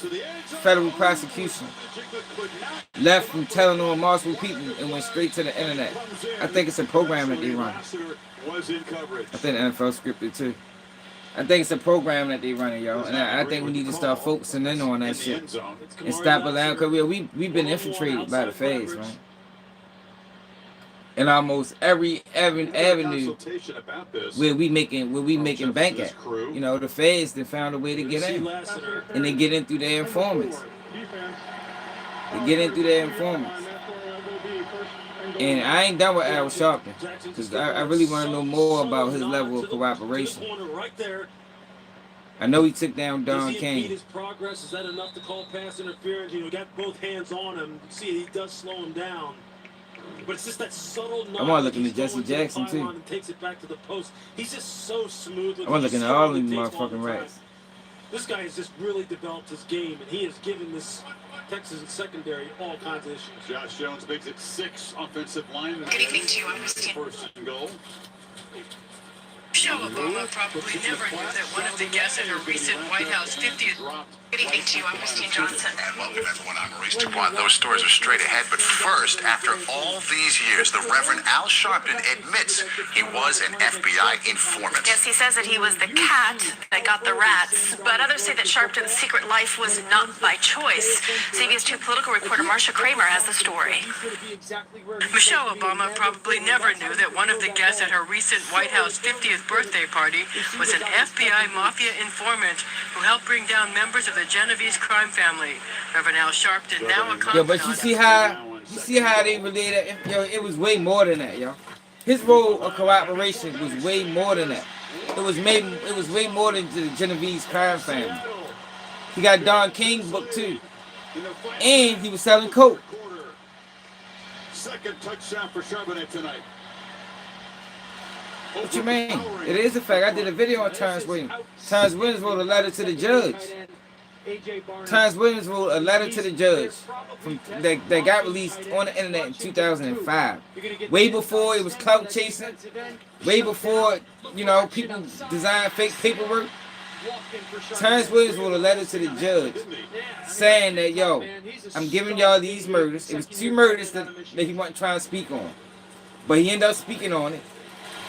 A: federal prosecution, left from telling on multiple people and went straight to the internet. I think it's a program that they run. I think the NFL scripted too. I think it's a program that they running, yo, and I think we need to start focusing in on that shit and stop allowing, because we've been infiltrated by the feds, man. In almost every avenue where we making bank at. You know, the feds, they found a way to get in. And they get in through their informants. They get in through their informants. And I ain't done with Al Sharpton, because I really want to know more about his level of cooperation. I know he took down Don King.
Q: His progress, is that enough to call pass interference? You know, got both hands on him. You see, he does slow him down. But it's just that subtle nod.
A: I want to look into Jesse Jackson too.
Q: And takes it back to the post. He's just so smooth.
A: I want to look into all these motherfucking rats.
Q: This guy has just really developed his game, and he has given this Texas secondary all kinds of issues.
O: Josh Jones makes it 6 offensive linemen.
N: Good evening to you, I'm Christine.
O: First and goal.
B: Michelle Obama probably never knew that one of the guests at her recent White House 50th.
N: Good evening to you, I'm Christine Johnson.
J: And welcome everyone, I'm Maurice DuPont. Those stories are straight ahead, but first, after all these years, the Reverend Al Sharpton admits he was an FBI informant.
N: Yes, he says that he was the cat that got the rats, but others say that Sharpton's secret life was not by choice. CBS 2 political reporter Marsha Kramer has the story.
B: Michelle Obama probably never knew that one of the guests at her recent White House 50th birthday party was an FBI mafia informant who helped bring down members of the Genovese crime family. Reverend Al Sharpton, now a confidant.
A: Yo, but you see how they related? Yo, it was way more than that, yo. His role of cooperation was way more than that. It was way more than the Genovese crime family. He got Don King book too, and he was selling coke.
O: Second touchdown for Charbonnet tonight.
A: What you mean? It is a fact. I did a video on Terrence Williams. Terrence Williams wrote a letter to the judge. Terrence Williams wrote a letter to the judge that got released on the internet in 2005. Way before it was clout chasing. Way before, you know, people designed fake paperwork. Terrence Williams wrote a letter to the judge saying that, yo, I'm giving y'all these murders. It was 2 murders that he wasn't trying to speak on. But he ended up speaking on it.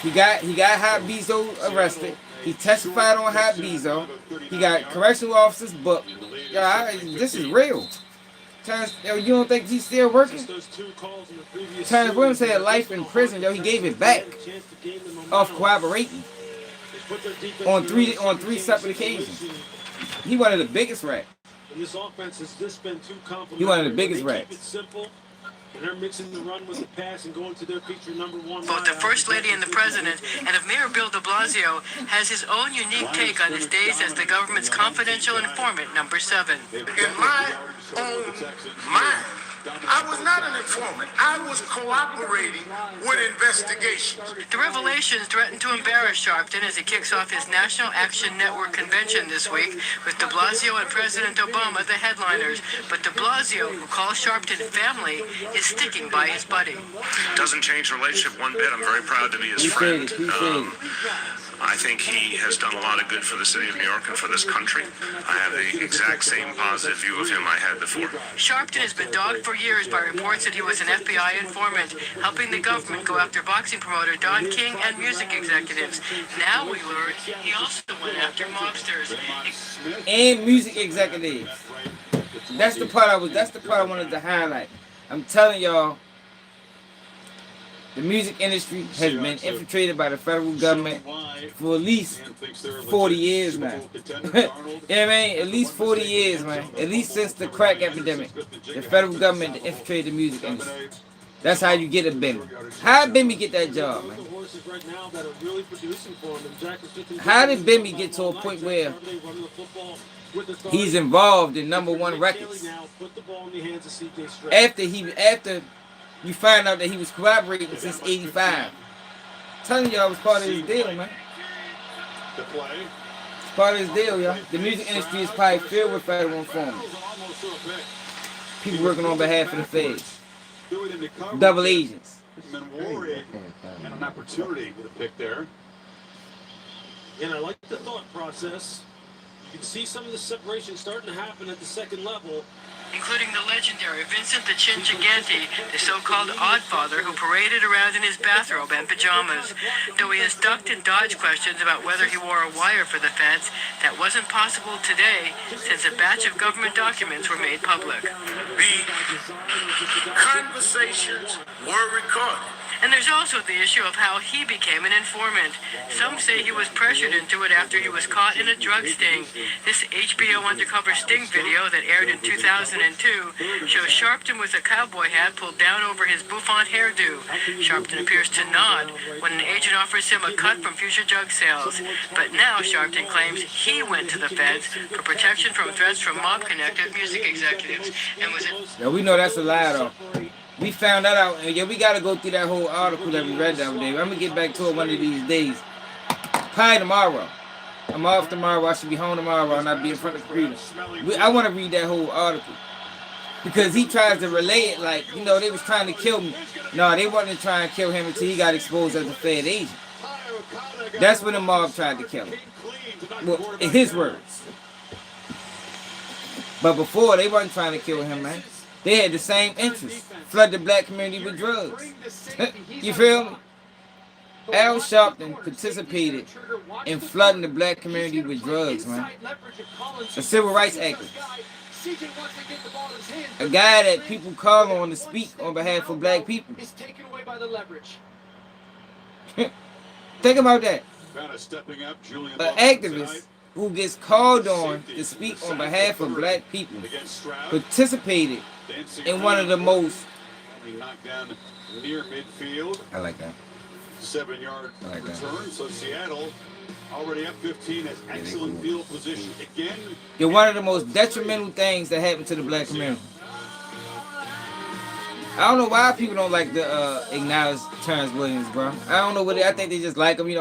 A: He got Hot Bezo arrested. He testified on Hot Bezo. He got correctional officers booked. Yo, this is real. Terrence, yo, you don't think he's still working? Terrence Williams had life in prison. Yo, he gave it back off cooperating on three separate occasions. He one of the biggest rats.
Q: This offense has just been too complicated.
A: He one of the biggest rats.
Q: Simple. And they're mixing the run with the pass and going to their feature number 1.
B: Both the First Lady and the President, and of Mayor Bill de Blasio, has his own unique take on his days as the government's confidential informant number 7.
J: In my own mind, I was not an informant. I was cooperating with investigations.
B: The revelations threaten to embarrass Sharpton as he kicks off his National Action Network convention this week with de Blasio and President Obama the headliners. But de Blasio, who calls Sharpton family, is sticking by his buddy.
J: Doesn't change the relationship one bit. I'm very proud to be his friend. I
G: I think he has done a lot of good for the city of New York and for this country. I have the exact same positive view of him I had before.
B: Sharpton has been dogged for years by reports that he was an FBI informant, helping the government go after boxing promoter Don King and music executives. Now we learn he also went after mobsters
A: and music executives. That's the part I wanted to highlight. I'm telling y'all, the music industry has been infiltrated by the federal government for at least 40 years now. You know what I mean? At least 40 years, man. At least since the crack epidemic, the federal government infiltrated the music industry. That's how you get a Bimmy. How did Bimmy get that job, man? How did Bimmy get to a point where he's involved in #1 records? After you find out that he was collaborating since '85. Telling y'all it was part of his deal, man. It's part of his deal, y'all. The music industry is probably filled with federal informants. People working on behalf of the feds. Double agents.
O: And an opportunity with a pick there.
Q: And I like the thought process. You can see some of the separation starting to happen at the second level.
B: including the legendary Vincent the Chin Gigante, the so-called Oddfather who paraded around in his bathrobe and pajamas. Though he has ducked and dodged questions about whether he wore a wire for the feds, that wasn't possible today since a batch of government documents were made public.
J: The conversations were recorded.
B: And there's also the issue of how he became an informant. Some say he was pressured into it after he was caught in a drug sting. This HBO undercover sting video that aired in 2002 shows Sharpton with a cowboy hat pulled down over his bouffant hairdo. Sharpton appears to nod when an agent offers him a cut from future drug sales. But now Sharpton claims he went to the feds for protection from threats from mob-connected music executives and was...
A: Yeah, we know that's a lie, though. We found that out, and yeah, we gotta go through that whole article that we read the other day. I'm gonna get back to it one of these days. Probably tomorrow. I'm off tomorrow. I should be home tomorrow, and I'll be in front of the computer. I want to read that whole article because he tries to relay it like, you know, they was trying to kill me. No, they wasn't trying to kill him until he got exposed as a Fed agent. That's when the mob tried to kill him. Well, in his words. But before, they wasn't trying to kill him, man. They had the same interest. Flood the black community with drugs. You feel me? Al Sharpton participated in flooding the black community with drugs, man. A civil rights activist. A guy that people call on to speak on behalf of black people. Think about that. An activist who gets called on to speak on behalf of black people participated in one of the most...
O: Near midfield.
A: I like that.
O: 7-yard return. So Seattle already up 15 has excellent field position again.
A: You're one of the most detrimental things that happened to the black community. I don't know why people don't like the acknowledge Terrence Williams, bro. I don't know what I think they just like him. He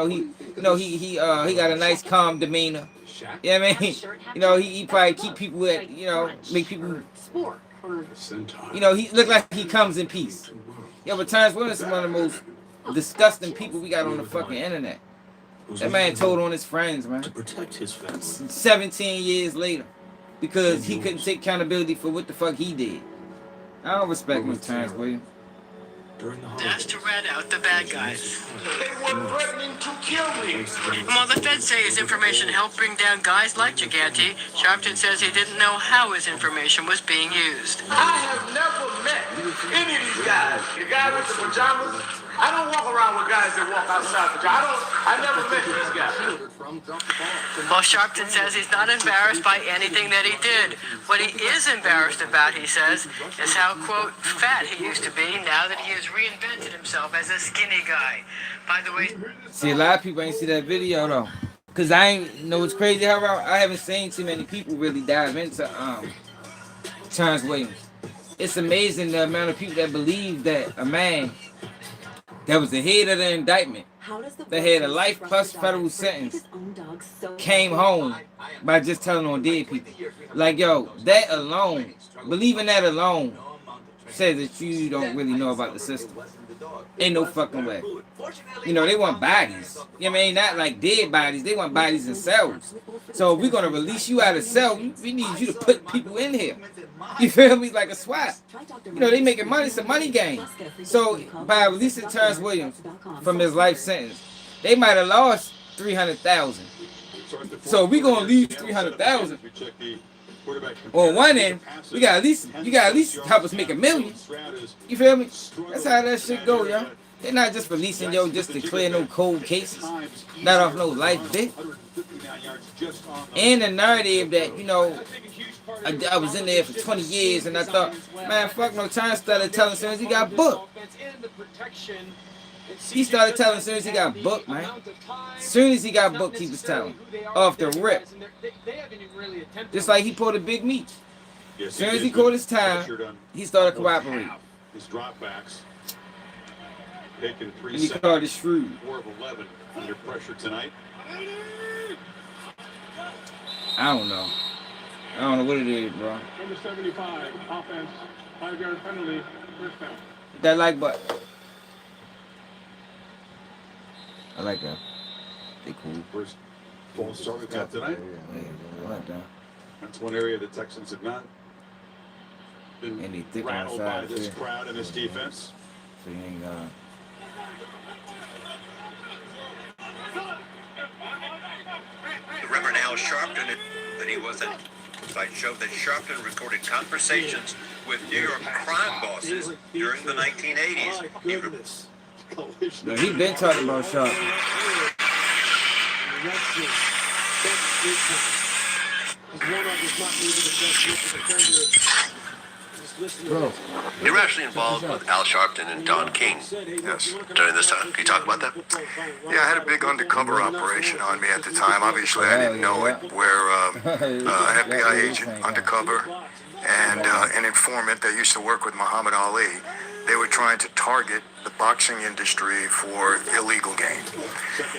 A: got a nice calm demeanor. You know what I mean? You know, he probably keep people at, you know, make people, you know, he look like he comes in peace. Yeah, but Terrence Williams is one of the most disgusting people we got on the fucking internet. That man told on his friends, man. 17 years later. Because he couldn't take accountability for what the fuck he did. I don't respect him, Terrence Williams.
B: That's to rat out the bad guys.
J: They were threatening to kill me.
B: And while the feds say his information helped bring down guys like Gigante, Sharpton says he didn't know how his information was being used.
J: I have never met any of these guys. The guy with the pajamas. I don't walk around with guys that walk outside pajamas. I never met these guys.
B: While Sharpton says he's not embarrassed by anything that he did. What he is embarrassed about, he says, is how, quote, fat he used to be now that he has reinvented himself as a skinny guy. By the way...
A: See, a lot of people ain't see that video, though. Because I ain't, you know, it's crazy how I haven't seen too many people really dive into Terrence Williams. It's amazing the amount of people that believe that a man that was the head of the indictment, that had a life plus federal sentence, came home by just telling on dead people. Like, yo, that alone, believing that alone, says that you don't really know about the system. Ain't no fucking way. You know, they want bodies. You know what I mean? Not like dead bodies. They want bodies in cells. So if we're going to release you out of cell, we need you to put people in here. You feel me? Like a swap. You know, they making money. It's a money game. So by releasing Terrence Williams from his life sentence, they might have lost 300,000. So we gonna leave 300,000. On one end, you got at least help us make $1 million. You feel me? That's how that shit go, yo. They're not just releasing yo just to clear no cold cases, not off no life bit. And the narrative that, you know, I was in there for 20 years and I thought, man, fuck no, time started telling as soon as he got booked. He started telling as soon as he got booked, man. As soon as he got booked, he was telling. Off the rip. Just like he pulled a big meat. As soon as he called his time, he started cooperating.
O: His dropbacks. Taking 3
A: And he called it shrewd.
O: 4 of 11 under pressure tonight.
A: I don't know. I don't know what it is, bro.
I: Number 75, offense, 5-yard penalty, first down.
A: That like button. I like that. They cool.
O: First false start we've got tonight.
A: Yeah, I like that.
O: That's one area the Texans have not been rattled by this crowd and this defense.
A: So you ain't got.
L: The Reverend Al Sharpton, that he was at site showed that Sharpton recorded conversations with New York crime bosses during the 1980s.
A: No, he been talking about Sharpton.
L: Bro. You were actually involved with Al Sharpton and Don King.
M: Yes.
L: During this time. Can you talk about that?
M: Yeah, I had a big undercover operation on me at the time. Obviously, I didn't know it. Where an FBI agent undercover and an informant that used to work with Muhammad Ali, they were trying to target the boxing industry for illegal gain.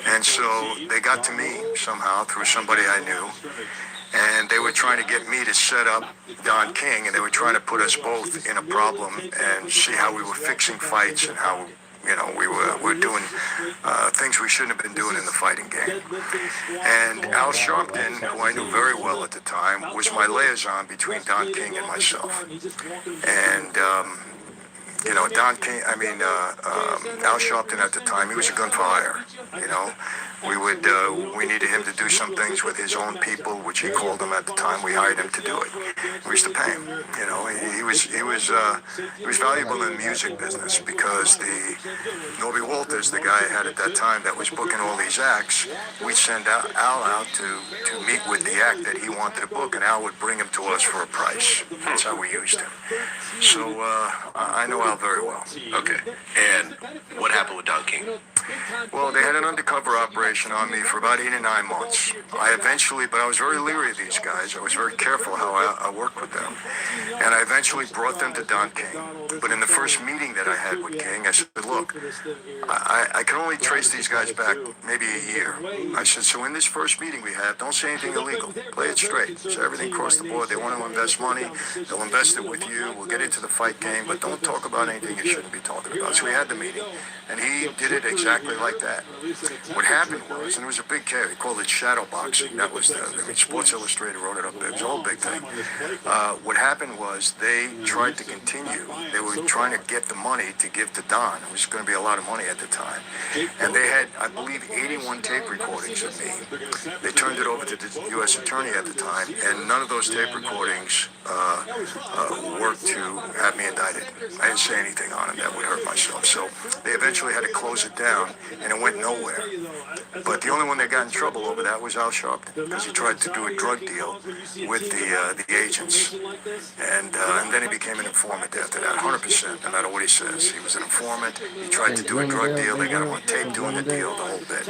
M: And so they got to me somehow through somebody I knew. And they were trying to get me to set up Don King, and they were trying to put us both in a problem and see how we were fixing fights and how, you know, we were doing things we shouldn't have been doing in the fighting game. And Al Sharpton, who I knew very well at the time, was my liaison between Don King and myself. And you know, Al Sharpton at the time, he was a gun for hire, you know. We needed him to do some things with his own people, which he called them at the time. We hired him to do it. We used to pay him, you know. He was valuable in the music business because the Norby Walters, the guy I had at that time that was booking all these acts, we'd send Al out to meet with the act that he wanted to book, and Al would bring him to us for a price. That's how we used him. So I know Al very well.
L: Okay. And what happened with Don King?
M: Well, they had an undercover operation on me for about 8 or 9 months. But I was very leery of these guys. I was very careful how I worked with them. And I eventually brought them to Don King. But in the first meeting that I had with King, I said, look, I can only trace these guys back maybe a year. I said, so in this first meeting we have, don't say anything illegal. Play it straight. So everything across the board. They want to invest money. They'll invest it with you. We'll get into the fight game, but don't talk about anything you shouldn't be talking about. So we had the meeting. And he did it exactly like that. What happened was, and it was a big carry, he called it shadow boxing. That was Sports Illustrated wrote it up there. It was a whole big thing. What happened was they tried to continue. They were trying to get the money to give to Don. It was going to be a lot of money at the time. And they had, I believe, 81 tape recordings of me. They turned it over to the U.S. attorney at the time, and none of those tape recordings worked to have me indicted. I didn't say anything on it that would hurt myself. So they eventually had to close it down, and it went nowhere. But the only one that got in trouble over that was Al Sharpton, because he tried to do a drug deal with the agents. And then he became an informant after that, 100%, no matter what he says. He was an informant. He tried to do a drug deal. They got him on tape doing the deal, the whole bit.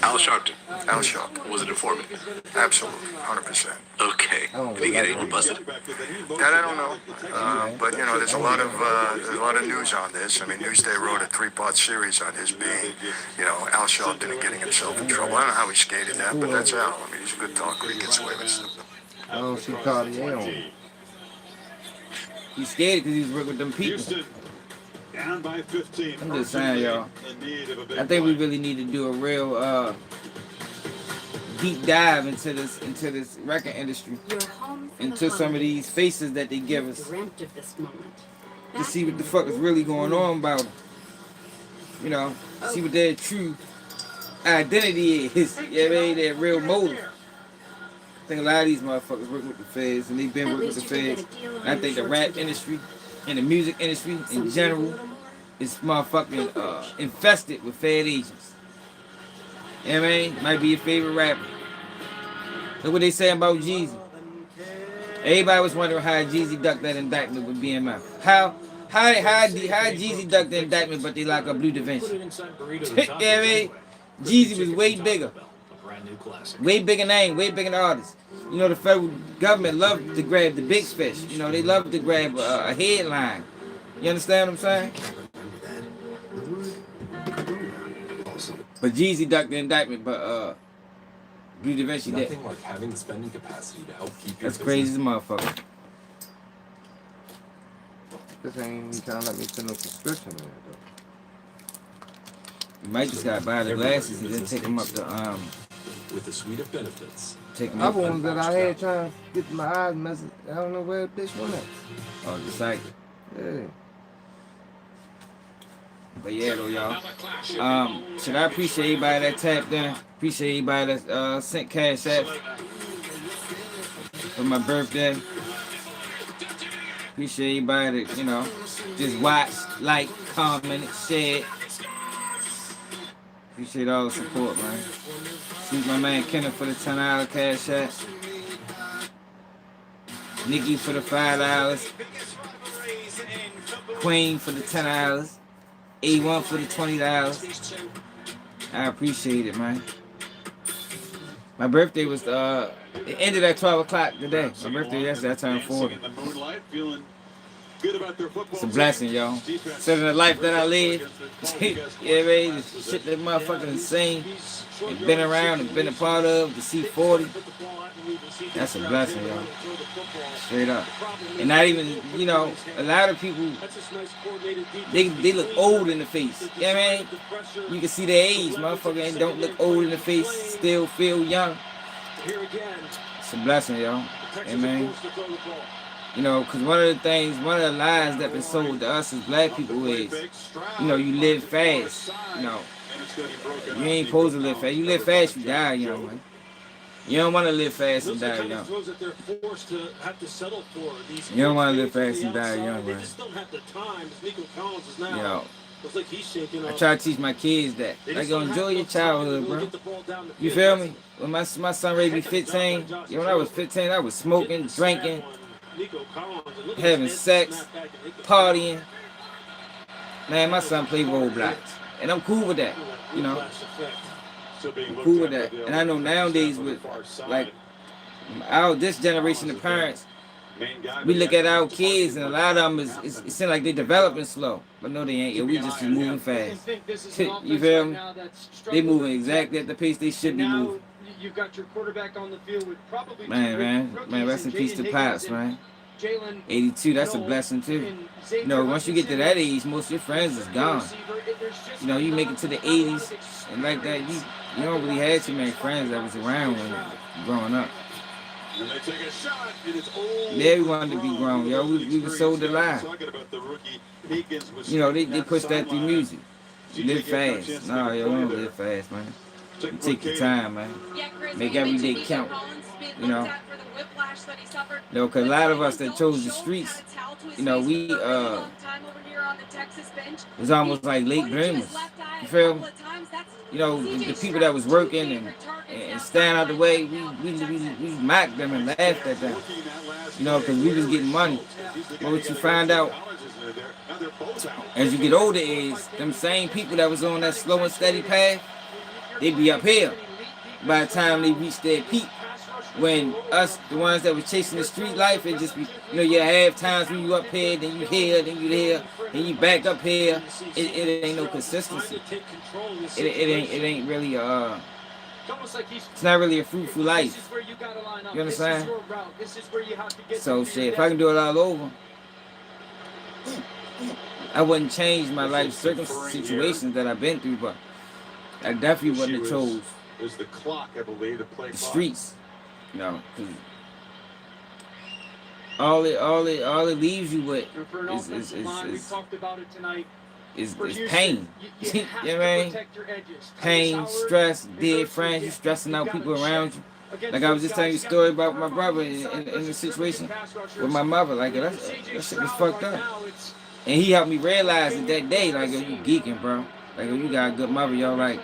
L: Al Sharpton.
M: Al Sharpton.
L: Was an informant.
M: Absolutely, 100%.
L: Okay. Did he get anyone busted?
M: That I don't know. But you know, there's a lot of news on this. I mean, Newsday wrote a 3-part series on his being, you know, Al Sharpton and getting himself in trouble. I don't know how he skated that, but that's Al. I mean, he's a good talker. He gets away with stuff.
C: I don't see Cartier on.
A: He's scared because he's working with them people.
O: Down by 15.
A: I'm just saying, y'all.
O: In need of a big
A: I think we
O: play.
A: really need to do a real deep dive into this record industry, into some of these faces that they give us, to see what the fuck is really going on about them. You know, see what their true identity is. You know what I mean? Their real motive. I think a lot of these motherfuckers work with the feds, and they've been working with the feds. And I think the rap industry and the music industry in general is motherfucking infested with fed agents. You know what I mean? Might be your favorite rapper. Look what they say about Jeezy. Everybody was wondering how Jeezy ducked that indictment with BMF. How Jeezy ducked the indictment, but they lock up Blue Da Vinci? You know what I mean? Jeezy was way bigger. Way bigger name, way bigger artist. You know, the federal government loved to grab the big fish. You know, they love to grab a headline. You understand what I'm saying? But Jeezy ducked the indictment, but Blue Da Vinci did.
H: Nothing like having the spending capacity to help keep
A: That's crazy as a motherfucker.
C: This ain't even trying to let me send no subscription in there, though.
A: You might just gotta buy the glasses and then take them up to
H: with the suite of benefits.
A: Take them
C: Other
A: up.
C: ones that I had trying to get my eyes messed. I don't know where this one at.
A: Oh, the site.
C: Yeah.
A: But yeah, though, y'all. Should I appreciate everybody that tapped in? Appreciate everybody that sent cash out for my birthday. Appreciate everybody that, you know, just watched, like, comment, shared. Appreciate all the support, man. See my man Kenneth for the $10 cash out. Nikki for the $5. Queen for the $10. A1 for the $20. I appreciate it, man. My birthday was it ended at 12 o'clock today. My birthday yesterday, I turned 40. It's a blessing, y'all. Instead of the life that I live, yeah, man, the shit that motherfucking insane and been around and been a part of, to see 40, that's a blessing, y'all. Straight up. And not even, you know, a lot of people, they look old in the face. You know what I mean? You can see their age, motherfucker, and don't look old in the face, still feel young. It's a blessing, y'all. Amen. You know, because one of the lies that been sold to us as black people is, you know, you live fast. You know, you ain't supposed to live fast. You live fast, you die young, man. You don't want to live fast and die young. You don't want to live fast and die young, man. You know, I try to teach my kids that. Like, enjoy your childhood, bro. You feel me? When my son ready to be 15, you know, when I was 15, I was smoking, drinking, having sex, partying. Man, my son played Roblox. And I'm cool with that, you know. I'm cool with that. And I know nowadays with, like, this generation of parents, we look at our kids and a lot of them, it seems like they're developing slow. But no, they ain't. We just moving fast. You feel me? They moving exactly at the pace they should be moving.
F: You've got your quarterback on the field with probably
A: man, rest in peace to Pops, man. 82, that's a blessing too. You know, once you get to that age, most of your friends is gone. You know, you make it to the 80s and like that, you don't really have too many friends that was around when you were growing up. Yeah, we wanted to be grown, yo. We were sold the lie. You know, they pushed that through music. Live fast. Nah, yo, don't live fast, man. You take your time, man. Make every day count. You know. You know, cause a lot of us that chose the streets, you know, we was almost like late bloomers. You feel me? You know, the people that was working and staying out the way, we mocked them and laughed at them. You know, cause we was getting money. But what you find out as you get older is them same people that was on that slow and steady path, they be up here by the time they reach their peak. When us, the ones that was chasing the street life, it just be, you know, you have times when you up here, then you here, then you there, then you back up here. It ain't no consistency. It ain't really it's not really a fruitful life. You understand? So shit, if I can do it all over, I wouldn't change my life situations that I've been through, but I definitely wouldn't have chose
O: is the clock, I believe, to play
A: the streets. You know, 'cause all it leaves you with is pain. You know what I mean? Pain, stress, dead friends, you stressing out people around you. Like I was just telling you a story about my brother in the situation with my mother. Like that shit was fucked up. And he helped me realize it that day, like, yo, you geeking, bro. Like, yo, you got a good mother, yo. Like,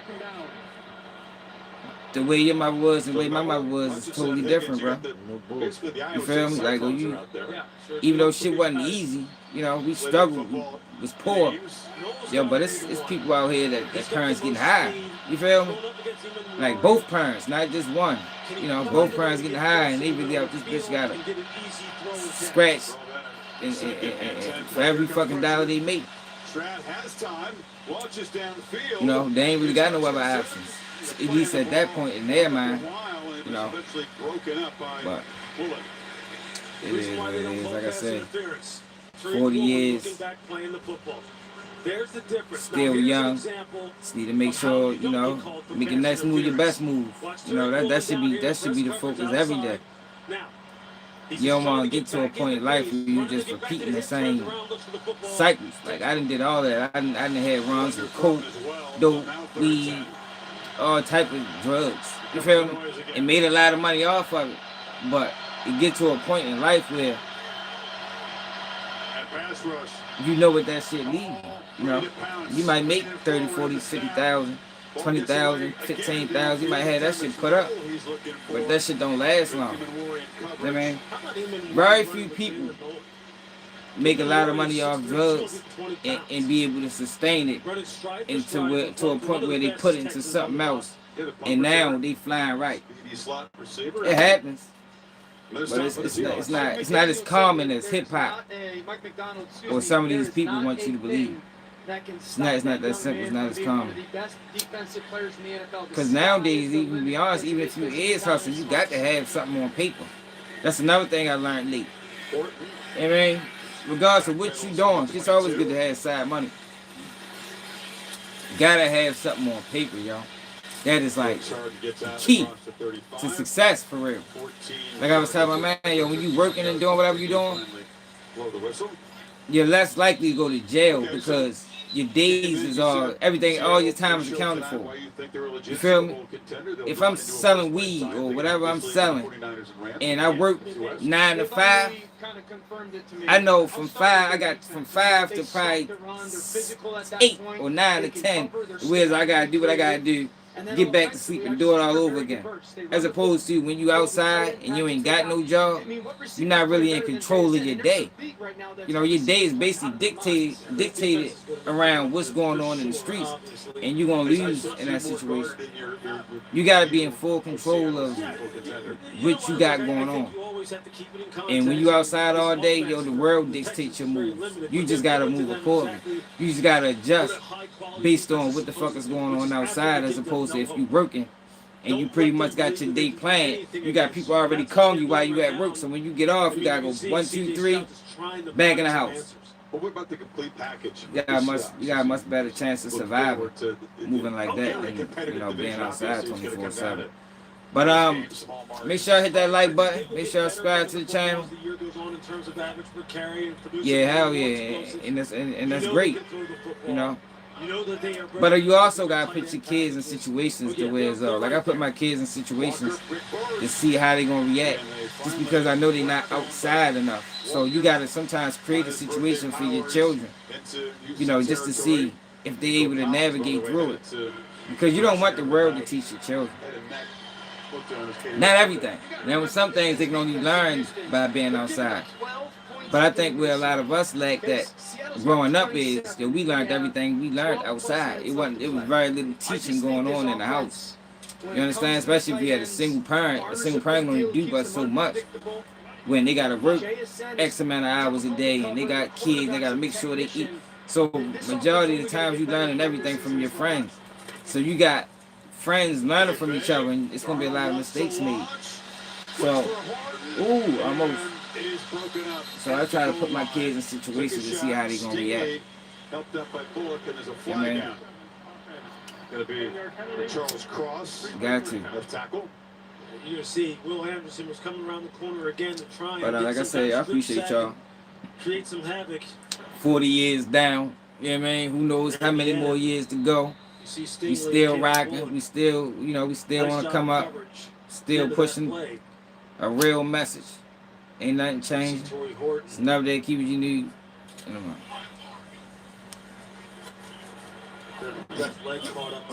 A: the way your mother was and the way my mother was is totally different, bro. You feel me? Like, you, even though shit wasn't easy, you know, we struggled, we was poor. Yo, but it's people out here that parents getting high. You feel me? Like, both parents, not just one. You know, both parents getting high, and they really out this bitch got to scratch and for every fucking dollar they make. You know, they ain't really got no other options. At least at that point in their mind, you know. But it is what it is. Like I said, 40 years, still young. Just need to make sure, you know, make your next move your best move. You know, that should be the focus every day. You don't want to get to a point in life where you just repeating the same cycles. Like, I done did all that. I done had runs with coke, dope, weed, all type of drugs. You feel me? And made a lot of money off of it. But you get to a point in life where you know what that shit leaves. You know, you might make 30, 40, 50,000, 20,000, 15,000. You might have that shit put up, but that shit don't last long. I mean, very few people make a lot of money off drugs and be able to sustain it to a point where they put it into something else, and now they flying right. It happens. But it's not as common as hip hop or some of these people want you to believe. It's not that simple. It's not as common. Because nowadays, even to be honest, even if you is hustling, you got to have something on paper. That's another thing I learned late. I mean, regardless of what you doing, it's always good to have side money. You gotta have something on paper, y'all. That is like the key to success for real. Like I was telling my man, yo, when you working and doing whatever you doing, you're less likely to go to jail because your days is all your time is accounted for. You feel me? If I'm selling weed or whatever I'm selling, and I work 9 to 5, I know from 5 to probably 8 or 9 to 10, whereas I gotta do what I gotta do. Get back to sleep and do it all over again. As opposed to when you outside and you ain't got no job, you're not really in control of your day. You know, your day is basically dictated around what's going on in the streets, and you're gonna lose in that situation. You gotta be in full control of what you got going on. And when you outside all day, yo, the world dictates your moves. You just gotta move accordingly. You just gotta adjust based on what the fuck is going on outside, as opposed to if you working and you pretty much got your day planned, you got people already calling you while you at work. So when you get off, you gotta go 1, 2, 3, back in the house.
O: But what about the complete package?
A: You got a much better chance of surviving moving like that than, you know, being outside 24/7. But make sure I hit that like button. Make sure I subscribe to the channel. Yeah, hell yeah, and that's great, you know. But you also gotta put your kids in situations the way it's like I put my kids in situations to see how they gonna react, just because I know they're not outside enough. So you gotta sometimes create a situation for your children, you know, just to see if they're able to navigate through it. Because you don't want the world to teach your children. Not everything. There were some things they can only learn by being outside. But I think where a lot of us lack that growing up is that we learned everything we learned outside. It was very little teaching going on in the house. You understand? Especially if you had a single parent. A single parent only do but so much. When they gotta work X amount of hours a day and they got kids, they gotta make sure they eat. So majority of the times you learning everything from your friends. So you got friends learning from each other, and it's gonna be a lot of mistakes made. So, ooh, almost.
O: is broken up.
A: So I try to put my kids in situations to see how they're gonna react.
O: Helped up by Bullock, and there's a
A: Yeah,
O: flag
A: man.
O: down. Gonna be Charles Cross.
A: Got to.
O: Left tackle.
Q: You're gonna see Will Anderson was coming around the corner again to try
A: But
Q: and
A: like I
Q: get some
A: say, I
Q: kind of strip
A: appreciate
Q: sack
A: y'all.
Q: and create some havoc.
A: 40 years down. You know what I mean? Who knows how many more years to go? We still rocking. We still, you know, we still want to come up. Still pushing a real message. Ain't nothing changing. It's never there. Keep what you need.
Q: Left leg caught up.